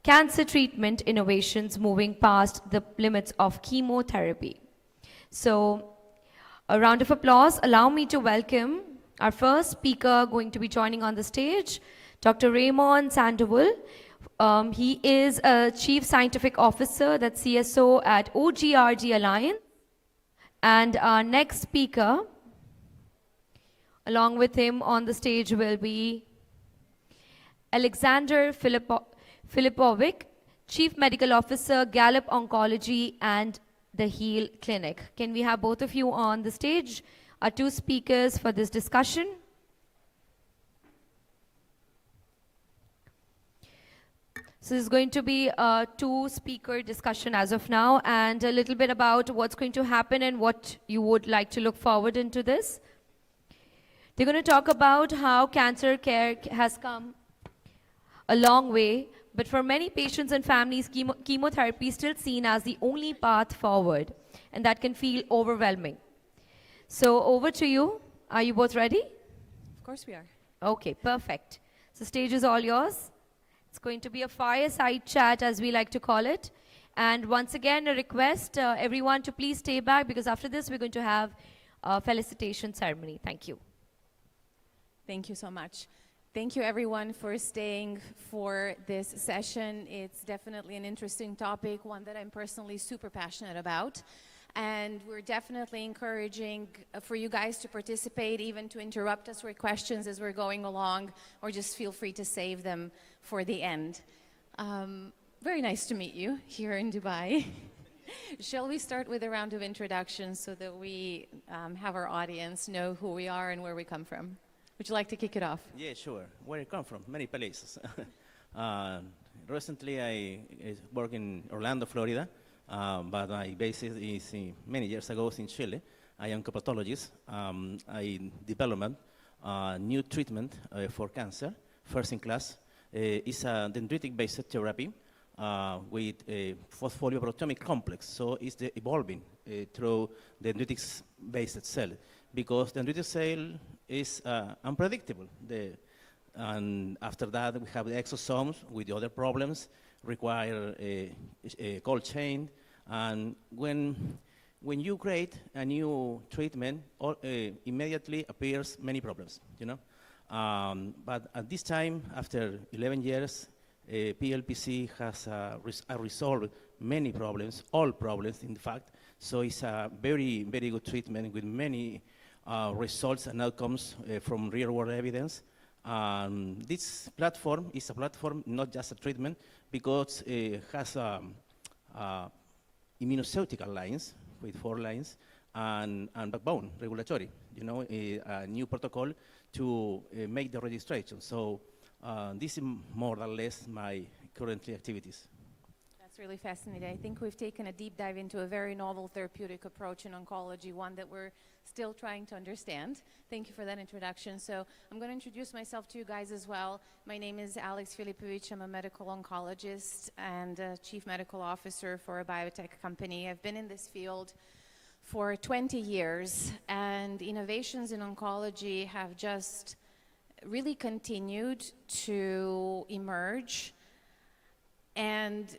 cancer treatment innovations moving past the limits of chemotherapy. So a round of applause. Allow me to welcome our first speaker going to be joining on the stage, Dr. Raymond Sandoval. He is a Chief Scientific Officer, that's CSO at OGRG Alliance. And our next speaker, along with him on the stage, will be Alexander Filipovic, Chief Medical Officer, Gallup Oncology and the HEAL Clinic. Can we have both of you on the stage, our two speakers for this discussion? So this is going to be a two-speaker discussion as of now, and a little bit about what's going to happen and what you would like to look forward into this. They're going to talk about how cancer care has come a long way, but for many patients and families, chemotherapy is still seen as the only path forward, and that can feel overwhelming. So over to you. Are you both ready? Of course we are. Okay, perfect. So stage is all yours. It's going to be a fireside chat, as we like to call it. And once again, a request, everyone to please stay back, because after this, we're going to have a felicitation ceremony. Thank you. Thank you so much. Thank you, everyone, for staying for this session. It's definitely an interesting topic, one that I'm personally super passionate about. And we're definitely encouraging for you guys to participate, even to interrupt us with questions as we're going along, or just feel free to save them for the end. Very nice to meet you here in Dubai. Shall we start with a round of introductions so that we have our audience know who we are and where we come from? Would you like to kick it off? Yeah, sure. Where I come from? Many places. Recently, I work in Orlando, Florida. But my base is many years ago in Chile. I am a pathologist. I developed a new treatment for cancer, first in class. It's a dendritic-based therapy with a phospholipoproteomic complex. So it's the evolving through the dendritic-based cell, because the dendritic cell is unpredictable. And after that, we have the exosomes with the other problems, require a cold chain. And when you create a new treatment, immediately appears many problems, you know. But at this time, after 11 years, PLPC has resolved many problems, all problems, in fact. So it's a very, very good treatment with many results and outcomes from real-world evidence. This platform is a platform, not just a treatment, because it has immunoceutical lines with 4 lines and backbone regulatory, you know, a new protocol to make the registration. So this is more or less my current activities. That's really fascinating. I think we've taken a deep dive into a very novel therapeutic approach in oncology, one that we're still trying to understand. Thank you for that introduction. So I'm going to introduce myself to you guys as well. My name is Alex Filipovic. I'm a medical oncologist and chief medical officer for a biotech company. I've been in this field for 20 years, and innovations in oncology have just really continued to emerge. And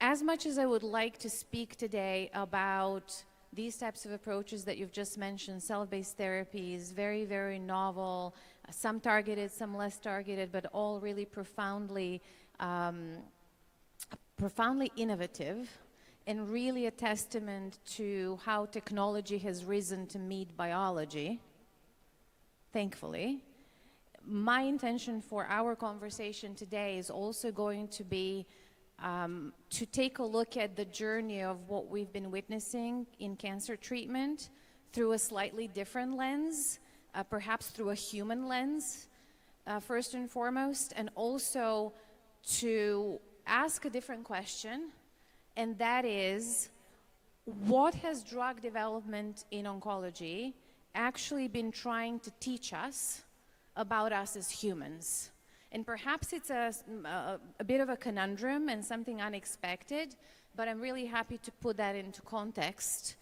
as much as I would like to speak today about these types of approaches that you've just mentioned, cell-based therapies, very, very novel, some targeted, some less targeted, but all really profoundly innovative, and really a testament to how technology has risen to meet biology, thankfully. My intention for our conversation today is also going to be to take a look at the journey of what we've been witnessing in cancer treatment through a slightly different lens, perhaps through a human lens, first and foremost, and also to ask a different question, and that is, what has drug development in oncology actually been trying to teach us about us as humans? And perhaps it's a bit of a conundrum and something unexpected, but I'm really happy to put that into context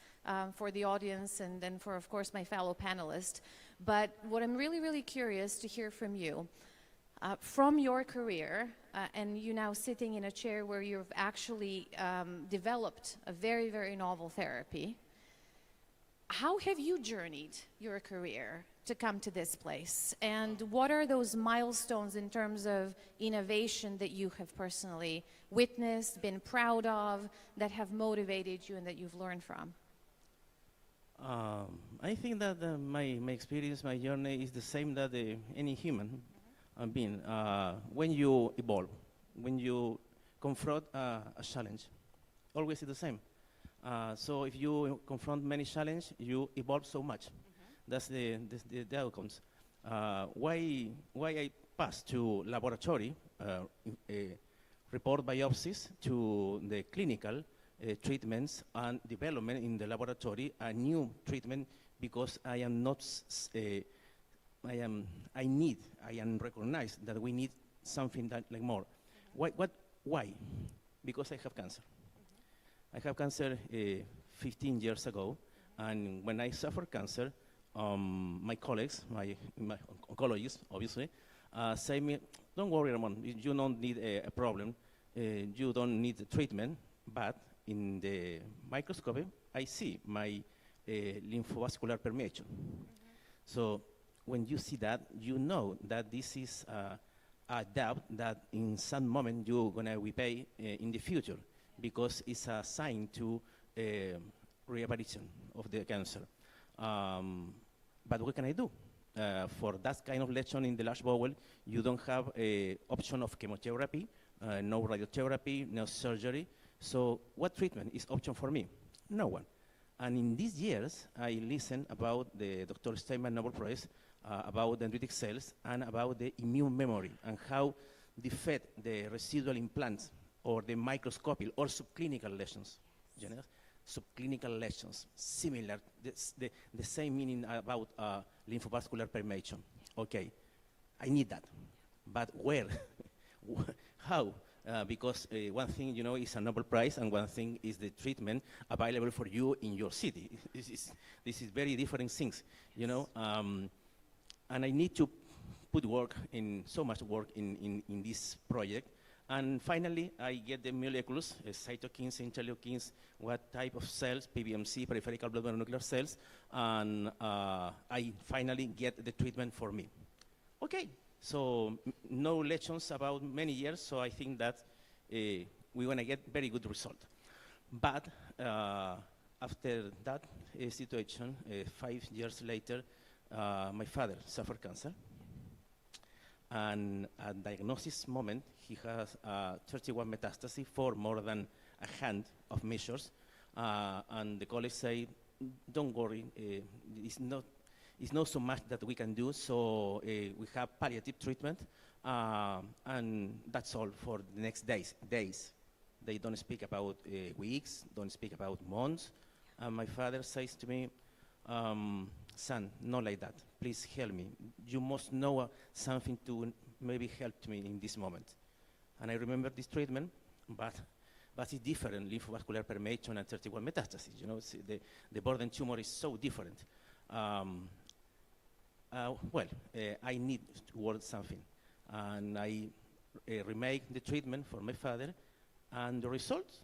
for the audience and then for, of course, my fellow panelists. But what I'm really, really curious to hear from you, from your career, and you now sitting in a chair where you've actually developed a very, very novel therapy, how have you journeyed your career to come to this place? And what are those milestones in terms of innovation that you have personally witnessed, been proud of, that have motivated you and that you've learned from? I think that my experience, my journey is the same that any human being. When you evolve, when you confront a challenge, always is the same. So if you confront many challenges, you evolve so much. That's the outcomes. Why I passed to laboratory, report biopsies, to the clinical treatments and development in the laboratory, a new treatment, because I am not, I am recognized that we need something that like more. Why? Because I have cancer. I have cancer 15 years ago, and when I suffered cancer, my colleagues, my oncologists, obviously, say me, don't worry, Ramon, you don't need a problem, you don't need the treatment, but in the microscope, I see my lymphovascular permeation. So when you see that, you know that this is a doubt that in some moment you're gonna repay in the future, because it's a sign to reapparition of the cancer. But what can I do? For that kind of lesion in the large bowel, you don't have an option of chemotherapy, no radiotherapy, no surgery. So what treatment is option for me? No one. And in these years, I listened about the Dr. Steinman Nobel Prize, about dendritic cells and about the immune memory and how the residual implants or the microscopic or subclinical lesions. You know? Subclinical lesions, similar, the same meaning about lymphovascular permeation. Okay, I need that, but where? How? because one thing, is a Nobel Prize, and one thing is the treatment available for you in your city. This is very different things, and I need to put so much work in this project. And finally, I get the molecules, cytokines, interleukins, what type of cells, PBMC, peripheral blood mononuclear cells, and I finally get the treatment for me. Okay, so no lessons about many years, so I think that we're going to get very good result. But after that situation, 5 years later, my father suffered cancer. And at diagnosis moment, he has 31 metastases for more than a hand of measures. And the colleagues say, don't worry, it's not so much that we can do, so we have palliative treatment, and that's all for the next days. They don't speak about weeks, don't speak about months. And my father says to me, son, not like that. Please help me. You must know something to maybe help me in this moment. And I remember this treatment, but it's different, lymphovascular permeation and 31 metastases. The burden tumor is so different. I need to work something. And I remake the treatment for my father, and the result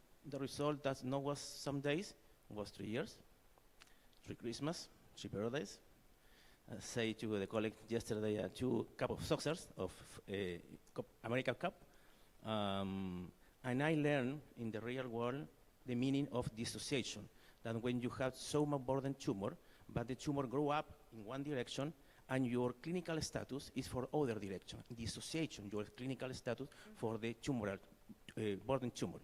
that not was some days, was 3 years, 3 Christmas, 3 birthdays. I say to the colleague yesterday, 2 cup of saucers of American Cup. And I learned in the real world the meaning of dissociation, that when you have so much burden tumor, but the tumor grow up in one direction, and your clinical status is for other direction. Dissociation, your clinical status for the tumoral burden tumor,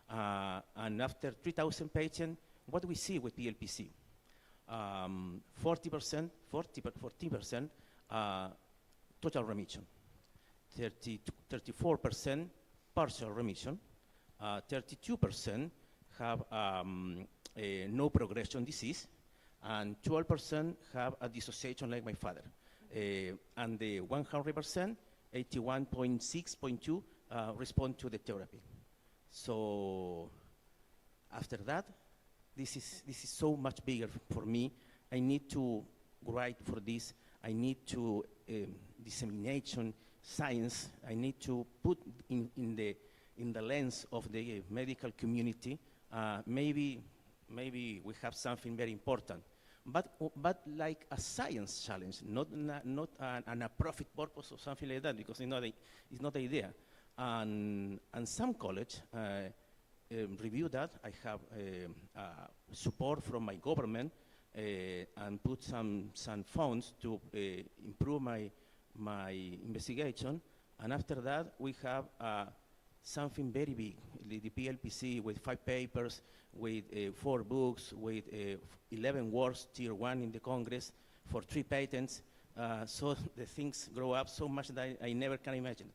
and after 3,000 patients, what do we see with PLPC? 14% total remission, 34% partial remission, 32% have no progression disease, and 12% have a dissociation like my father. And the 100%, 81.6.2 respond to the therapy. So after that, this is so much bigger for me. I need to write for this. I need to dissemination science. I need to put in the lens of the medical community. Maybe we have something very important, but like a science challenge, not a profit purpose or something like that, because it's not the idea. And some college review that. I have support from my government and put some funds to improve my investigation. And after that, we have something very big, the PLPC with 5 papers, with 4 books, with 11 words, tier 1 in the Congress, for 3 patents. So the things grow up so much that I never can imagine.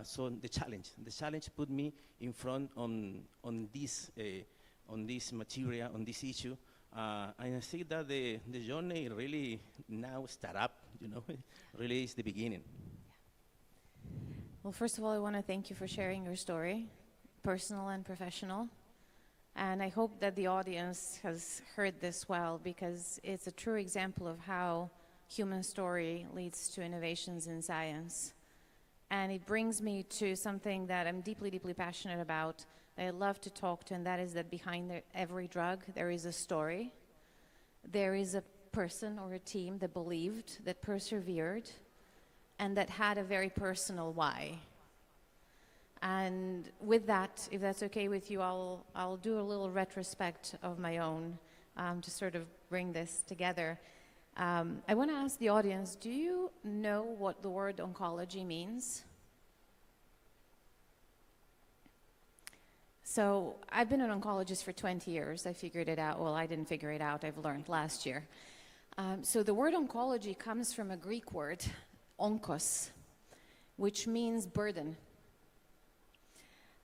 So the challenge put me in front on this material, on this issue, and I think that the journey really now start up. Really is the beginning. Well, first of all, I want to thank you for sharing your story, personal and professional. And I hope that the audience has heard this well, because it's a true example of how human story leads to innovations in science. And it brings me to something that I'm deeply, deeply passionate about, that I love to talk to, and that is that behind every drug, there is a story. There is a person or a team that believed, that persevered, and that had a very personal why. And with that, if that's okay with you, I'll do a little retrospect of my own to sort of bring this together. I want to ask the audience, do you know what the word oncology means? So I've been an oncologist for 20 years. I figured it out. Well, I didn't figure it out. I've learned last year. So the word oncology comes from a Greek word, onkos, which means burden.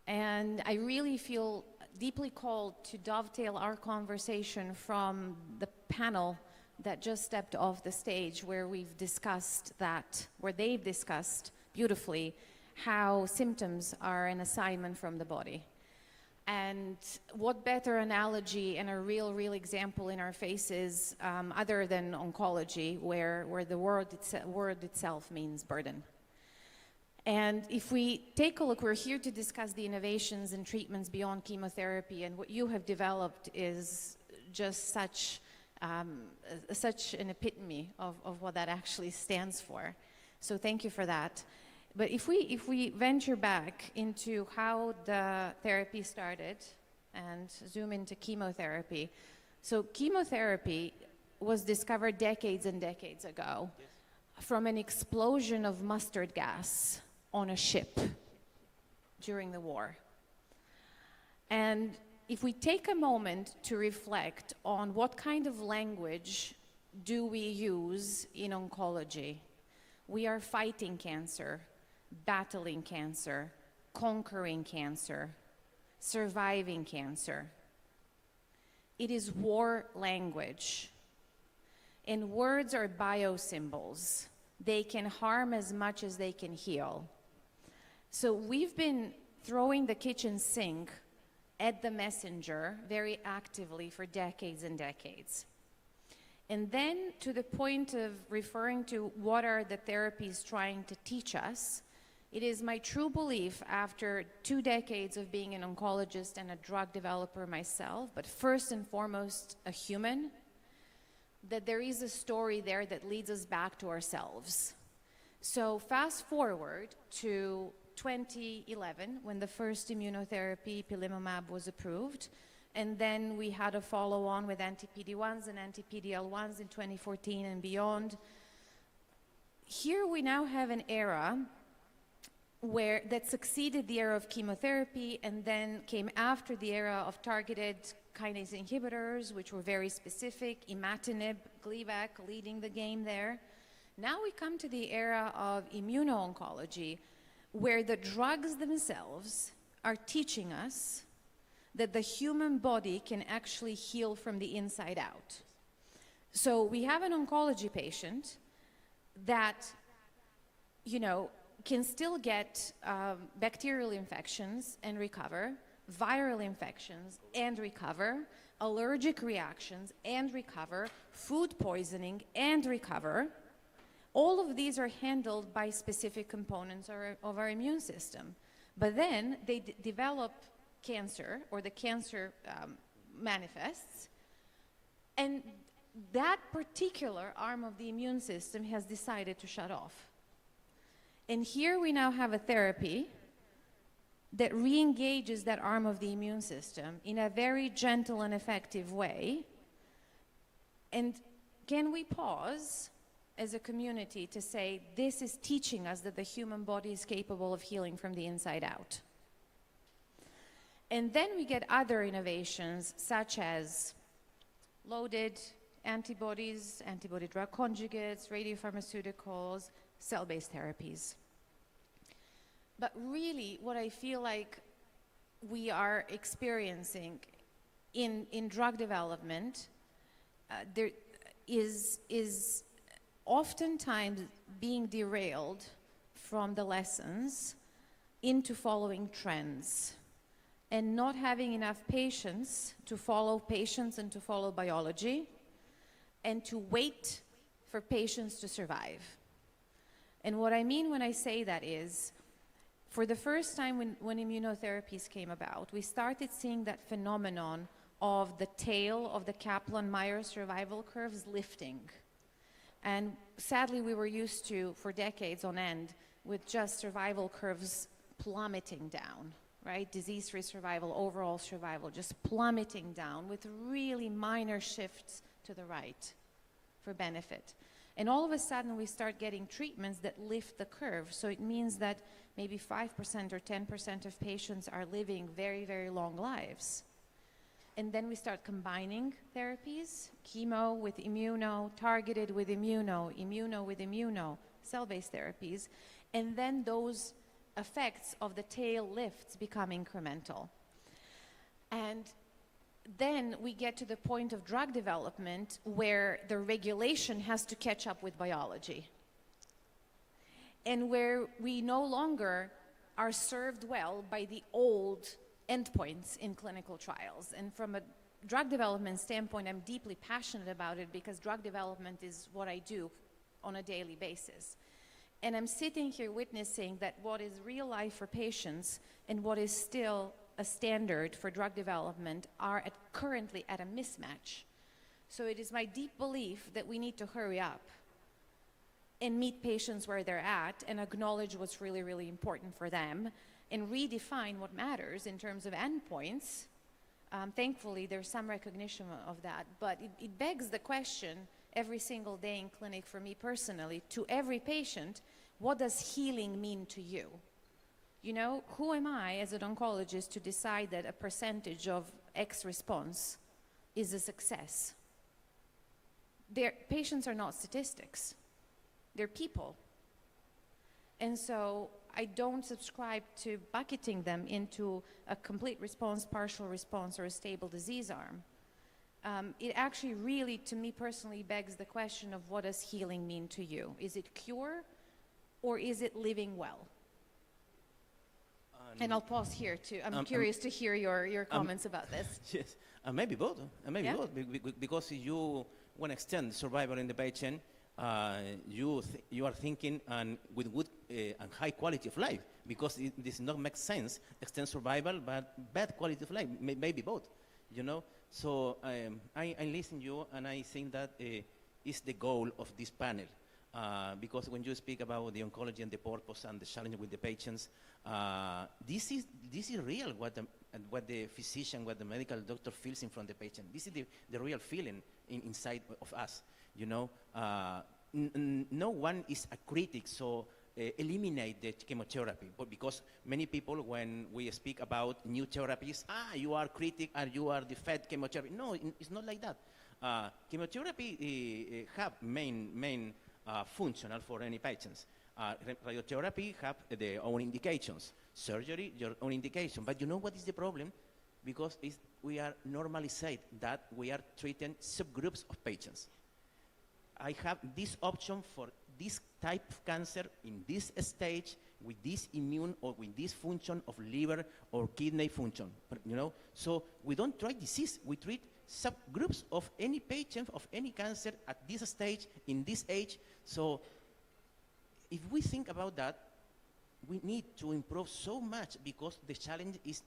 And I really feel deeply called to dovetail our conversation from the panel that just stepped off the stage, where we've discussed that, where they've discussed beautifully how symptoms are an assignment from the body. And what better analogy and a real example in our faces other than oncology, where the word itself means burden. And if we take a look, we're here to discuss the innovations and treatments beyond chemotherapy, and what you have developed is just such an epitome of what that actually stands for. So thank you for that. But if we venture back into how the therapy started and zoom into chemotherapy. So chemotherapy was discovered decades and decades ago from an explosion of mustard gas on a ship during the war. And if we take a moment to reflect on what kind of language do we use in oncology, we are fighting cancer, battling cancer, conquering cancer, surviving cancer. It is war language. And words are biosymbols. They can harm as much as they can heal. So we've been throwing the kitchen sink at the messenger very actively for decades and decades. And then to the point of referring to what are the therapies trying to teach us, it is my true belief, after 2 decades of being an oncologist and a drug developer myself, but first and foremost a human, that there is a story there that leads us back to ourselves. So fast forward to 2011, when the first immunotherapy, ipilimumab, was approved, and then we had a follow-on with anti-PD-1s and anti-PD-L1s in 2014 and beyond. Here we now have an era that succeeded the era of chemotherapy and then came after the era of targeted kinase inhibitors, which were very specific, imatinib, Gleevec leading the game there. Now we come to the era of immuno-oncology, where the drugs themselves are teaching us that the human body can actually heal from the inside out. So we have an oncology patient that, can still get bacterial infections and recover, viral infections and recover, allergic reactions and recover, food poisoning and recover. All of these are handled by specific components of our immune system. But then they develop cancer, or the cancer manifests, and that particular arm of the immune system has decided to shut off. And here we now have a therapy that re-engages that arm of the immune system in a very gentle and effective way. And can we pause as a community to say, this is teaching us that the human body is capable of healing from the inside out? And then we get other innovations, such as loaded antibodies, antibody-drug conjugates, radiopharmaceuticals, cell-based therapies. But really, what I feel like we are experiencing in drug development, there is oftentimes being derailed from the lessons into following trends and not having enough patience to follow patients and to follow biology and to wait for patients to survive. And what I mean when I say that is, for the first time when immunotherapies came about, we started seeing that phenomenon of the tail of the Kaplan-Meier survival curves lifting. And sadly, we were used to, for decades on end, with just survival curves plummeting down, right? Disease-free survival, overall survival, just plummeting down with really minor shifts to the right for benefit. And all of a sudden, we start getting treatments that lift the curve. So it means that maybe 5% or 10% of patients are living very, very long lives. And then we start combining therapies, chemo with immuno, targeted with immuno, immuno with immuno, cell-based therapies. And then those effects of the tail lifts become incremental. And then we get to the point of drug development where the regulation has to catch up with biology. And where we no longer are served well by the old endpoints in clinical trials. And from a drug development standpoint, I'm deeply passionate about it because drug development is what I do on a daily basis. And I'm sitting here witnessing that what is real life for patients and what is still a standard for drug development are currently at a mismatch. So it is my deep belief that we need to hurry up and meet patients where they're at and acknowledge what's really, really important for them and redefine what matters in terms of endpoints. Thankfully, there's some recognition of that, but it begs the question every single day in clinic for me personally, to every patient, what does healing mean to you? You know, who am I as an oncologist to decide that a percentage of X response is a success? Patients are not statistics. They're people. And so I don't subscribe to bucketing them into a complete response, partial response, or a stable disease arm. It actually really, to me personally, begs the question of what does healing mean to you? Is it cure or is it living well? And I'll pause here too. I'm curious to hear your comments about this. Yes, maybe both. Maybe Yeah? both. Because if you want to extend survival in the patient, you are thinking with good and high quality of life. Because it does not make sense extend survival, but bad quality of life. Maybe both. You know. So I listen to you, and I think that is the goal of this panel. Because when you speak about the oncology and the purpose and the challenge with the patients, this is real. What the physician, what the medical doctor feels in front of the patient. This is the real feeling inside of us. You know, no one is a critic, so eliminate the chemotherapy. But because many people, when we speak about new therapies, you are critic and you are the fed chemotherapy. No, it's not like that. Chemotherapy have main functional for any patients. Radiotherapy have their own indications. Surgery, your own indication. But you know what is the problem? Because we are normally said that we are treating subgroups of patients. I have this option for this type of cancer in this stage with this immune or with this function of liver or kidney function. You know, so we don't treat disease. We treat subgroups of any patient of any cancer at this stage in this age. So if we think about that, we need to improve so much because the challenge is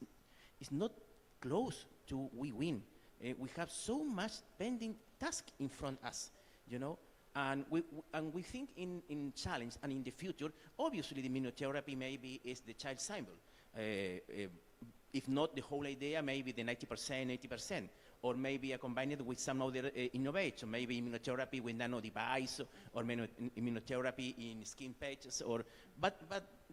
not close to we win. We have so much pending task in front of us, you know, and we think in challenge and in the future. Obviously, the immunotherapy maybe is the child symbol. If not the whole idea, maybe the 90%, 80%. Or maybe combined with some other innovation, maybe immunotherapy with nano device, or immunotherapy in skin patches, but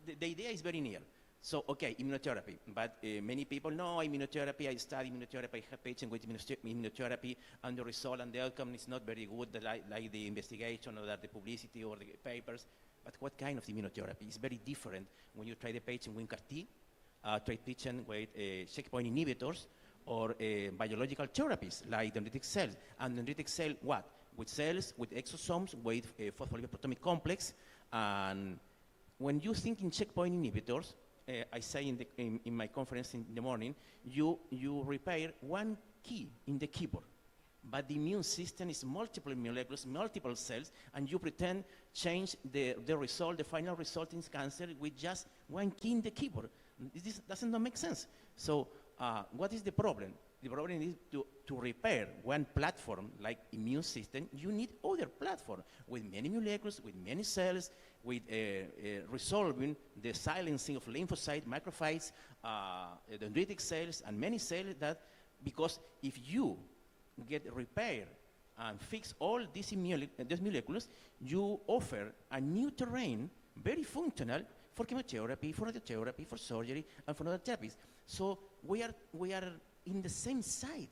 the idea is very near. So, okay, immunotherapy, but many people know immunotherapy, I study immunotherapy, I have patients with immunotherapy, and the result and the outcome is not very good, like the investigation or the publicity or the papers. But what kind of immunotherapy? It's very different when you try the patient with CAR-T, try patient with checkpoint inhibitors, or biological therapies like dendritic cells. And dendritic cell, what? With cells, with exosomes, with phospholipid complex. And when you think in checkpoint inhibitors, I say in my conference in the morning, you repair one key in the keyboard. But the immune system is multiple molecules, multiple cells, and you pretend change the result, the final result in cancer with just one key in the keyboard. This doesn't not make sense. So what is the problem? The problem is to repair one platform like immune system. You need other platform with many molecules, with many cells, with resolving the silencing of lymphocytes, macrophages, dendritic cells, and many cells that, because if you get repair and fix all these molecules, you offer a new terrain, very functional, for chemotherapy, for radiotherapy, for surgery, and for other therapies. So we are in the same side.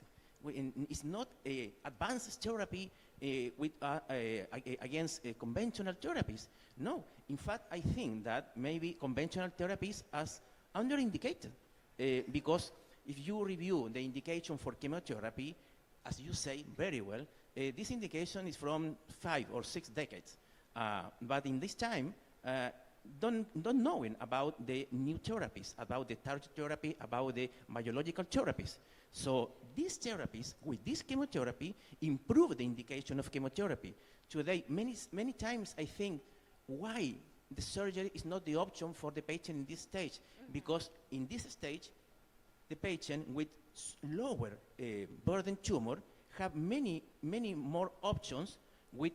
It's not advanced therapy against conventional therapies. No, in fact, I think that maybe conventional therapies are underindicated because if you review the indication for chemotherapy, as you say very well, this indication is from 5 or 6 decades. But in this time, don't knowing about the new therapies, about the targeted therapy, about the biological therapies. So these therapies, with this chemotherapy, improve the indication of chemotherapy. Today, many times I think, why the surgery is not the option for the patient in this stage? Because in this stage, the patient with lower burden tumor have many more options with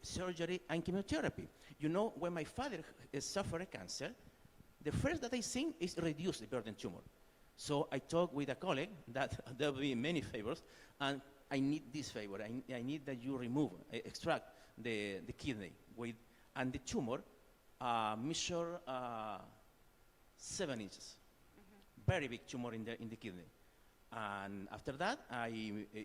surgery and chemotherapy. You know, when my father suffered cancer, the first that I think is reduce the burden tumor. So I talked with a colleague that there will be many favors, and I need this favor. I need that you remove, extract the kidney with, and the tumor measure 7 inches. Very big tumor in the kidney. And after that, I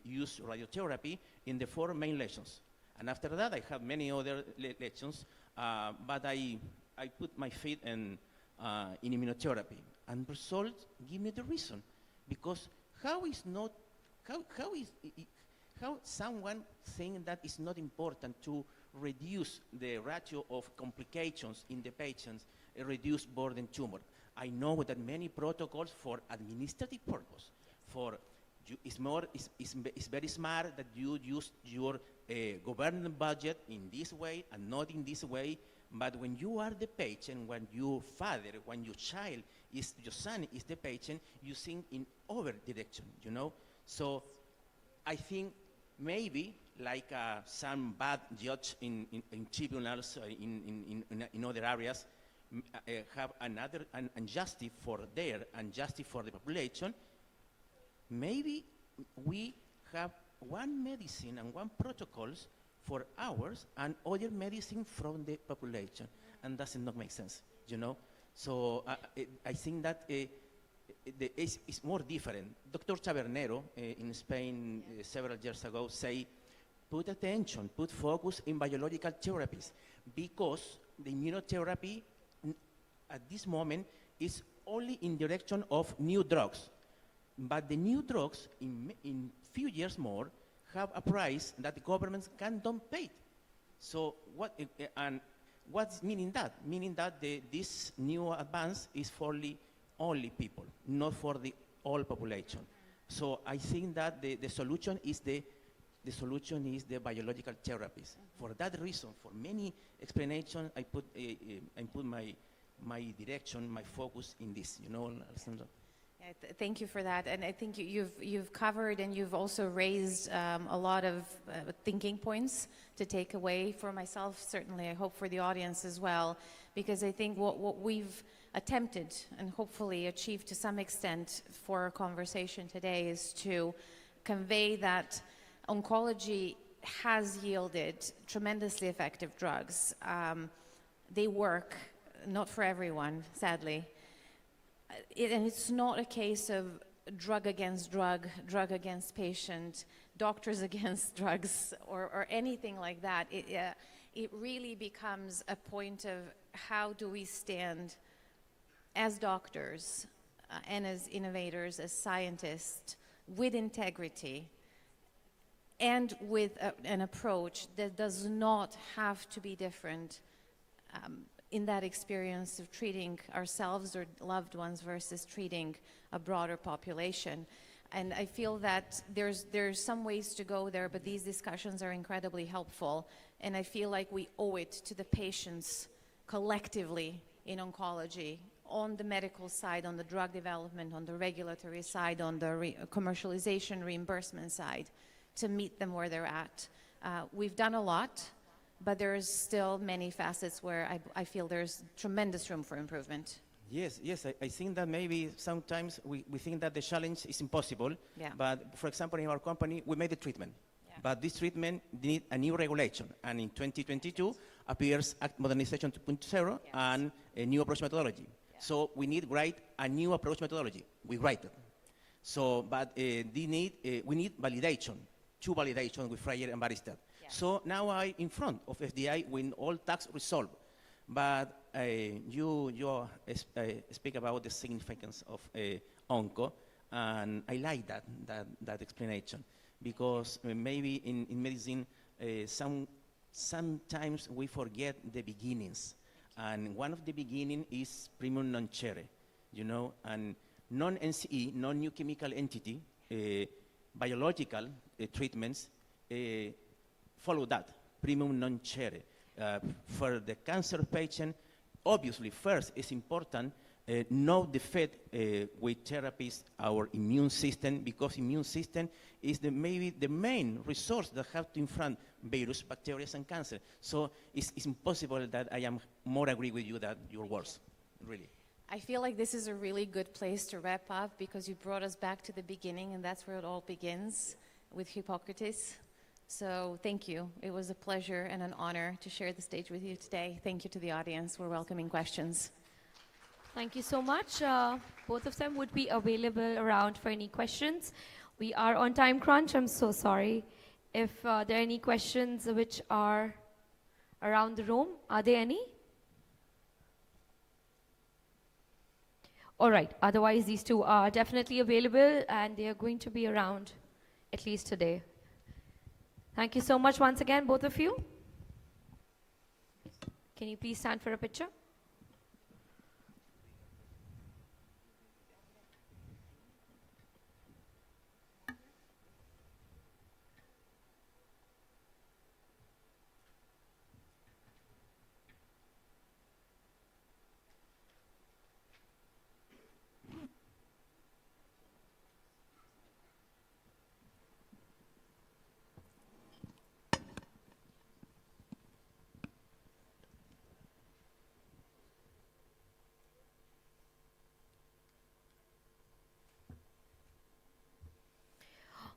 use radiotherapy in the 4 main lesions. And after that, I have many other lesions, but I put my feet in immunotherapy. And results give me the reason. Because how someone think that it's not important to reduce the ratio of complications in the patients, reduce burden tumor? I know that many protocols for administrative purpose, it's very smart that you use your government budget in this way and not in this way. But when you are the patient, when your father, when your child, your son is the patient, you think in other direction, you know? So I think maybe like some bad judge in tribunals in other areas have another injustice for their injustice for the population. Maybe we have one medicine and one protocols for ours and other medicine from the population, and does not make sense, you know? So I think that it's more different. Dr. Tabernero in Spain several years ago say, put attention, put focus in biological therapies, because the immunotherapy at this moment is only in direction of new drugs. But the new drugs, in few years more, have a price that the governments don't pay. So what's meaning that? Meaning that this new advance is for only people, not for the all population. So I think that the solution is the biological therapies. For that reason, for many explanations, I put my direction, my focus in this. You know, Alessandro. Yeah, thank you for that, and I think you've covered and you've also raised a lot of thinking points to take away for myself, certainly. I hope for the audience as well, because I think what we've attempted and hopefully achieved to some extent for our conversation today is to convey that oncology has yielded tremendously effective drugs. They work, not for everyone, sadly. And it's not a case of drug against drug, drug against patient, doctors against drugs, or anything like that. It really becomes a point of how do we stand as doctors and as innovators, as scientists, with integrity and with an approach that does not have to be different in that experience of treating ourselves or loved ones versus treating a broader population. And I feel that there's some ways to go there, but these discussions are incredibly helpful. And I feel like we owe it to the patients collectively in oncology, on the medical side, on the drug development, on the regulatory side, on the commercialization, reimbursement side, to meet them where they're at. We've done a lot, but there's still many facets where I feel there's tremendous room for improvement. Yes, I think that maybe sometimes we think that the challenge is impossible. Yeah. But for example, in our company, we made a treatment. Yeah. But this treatment needs a new regulation. And in 2022 appears Act Modernization 2.0 and a new approach methodology. Yeah. So we need write a new approach methodology. We write it. So, but we need validation, two validation with Freyer and Baristat. So now I'm in front of FDA with all tax resolved. But you speak about the significance of onco, and I like that explanation, because maybe in medicine sometimes we forget the beginnings, And one of the beginning is primum non cere, you know, and non-NCE, non-new chemical entity, biological treatments follow that, primum non cere. For the cancer patient, obviously, first it's important know the fit with therapies our immune system, because immune system is maybe the main resource that have to confront virus, bacteria, and cancer. So it's impossible that I am more agree with you than your words, really. I feel like this is a really good place to wrap up because you brought us back to the beginning, and that's where it all begins, with Hippocrates. So thank you. It was a pleasure and an honor to share the stage with you today. Thank you to the audience. We're welcoming questions. Thank you so much. Both of them would be available around for any questions. We are on time crunch. I'm so sorry. If there are any questions which are around the room, are there any? All right. Otherwise, these two are definitely available, and they are going to be around at least today. Thank you so much once again, both of you. Can you please stand for a picture?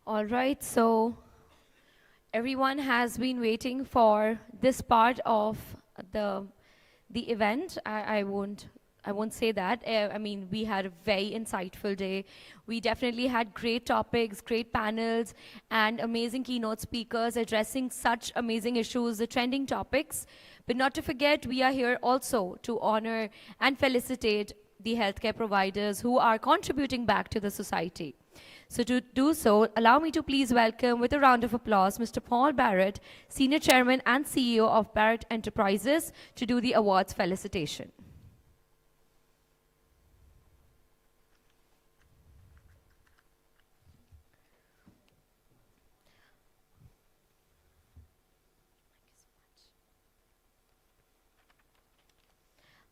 All right, so everyone has been waiting for this part of the event. I won't say that. I mean, we had a very insightful day. We definitely had great topics, great panels, and amazing keynote speakers addressing such amazing issues, the trending topics. But not to forget, we are here also to honor and felicitate the healthcare providers who are contributing back to the society. So to do so, allow me to please welcome with a round of applause Mr. Paul Barrett, Senior Chairman and CEO of Barrett Enterprises, to do the awards felicitation.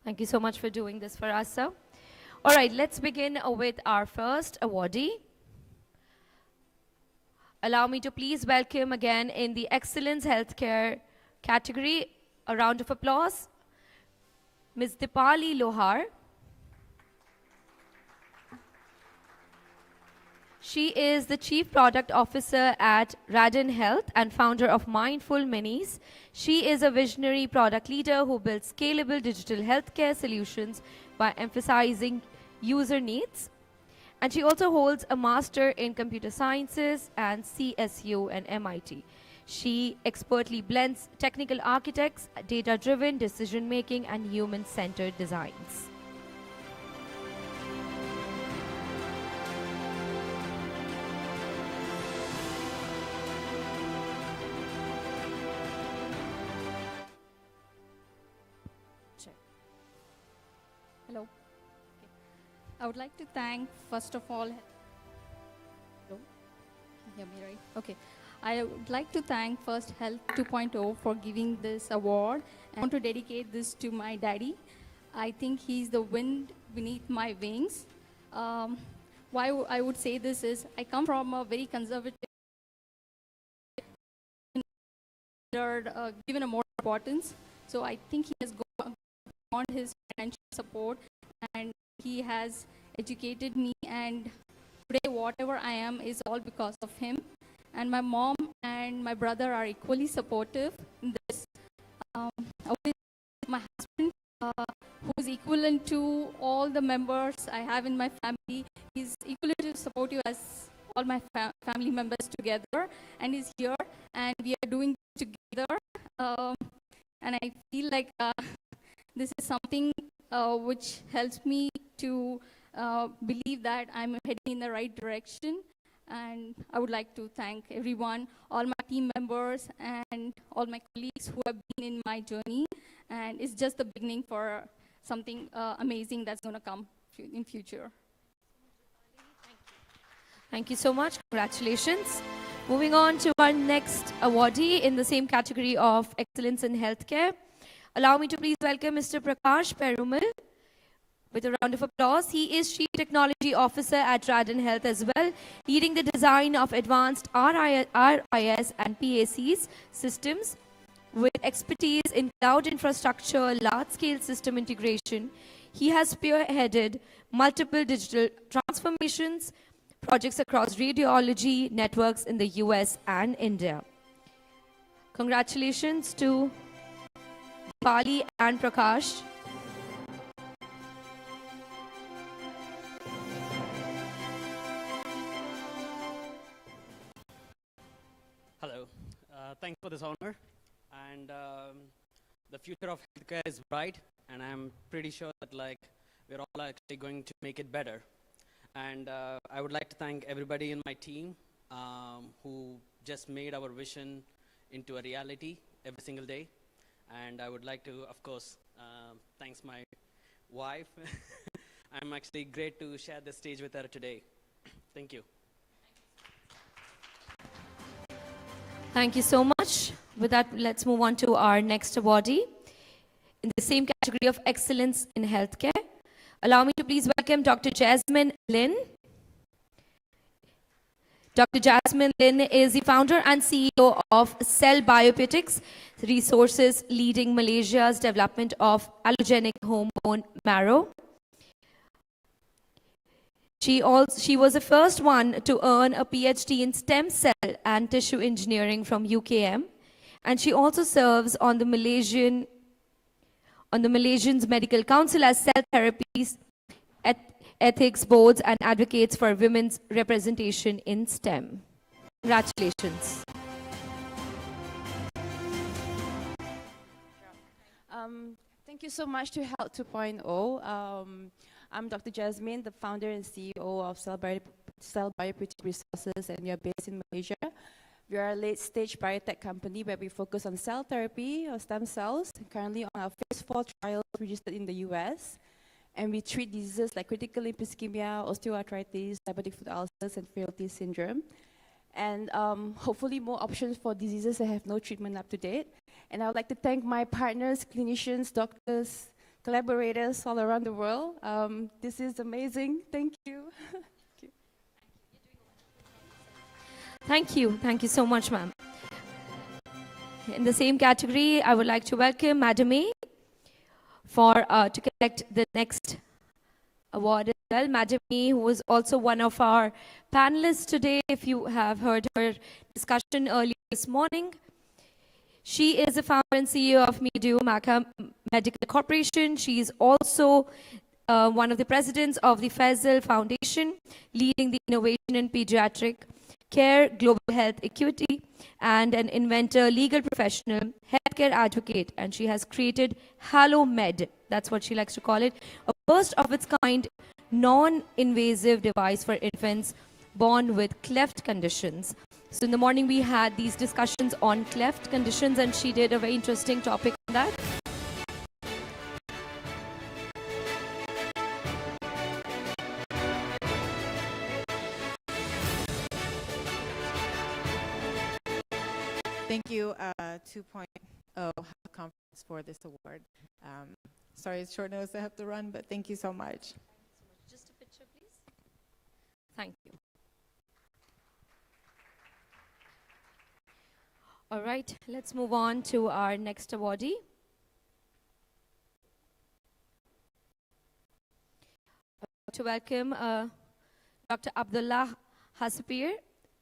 Thank you so much for doing this for us, sir. All right, let's begin with our first awardee. Allow me to please welcome again in the Excellence Healthcare category, a round of applause, Ms. Dipali Lohar. She is the Chief Product Officer at Radin Health and founder of Mindful Minis. She is a visionary product leader who builds scalable digital healthcare solutions by emphasizing user needs. And she also holds a Master in Computer Sciences and CSU and MIT. She expertly blends technical architects, data-driven decision-making, and human-centered designs. Hello. I would like to thank, first of all, hello? Can you hear me right? Okay. I would like to thank first Health 2.0 for giving this award. I want to dedicate this to my daddy. I think he's the wind beneath my wings. Why I would say this is, I come from a very conservative, given a more importance. So I think he has gone beyond his financial support, and he has educated me, and today whatever I am is all because of him. And my mom and my brother are equally supportive in this. My husband, who is equivalent to all the members I have in my family, is equally supportive as all my family members together, and is here, and we are doing this together. And I feel like this is something which helps me to believe that I'm heading in the right direction. And I would like to thank everyone, all my team members and all my colleagues who have been in my journey. and it's just the beginning for something amazing that's going to come in future. Thank you so much. Congratulations. Moving on to our next awardee in the same category of Excellence in Healthcare. Allow me to please welcome Mr. Prakash Perumal with a round of applause. He is Chief Technology Officer at Radin Health as well, leading the design of advanced RIS and PACs systems with expertise in cloud infrastructure, large-scale system integration. He has spearheaded multiple digital transformations, projects across radiology networks in the US and India. Congratulations to Pali and Prakash. Hello. Thanks for this honor. And the future of healthcare is bright, and I'm pretty sure that we're all actually going to make it better. And I would like to thank everybody in my team who just made our vision into a reality every single day. And I would like to, of course, thanks my wife. I'm actually great to share the stage with her today. Thank you. Thank you so much. With that, let's move on to our next awardee in the same category of Excellence in Healthcare. Allow me to please welcome Dr. Jasmine Lin. Dr. Jasmine Lin is the founder and CEO of Cell Biopeutics Resources, leading Malaysia's development of allogenic home bone marrow. She was the first one to earn a PhD in stem cell and tissue engineering from UKM, and she also serves on the Malaysians Medical Council as cell therapies ethics boards and advocates for women's representation in STEM. Congratulations. Thank you so much to Health 2.0. I'm Dr. Jasmine, the founder and CEO of Cell Biopeutics Resources, and we are based in Malaysia. We are a late-stage biotech company where we focus on cell therapy or stem cells, currently on our phase 4 trials registered in the US. And we treat diseases like critical limb ischemia, osteoarthritis, diabetic foot ulcers, and frailty syndrome. And hopefully more options for diseases that have no treatment up to date. And I would like to thank my partners, clinicians, doctors, collaborators all around the world. This is amazing. Thank you. Thank you. Thank you so much, ma'am. In the same category, I would like to welcome Madam A to collect the next award as well. Madam A, who was also one of our panelists today, if you have heard her discussion earlier this morning. She is the founder and CEO of Medu Maca Medical Corporation. She is also one of the presidents of the Faisal Foundation, leading the innovation in pediatric care, global health equity, and an inventor, legal professional, healthcare advocate, and she has created HaloMed, that's what she likes to call it, a first of its kind, non-invasive device for infants born with cleft conditions. So in the morning we had these discussions on cleft conditions, and she did a very interesting topic on that. Thank you, 2.0 conference for this award. Sorry, it's short notice I have to run, but thank you so much. Just a picture, please. Thank you. All right, let's move on to our next awardee. To welcome Dr. Abdullah Hasapir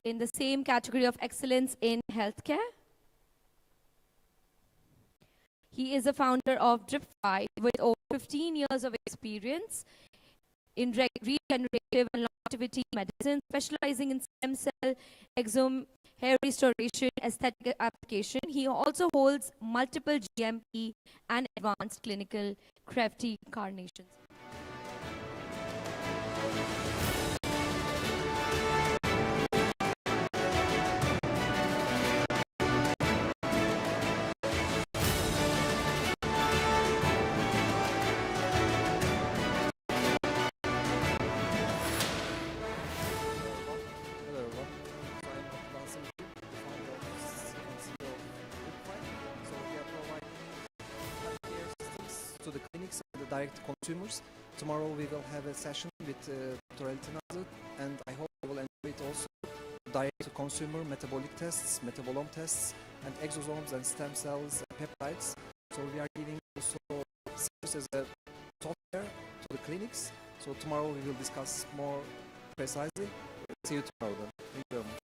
in the same category of excellence in healthcare. He is a founder of Drip5 with over 15 years of experience in regenerative and longevity medicine, specializing in stem cell, exome, hair restoration, aesthetic application. He also holds multiple GMP and advanced clinical crafty carnations. direct to consumers. Tomorrow we will have a session with Dr. Elton, and I hope you will enjoy it also. Direct to consumer metabolic tests, metabolome tests, and exosomes and stem cells and peptides. So we are giving also service as a software to the clinics. So tomorrow we will discuss more precisely. See you tomorrow then. Thank you very much.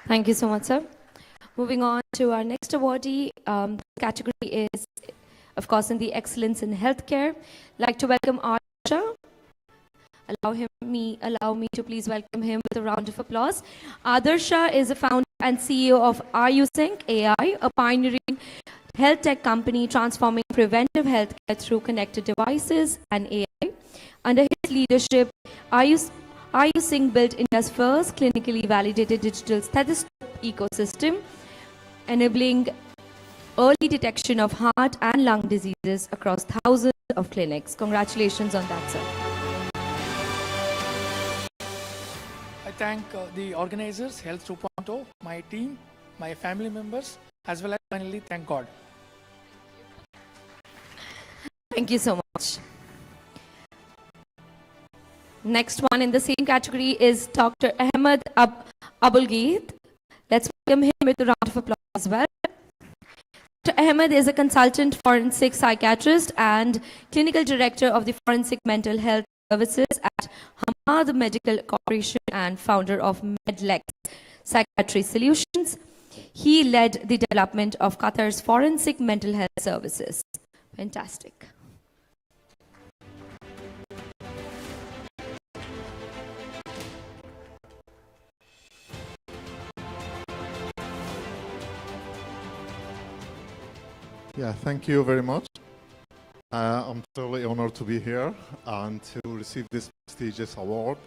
Thank you so much, sir. Moving on to our next awardee, category is, of course, in the excellence in healthcare. I'd like to welcome Arsha. Allow me to please welcome him with a round of applause. Adarsha is the founder and CEO of IUSync AI, a pioneering health tech company transforming preventive healthcare through connected devices and AI. Under his leadership, IUSync built India's first clinically validated digital stethoscope ecosystem, enabling early detection of heart and lung diseases across thousands of clinics. Congratulations on that, sir. I thank the organizers, Health 2.0, my team, my family members, as well as finally thank God. Thank you so much. Next one in the same category is Dr. Ahmed Abulgeet. Let's welcome him with a round of applause as well. Dr. Ahmed is a consultant forensic psychiatrist and clinical director of the Forensic Mental Health Services at Hamad Medical Corporation and founder of Medlex Psychiatry Solutions. He led the development of Qatar's forensic mental health services. Fantastic. Yeah, thank you very much. I'm truly honored to be here and to receive this prestigious award.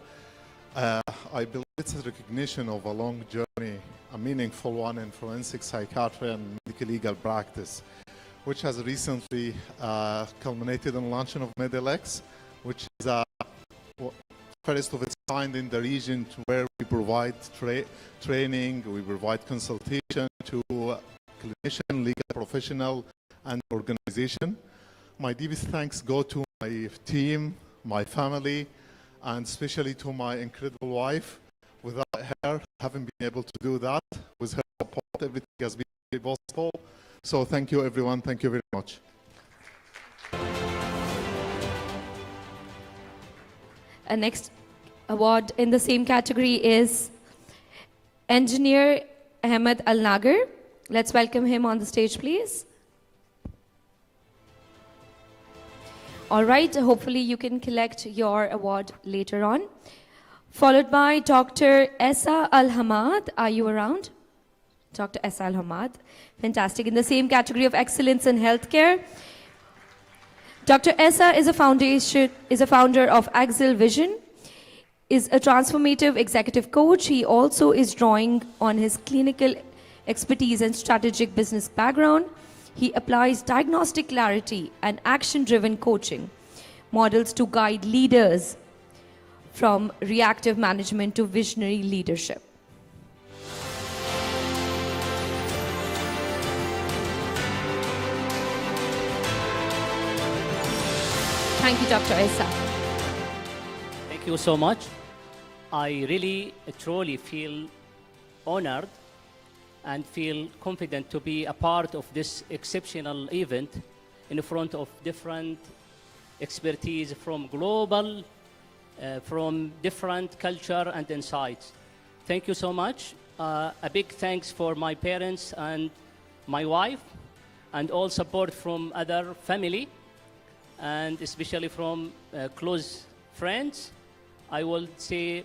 I believe it's a recognition of a long journey, a meaningful one in forensic psychiatry and medical legal practice, which has recently culminated in the launching of Medlex, which is a first of its kind in the region, where we provide training, we provide consultation to clinician, legal professional, and organization. My deepest thanks go to my team, my family, and especially to my incredible wife. Without her having been able to do that, with her support, everything has been possible. So thank you, everyone. Thank you very much. A next award in the same category is Engineer Ahmed Al Nagar. Let's welcome him on the stage, please. All right, hopefully you can collect your award later on. Followed by Dr. Essa Al Hamad. Are you around? Dr. Essa Al Hamad. Fantastic. In the same category of excellence in healthcare, Dr. Essa is a founder of Axel Vision, is a transformative executive coach. He also is drawing on his clinical expertise and strategic business background. He applies diagnostic clarity and action-driven coaching models to guide leaders from reactive management to visionary leadership. Thank you, Dr. Essa. Thank you so much. I really, truly feel honored and feel confident to be a part of this exceptional event in front of different expertise from global, from different culture and insights. Thank you so much. A big thanks for my parents and my wife, and all support from other family, and especially from close friends. I will say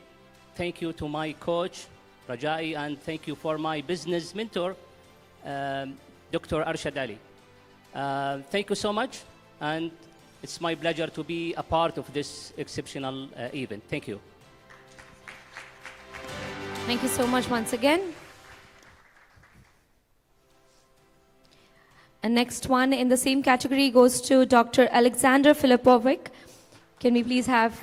thank you to my coach, Rajai, and thank you for my business mentor, Dr. Arshad Ali. Thank you so much, and it's my pleasure to be a part of this exceptional event. Thank you. Thank you so much once again. And next one in the same category goes to Dr. Alexander Filipovic. Can we please have...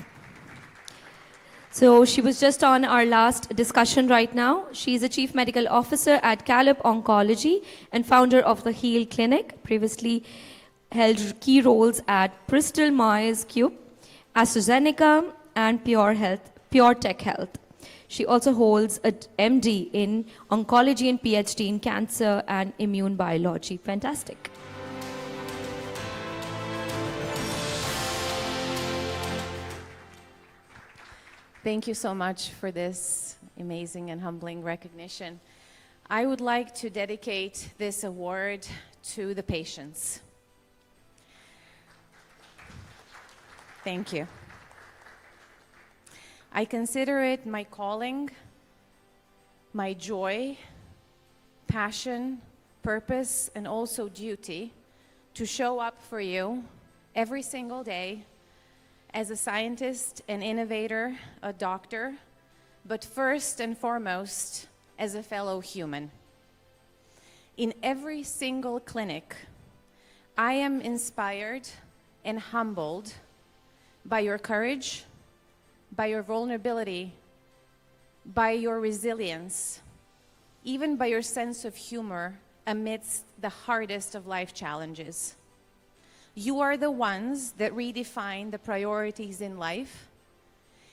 So she was just on our last discussion right now. She is a Chief Medical Officer at Caleb Oncology and founder of the HEAL Clinic, previously held key roles at Bristol Myers Squibb, AstraZeneca, and Pure Tech Health. She also holds a MD in oncology and PhD in cancer and immune biology. Fantastic. Thank you so much for this amazing and humbling recognition. I would like to dedicate this award to the patients. Thank you. I consider it my calling, my joy, passion, purpose, and also duty to show up for you every single day as a scientist, an innovator, a doctor, but first and foremost, as a fellow human. In every single clinic, I am inspired and humbled by your courage, by your vulnerability, by your resilience, even by your sense of humor amidst the hardest of life challenges. You are the ones that redefine the priorities in life,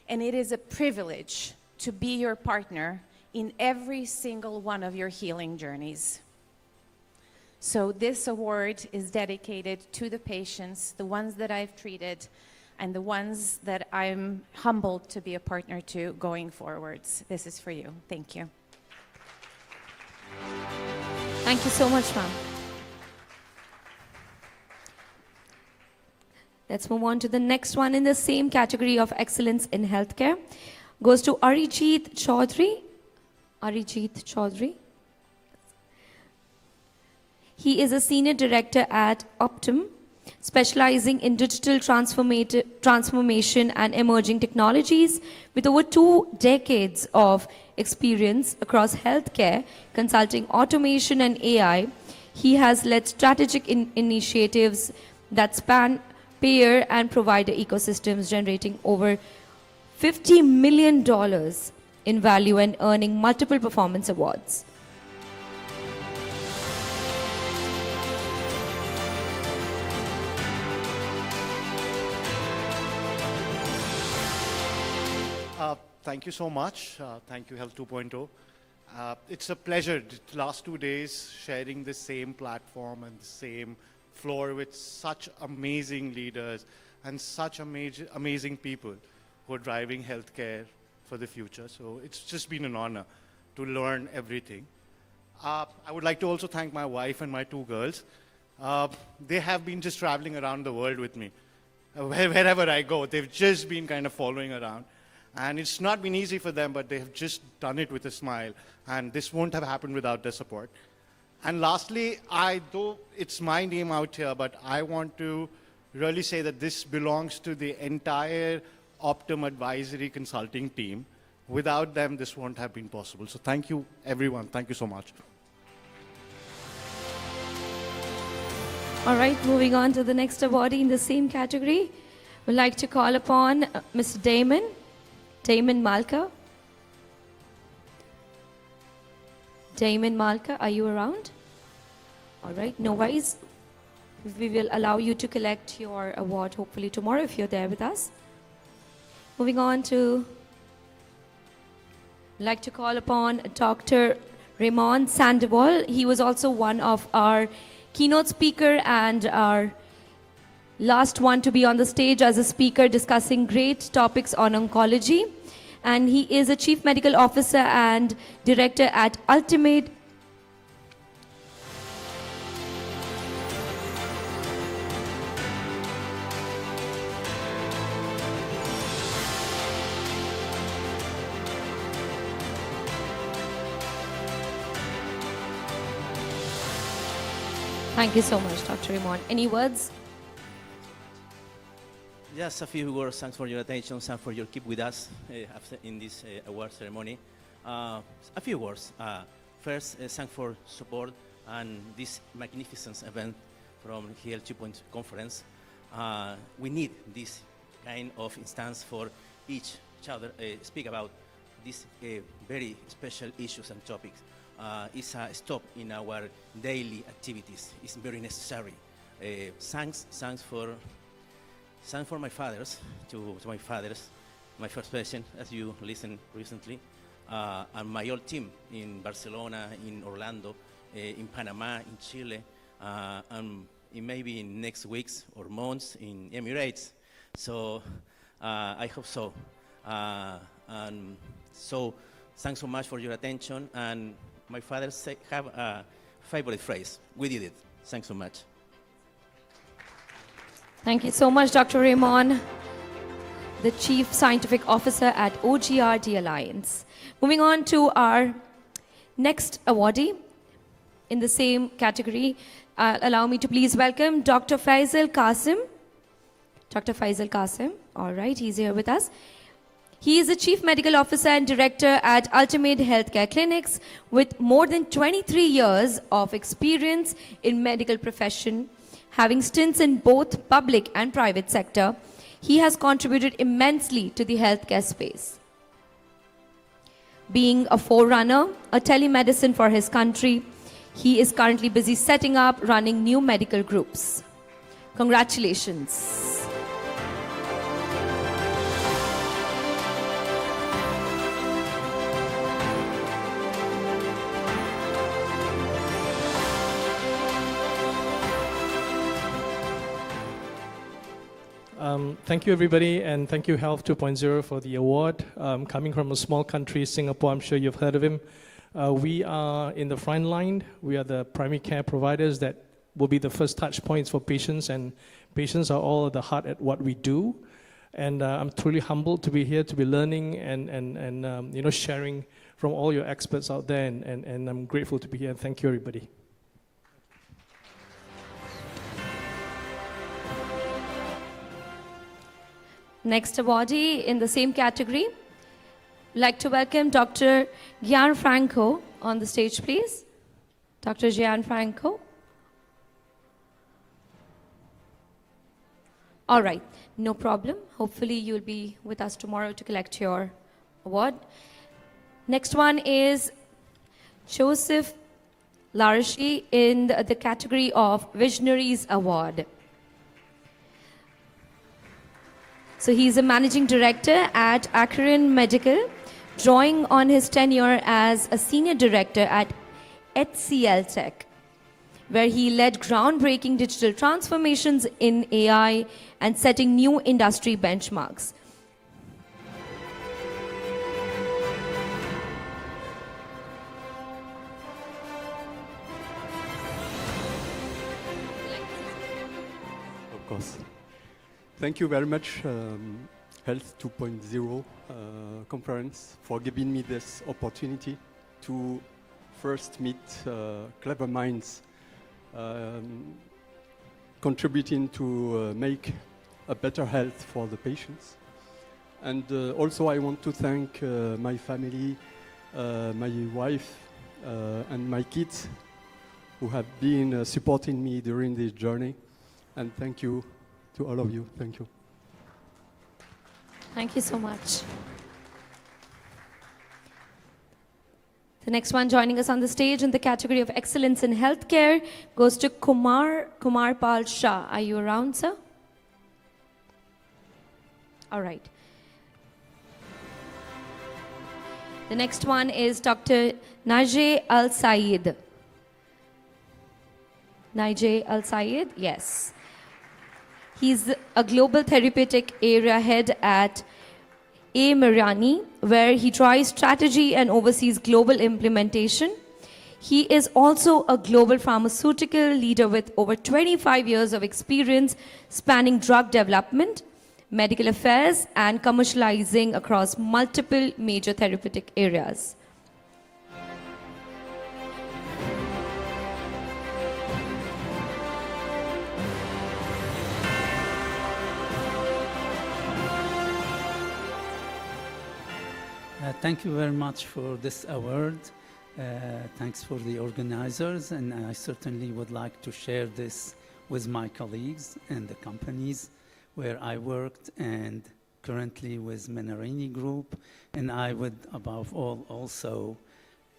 and it is a privilege to be your partner in every single one of your healing journeys. So this award is dedicated to the patients, the ones that I've treated, and the ones that I'm humbled to be a partner to going forwards. This is for you. Thank you. Thank you so much, ma'am. Let's move on to the next one in the same category of excellence in healthcare. Goes to Arijit Chaudhary. Arijit Chaudhary. He is a senior director at Optum, specializing in digital transformation and emerging technologies. With over 2 decades of experience across healthcare, consulting, automation, and AI, he has led strategic initiatives that span payer and provider ecosystems, generating over $50 million in value and earning multiple performance awards. Thank you so much. Thank you, Health 2.0. It's a pleasure, the last 2 days, sharing the same platform and the same floor with such amazing leaders and such amazing people who are driving healthcare for the future. So it's just been an honor to learn everything. I would like to also thank my wife and my 2 girls. They have been just traveling around the world with me. Wherever I go, they've just been kind of following around. And it's not been easy for them, but they have just done it with a smile. And this won't have happened without their support. And lastly, though it's my name out here, but I want to really say that this belongs to the entire Optum Advisory Consulting team. Without them, this won't have been possible. So thank you, everyone. Thank you so much. All right, moving on to the next awardee in the same category. We'd like to call upon Mr. Damon Malka. Damon Malka, are you around? All right, no worries. We will allow you to collect your award hopefully tomorrow if you're there with us. Moving on to, I'd like to call upon Dr. Raymond Sandoval. He was also one of our keynote speaker and our last one to be on the stage as a speaker discussing great topics on oncology. And he is a chief medical officer and director at Ultimate. Thank you so much, Dr. Raymond. Any words? Just a few words. Thanks for your attention. Thanks for your keep with us in this award ceremony. A few words. First, thanks for support and this magnificent event from Health 2.0 conference. We need this kind of instance for each other speak about these very special issues and topics. It's a stop in our daily activities. It's very necessary. Thanks for my fathers, to my fathers, my first patient, as you listened recently, and my whole team in Barcelona, in Orlando, in Panama, in Chile, and maybe in next weeks or months in Emirates. So I hope so. And so thanks so much for your attention. And my father have a favorite phrase: "We did it." Thanks so much. Thank you so much, Dr. Raymond, the Chief Scientific Officer at OGRD Alliance. Moving on to our next awardee in the same category, allow me to please welcome Dr. Faisal Qasim. Dr. Faisal Qasim, all right, he's here with us. He is the Chief Medical Officer and Director at Ultimate Healthcare Clinics with more than 23 years of experience in medical profession. Having stints in both public and private sector, he has contributed immensely to the healthcare space. Being a forerunner, a telemedicine for his country, he is currently busy setting up, running new medical groups. Congratulations. Thank you, everybody, and thank you, Health 2.0, for the award. Coming from a small country, Singapore, I'm sure you've heard of him. We are in the front line. We are the primary care providers that will be the first touch points for patients, and patients are all at the heart at what we do. And I'm truly humbled to be here, to be learning and sharing from all your experts out there, and I'm grateful to be here, and thank you, everybody. Next awardee in the same category, I'd like to welcome Dr. Gianfranco on the stage, please. Dr. Gianfranco. All right, no problem. Hopefully you'll be with us tomorrow to collect your award. Next one is Joseph Larashi in the category of Visionaries Award. So he's a managing director at Akron Medical, drawing on his tenure as a senior director at HCL Tech, where he led groundbreaking digital transformations in AI and setting new industry benchmarks. Of course. Thank you very much, Health 2.0 conference, for giving me this opportunity to first meet clever minds contributing to make a better health for the patients. And also I want to thank my family, my wife, and my kids who have been supporting me during this journey. And thank you to all of you. Thank you. Thank you so much. The next one joining us on the stage in the category of Excellence in Healthcare goes to Kumar Pal Shah. Are you around, sir? All right. The next one is Dr. Najee Al Sayed. Najee Al Sayed, yes. He's a global therapeutic area head at A. Mariani, where he drives strategy and oversees global implementation. He is also a global pharmaceutical leader with over 25 years of experience spanning drug development, medical affairs, and commercializing across multiple major therapeutic areas. Thank you very much for this award. Thanks for the organizers, and I certainly would like to share this with my colleagues and the companies where I worked, and currently with Menarini Group. And I would, above all, also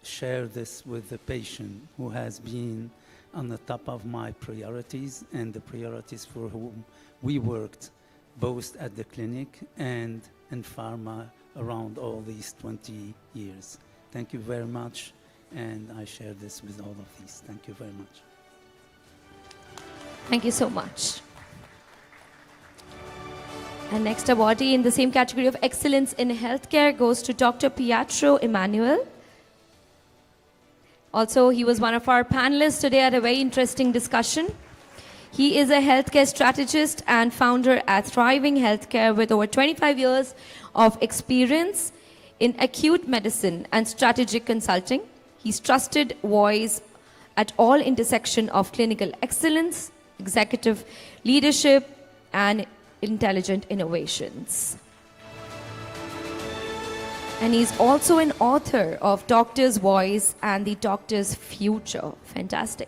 share this with the patient who has been on the top of my priorities and the priorities for whom we worked both at the clinic and in pharma around all these 20 years. Thank you very much, and I share this with all of these. Thank you very much. Thank you so much. And next awardee in the same category of excellence in healthcare goes to Dr. Pietro Emanuel. Also, he was one of our panelists today at a very interesting discussion. He is a healthcare strategist and founder at Thriving Healthcare with over 25 years of experience in acute medicine and strategic consulting. He's trusted voice at all intersection of clinical excellence, executive leadership, and intelligent innovations. And he's also an author of Doctor's Voice and the Doctor's Future. Fantastic.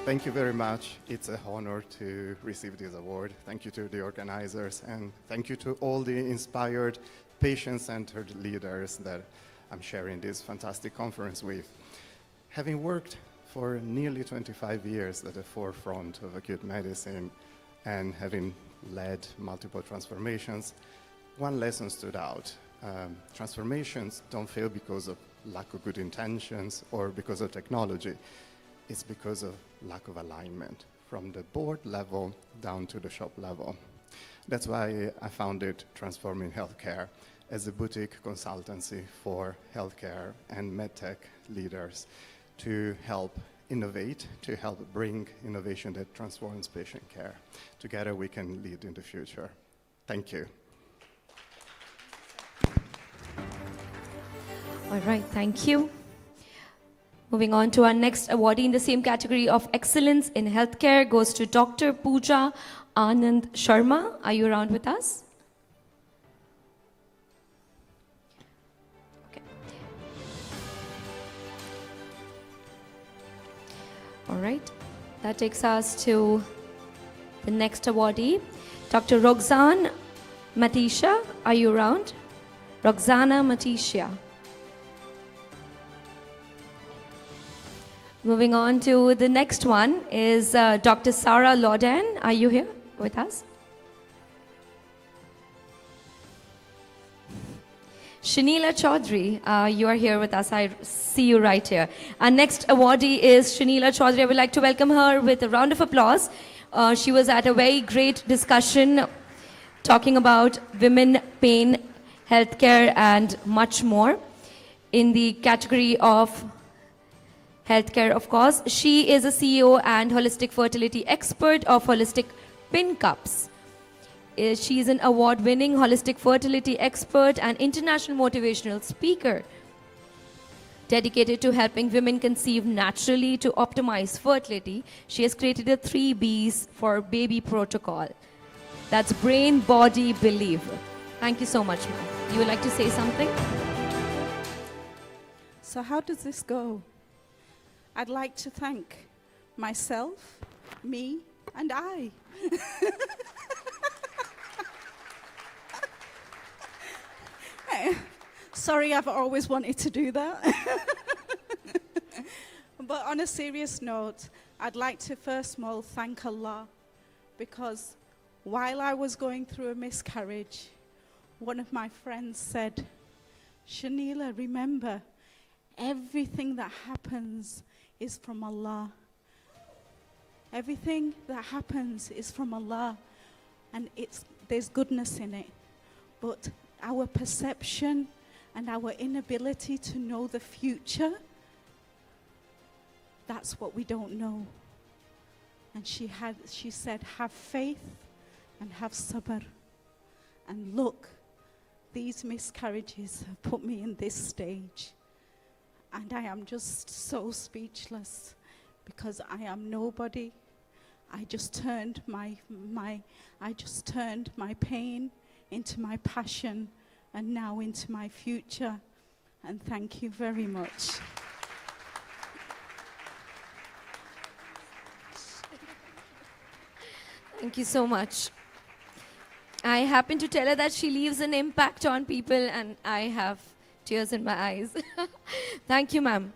Thank you very much. It's an honor to receive this award. Thank you to the organizers, and thank you to all the inspired, patient-centered leaders that I'm sharing this fantastic conference with. Having worked for nearly 25 years at the forefront of acute medicine and having led multiple transformations, one lesson stood out. Transformations don't fail because of lack of good intentions or because of technology. It's because of lack of alignment from the board level down to the shop level. That's why I founded Transforming Healthcare as a boutique consultancy for healthcare and medtech leaders to help innovate, to help bring innovation that transforms patient care. Together we can lead in the future. Thank you. All right, thank you. Moving on to our next awardee in the same category of excellence in healthcare goes to Dr. Pooja Anand Sharma. Are you around with us? Okay. All right, that takes us to the next awardee, Dr. Roxanne Matisha. Are you around? Roxana Matisha. Moving on to the next one is Dr. Sarah Laudan. Are you here with us? Shanila Chaudhary, you are here with us. I see you right here. Our next awardee is Shanila Chaudhary. I would like to welcome her with a round of applause. She was at a very great discussion talking about women, pain, healthcare, and much more in the category of healthcare, of course. She is a CEO and holistic fertility expert of Holistic Pin Cups. She is an award-winning holistic fertility expert and international motivational speaker dedicated to helping women conceive naturally to optimize fertility. She has created a 3 B's for baby protocol. That's brain, body, believe. Thank you so much, ma'am. You would like to say something? So how does this go? I'd like to thank myself, me, and I. Sorry, I've always wanted to do that. But on a serious note, I'd like to first of all thank Allah, because while I was going through a miscarriage, one of my friends said, Shanila, remember, everything that happens is from Allah. Everything that happens is from Allah, and there's goodness in it. But our perception and our inability to know the future, that's what we don't know. And she said, have faith and have sabr. And look, these miscarriages have put me in this stage. And I am just so speechless because I am nobody. I just turned my pain into my passion and now into my future. And thank you very much. Thank you so much. I happen to tell her that she leaves an impact on people, and I have tears in my eyes. Thank you, ma'am.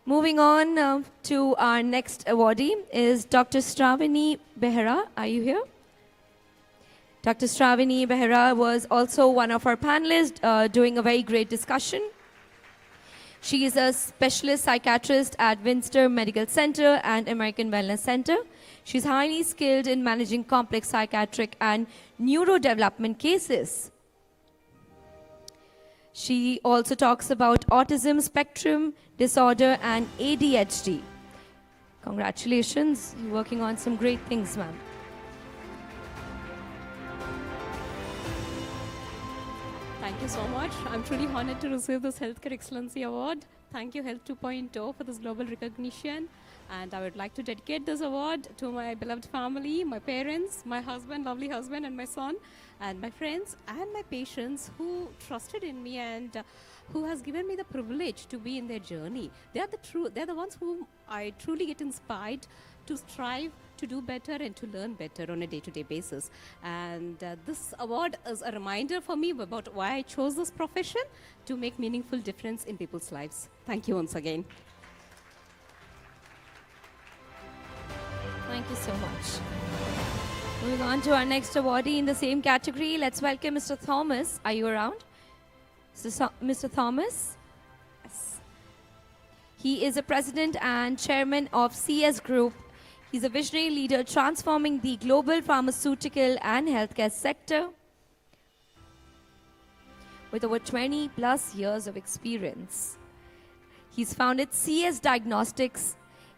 Moving on to our next awardee is Dr. Stravani Behera. Are you here? Dr. Stravani Behera was also one of our panelists doing a very great discussion. She is a specialist psychiatrist at Winster Medical Center and American Wellness Center. She's highly skilled in managing complex psychiatric and neurodevelopment cases. She also talks about autism spectrum disorder and ADHD. Congratulations, you're working on some great things, ma'am. Thank you so much. I'm truly honored to receive this Healthcare Excellency Award. Thank you, Health 2.0, for this global recognition. And I would like to dedicate this award to my beloved family, my parents, my husband, lovely husband, and my son, and my friends, and my patients who trusted in me and who has given me the privilege to be in their journey. They're the ones whom I truly get inspired to strive to do better and to learn better on a day-to-day basis. And this award is a reminder for me about why I chose this profession, to make meaningful difference in people's lives. Thank you once again. Thank you so much. Moving on to our next awardee in the same category, let's welcome Mr. Thomas. Are you around? Mr. Thomas? Yes. He is a president and chairman of CS Group. He's a visionary leader transforming the global pharmaceutical and healthcare sector with over 20 plus years of experience. He's founded CS Diagnostics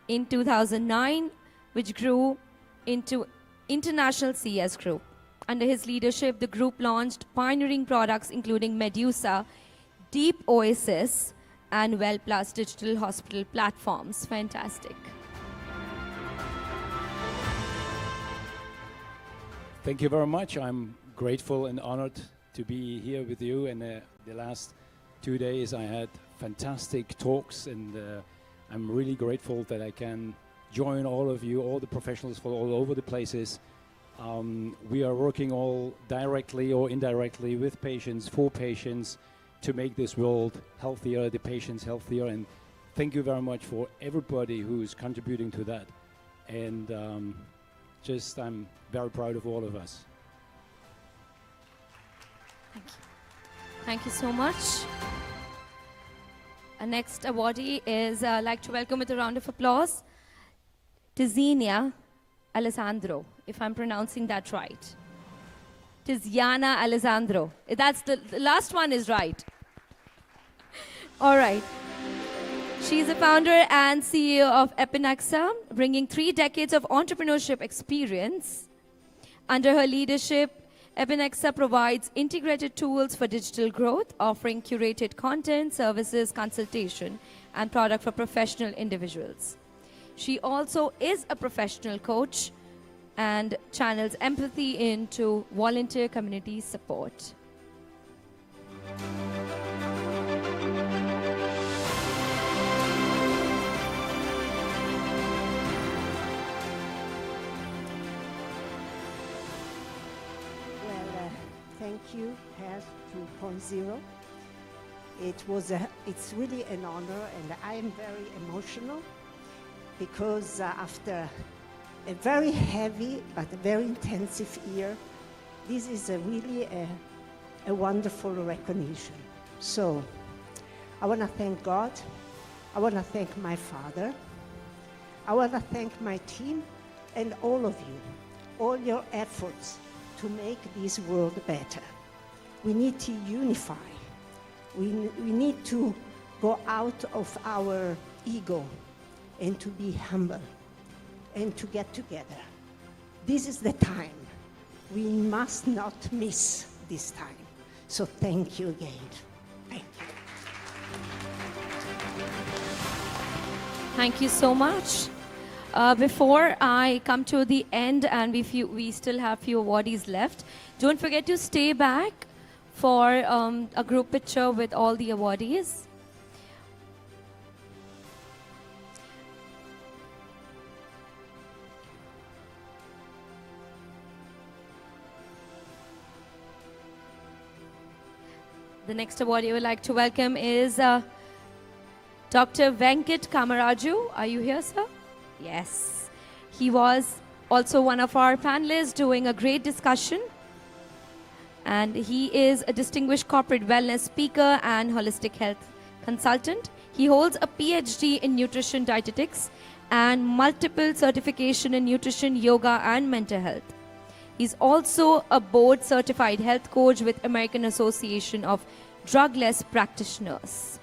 in 2009, which grew into International CS Group. Under his leadership, the group launched pioneering products including Medusa, Deep Oasis, and Well Plus digital hospital platforms. Fantastic. Thank you very much. I'm grateful and honored to be here with you. And the last 2 days I had fantastic talks, and I'm really grateful that I can join all of you, all the professionals from all over the places. We are working all directly or indirectly with patients, for patients, to make this world healthier, the patients healthier. And thank you very much for everybody who's contributing to that. And I'm very proud of all of us. Thank you. Thank you so much. Our next awardee is, I'd like to welcome with a round of applause, Tiziana Alessandro, if I'm pronouncing that right. Tiziana Alessandro. That's the last one is right. All right. She's the founder and CEO of Epinaxa, bringing 3 decades of entrepreneurship experience. Under her leadership, Epinaxa provides integrated tools for digital growth, offering curated content, services, consultation, and product for professional individuals. She also is a professional coach and channels empathy into volunteer community support. Thank you, Health 2.0. It's really an honor, and I am very emotional because after a very heavy but very intensive year, this is really a wonderful recognition. So I want to thank God. I want to thank my father. I want to thank my team and all of you, all your efforts to make this world better. We need to unify. We need to go out of our ego and to be humble and to get together. This is the time. We must not miss this time. So thank you again. Thank you. Thank you so much. Before I come to the end, and we still have few awardees left, don't forget to stay back for a group picture with all the awardees. The next awardee I would like to welcome is Dr. Venkat Kamaraju, are you here, sir? Yes. He was also one of our panelists doing a great discussion. And he is a distinguished corporate wellness speaker and holistic health consultant. He holds a PhD in nutrition dietetics and multiple certification in nutrition, yoga, and mental health. He's also a board certified health coach with American Association of Drugless Practitioners.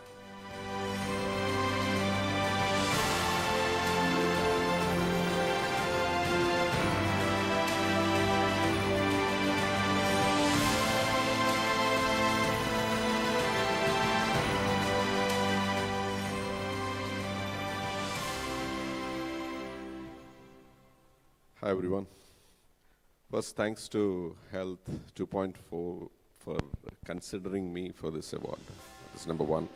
Hi everyone. First, thanks to Health 2.4 for considering me for this award. That's number one.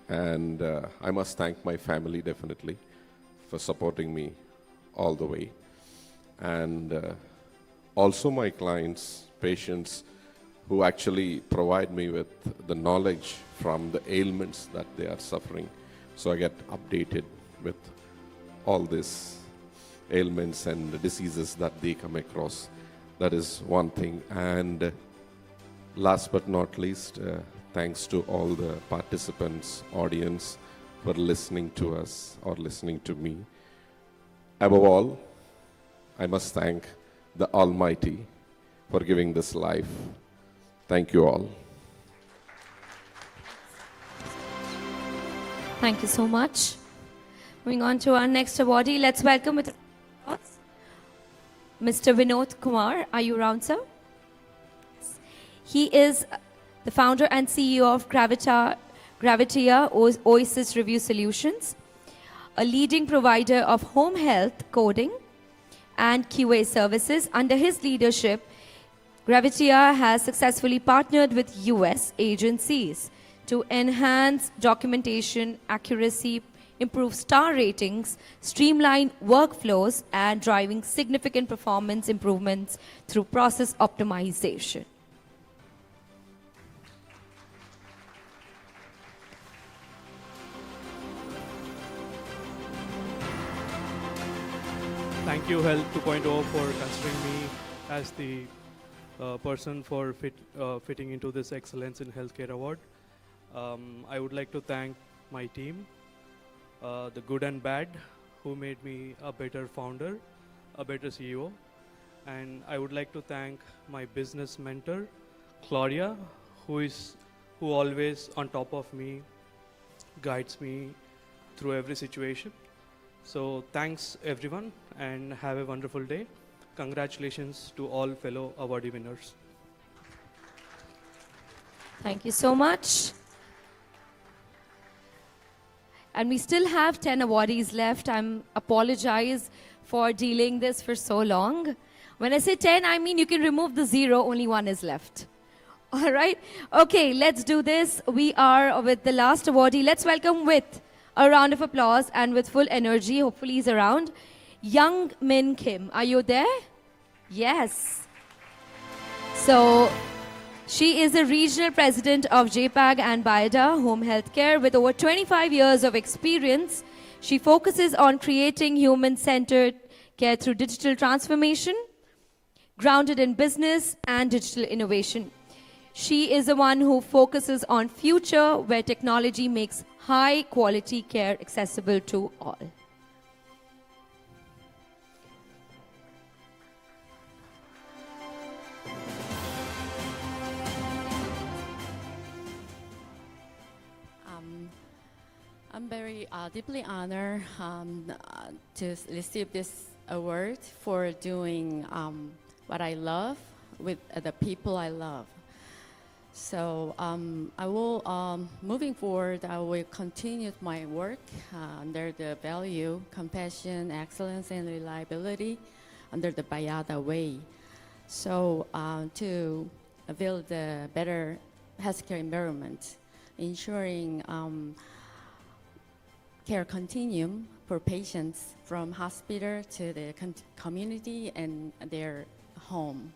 And I must thank my family definitely for supporting me all the way. And also my clients, patients who actually provide me with the knowledge from the ailments that they are suffering. So I get updated with all this ailments and the diseases that they come across. That is one thing. And last but not least, thanks to all the participants, audience, for listening to us or listening to me. Above all, I must thank the Almighty for giving this life. Thank you all. Thank you so much. Moving on to our next awardee, let's welcome with Mr. Vinod Kumar. Are you around, sir? He is the founder and CEO of Gravitia Oasis Review Solutions, a leading provider of home health coding and QA services. Under his leadership, Gravitia has successfully partnered with US agencies to enhance documentation accuracy, improve star ratings, streamline workflows, and driving significant performance improvements through process optimization. Thank you, Health 2.0, for considering me as the person for fitting into this Excellence in Healthcare Award. I would like to thank my team, the good and bad, who made me a better founder, a better CEO. And I would like to thank my business mentor, Claudia, who always on top of me, guides me through every situation. So thanks everyone and have a wonderful day. Congratulations to all fellow awardee winners. Thank you so much. And we still have 10 awardees left. I apologize for dealing this for so long. When I say 10, I mean you can remove the 0, only 1 is left. All right? Okay, let's do this. We are with the last awardee. Let's welcome with a round of applause and with full energy, hopefully he's around, Young Min Kim. Are you there? Yes. So, she is the regional president of JPAG and Bayada Home Healthcare with over 25 years of experience. She focuses on creating human-centered care through digital transformation, grounded in business and digital innovation. She is the one who focuses on future where technology makes high-quality care accessible to all. I'm very deeply honored to receive this award for doing what I love with the people I love. So I will, moving forward, I will continue my work under the value, compassion, excellence, and reliability under the Bayada way. So to build a better healthcare environment, ensuring care continuum for patients from hospital to the community and their home.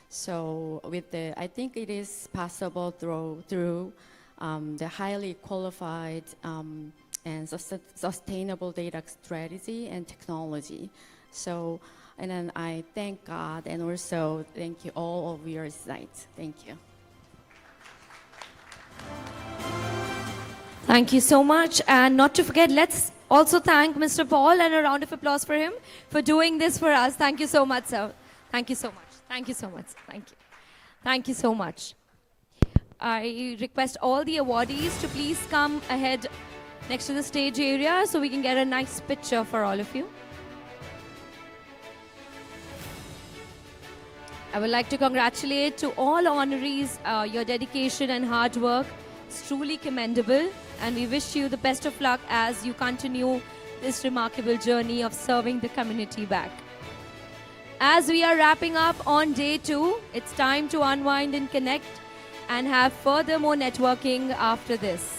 So with the, I think it is possible through the highly qualified and sustainable data strategy and technology. So, and then I thank God and also thank you all of your sites. Thank you. Thank you so much. And not to forget, let's also thank Mr. Paul and a round of applause for him for doing this for us. Thank you so much, sir. Thank you so much. Thank you so much. Thank you. Thank you so much. I request all the awardees to please come ahead next to the stage area so we can get a nice picture for all of you. I would like to congratulate to all honorees. Your dedication and hard work is truly commendable, and we wish you the best of luck as you continue this remarkable journey of serving the community back. As we are wrapping up on day 2, it's time to unwind and connect and have further more networking after this.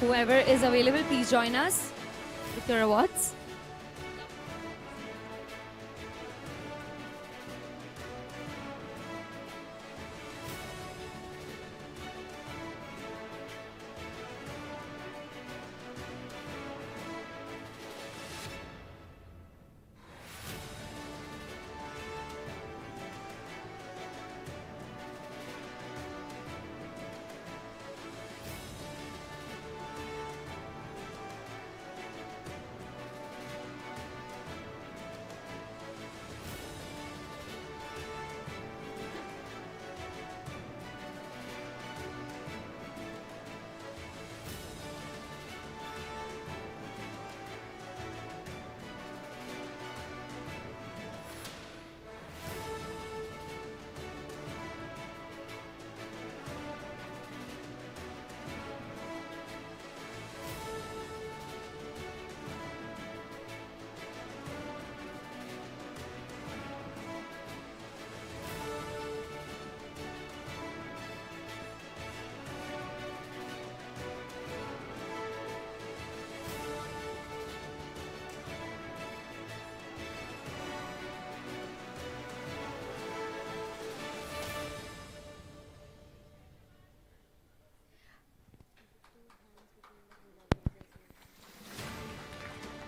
Whoever is available, please join us with your awards.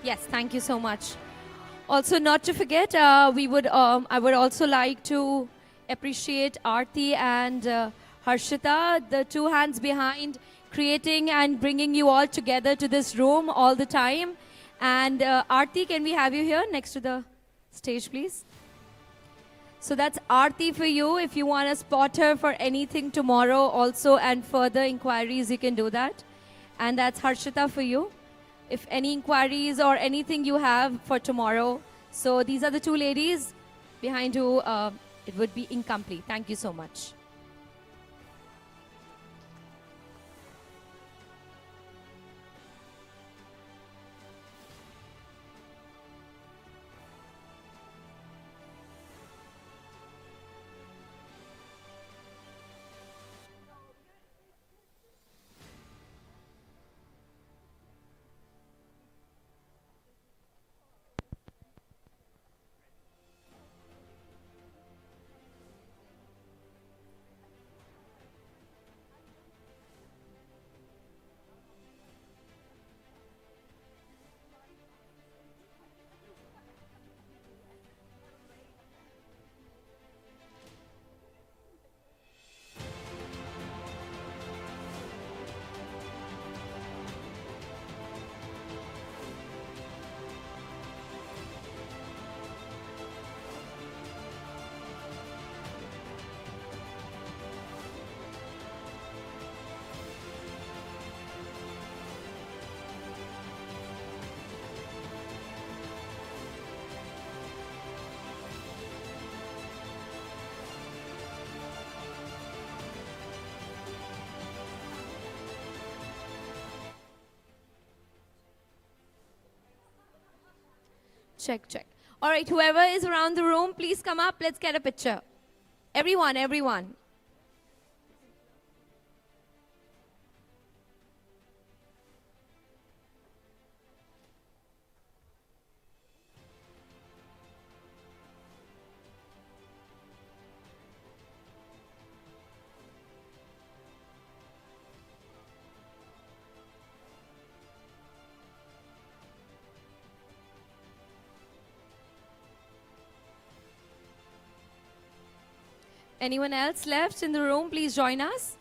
Yes, thank you so much. Also, not to forget, I would also like to appreciate Aarti and Harshita, the two hands behind creating and bringing you all together to this room all the time. And Aarti, can we have you here next to the stage, please? So that's Aarti for you. If you want to spot her for anything tomorrow also and further inquiries, you can do that. And that's Harshita for you. If any inquiries or anything you have for tomorrow. So these are the two ladies behind who it would be incomplete. Thank you so much. Check, check. All right, whoever is around the room, please come up. Let's get a picture. Everyone, everyone. Anyone else left in the room? Please join us.